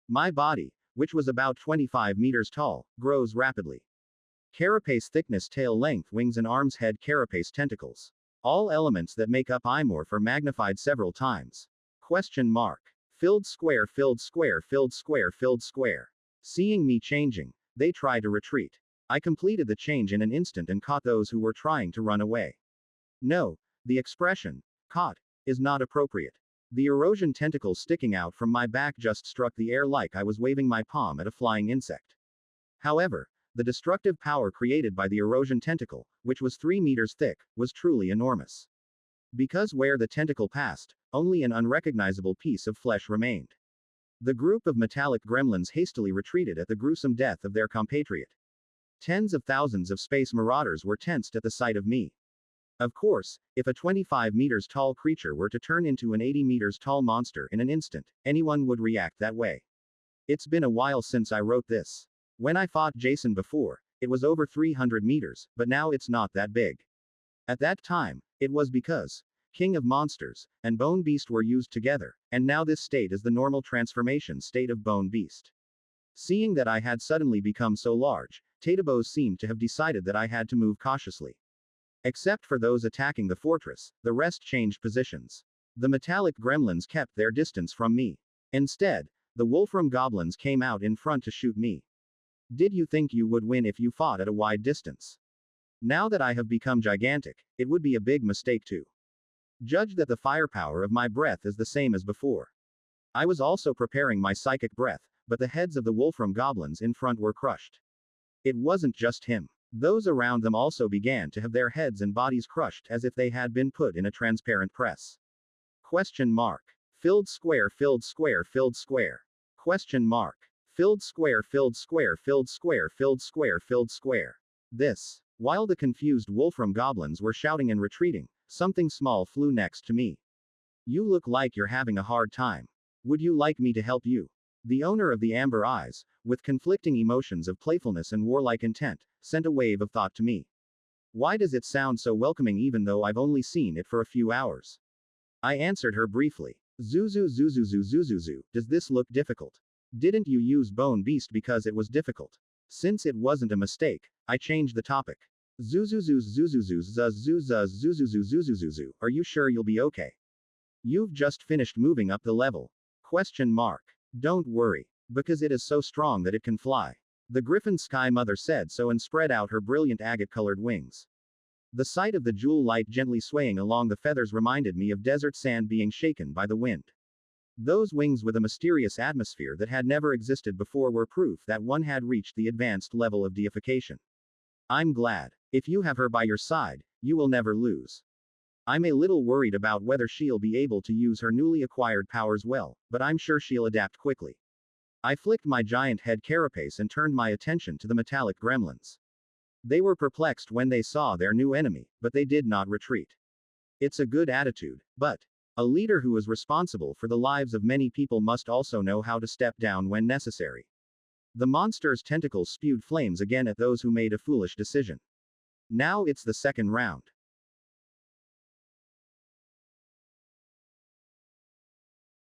My body, which was about 25 meters tall, grows rapidly. Carapace thickness, tail length, wings and arms, head, carapace, tentacles. All elements that make up imorph are magnified several times. Question mark. Filled square, Seeing me changing, they try to retreat. I completed the change in an instant and caught those who were trying to run away. No, the expression, caught, is not appropriate. The erosion tentacles sticking out from my back just struck the air like I was waving my palm at a flying insect. However, the destructive power created by the erosion tentacle, which was 3 meters thick, was truly enormous. Because where the tentacle passed, only an unrecognizable piece of flesh remained. The group of metallic gremlins hastily retreated at the gruesome death of their compatriot. Tens of thousands of space marauders were tensed at the sight of me. Of course, if a 25 meters tall creature were to turn into an 80 meters tall monster in an instant, anyone would react that way. It's been a while since I wrote this. When I fought Jason before, it was over 300 meters, but now it's not that big. At that time, it was because King of Monsters and Bone Beast were used together, and now this state is the normal transformation state of Bone Beast. Seeing that I had suddenly become so large, Tatabos seemed to have decided that I had to move cautiously. Except for those attacking the fortress, the rest changed positions. The metallic gremlins kept their distance from me. Instead, the Wolfram goblins came out in front to shoot me. Did you think you would win if you fought at a wide distance? Now that I have become gigantic, it would be a big mistake to judge that the firepower of my breath is the same as before. I was also preparing my psychic breath, but the heads of the Wolfram goblins in front were crushed. It wasn't just him. Those around them also began to have their heads and bodies crushed as if they had been put in a transparent press. Question mark. Filled square, Question mark. Filled square, This. While the confused Wolfram goblins were shouting and retreating, something small flew next to me. You look like you're having a hard time. Would you like me to help you? The owner of the amber eyes, with conflicting emotions of playfulness and warlike intent, sent a wave of thought to me. Why does it sound so welcoming even though I've only seen it for a few hours? I answered her briefly. Zuzu, does this look difficult? Didn't you use Bone Beast because it was difficult? Since it wasn't a mistake, I changed the topic. Zuzu, are you sure you'll be okay? You've just finished moving up the level. Question mark. Don't worry. Because it is so strong that it can fly. The Griffin Sky Mother said so and spread out her brilliant agate-colored wings. The sight of the jewel light gently swaying along the feathers reminded me of desert sand being shaken by the wind. Those wings with a mysterious atmosphere that had never existed before were proof that one had reached the advanced level of deification. I'm glad. If you have her by your side, you will never lose. I'm a little worried about whether she'll be able to use her newly acquired powers well, but I'm sure she'll adapt quickly. I flicked my giant head carapace and turned my attention to the metallic gremlins. They were perplexed when they saw their new enemy, but they did not retreat. It's a good attitude, but a leader who is responsible for the lives of many people must also know how to step down when necessary. The monster's tentacles spewed flames again at those who made a foolish decision. Now it's the second round.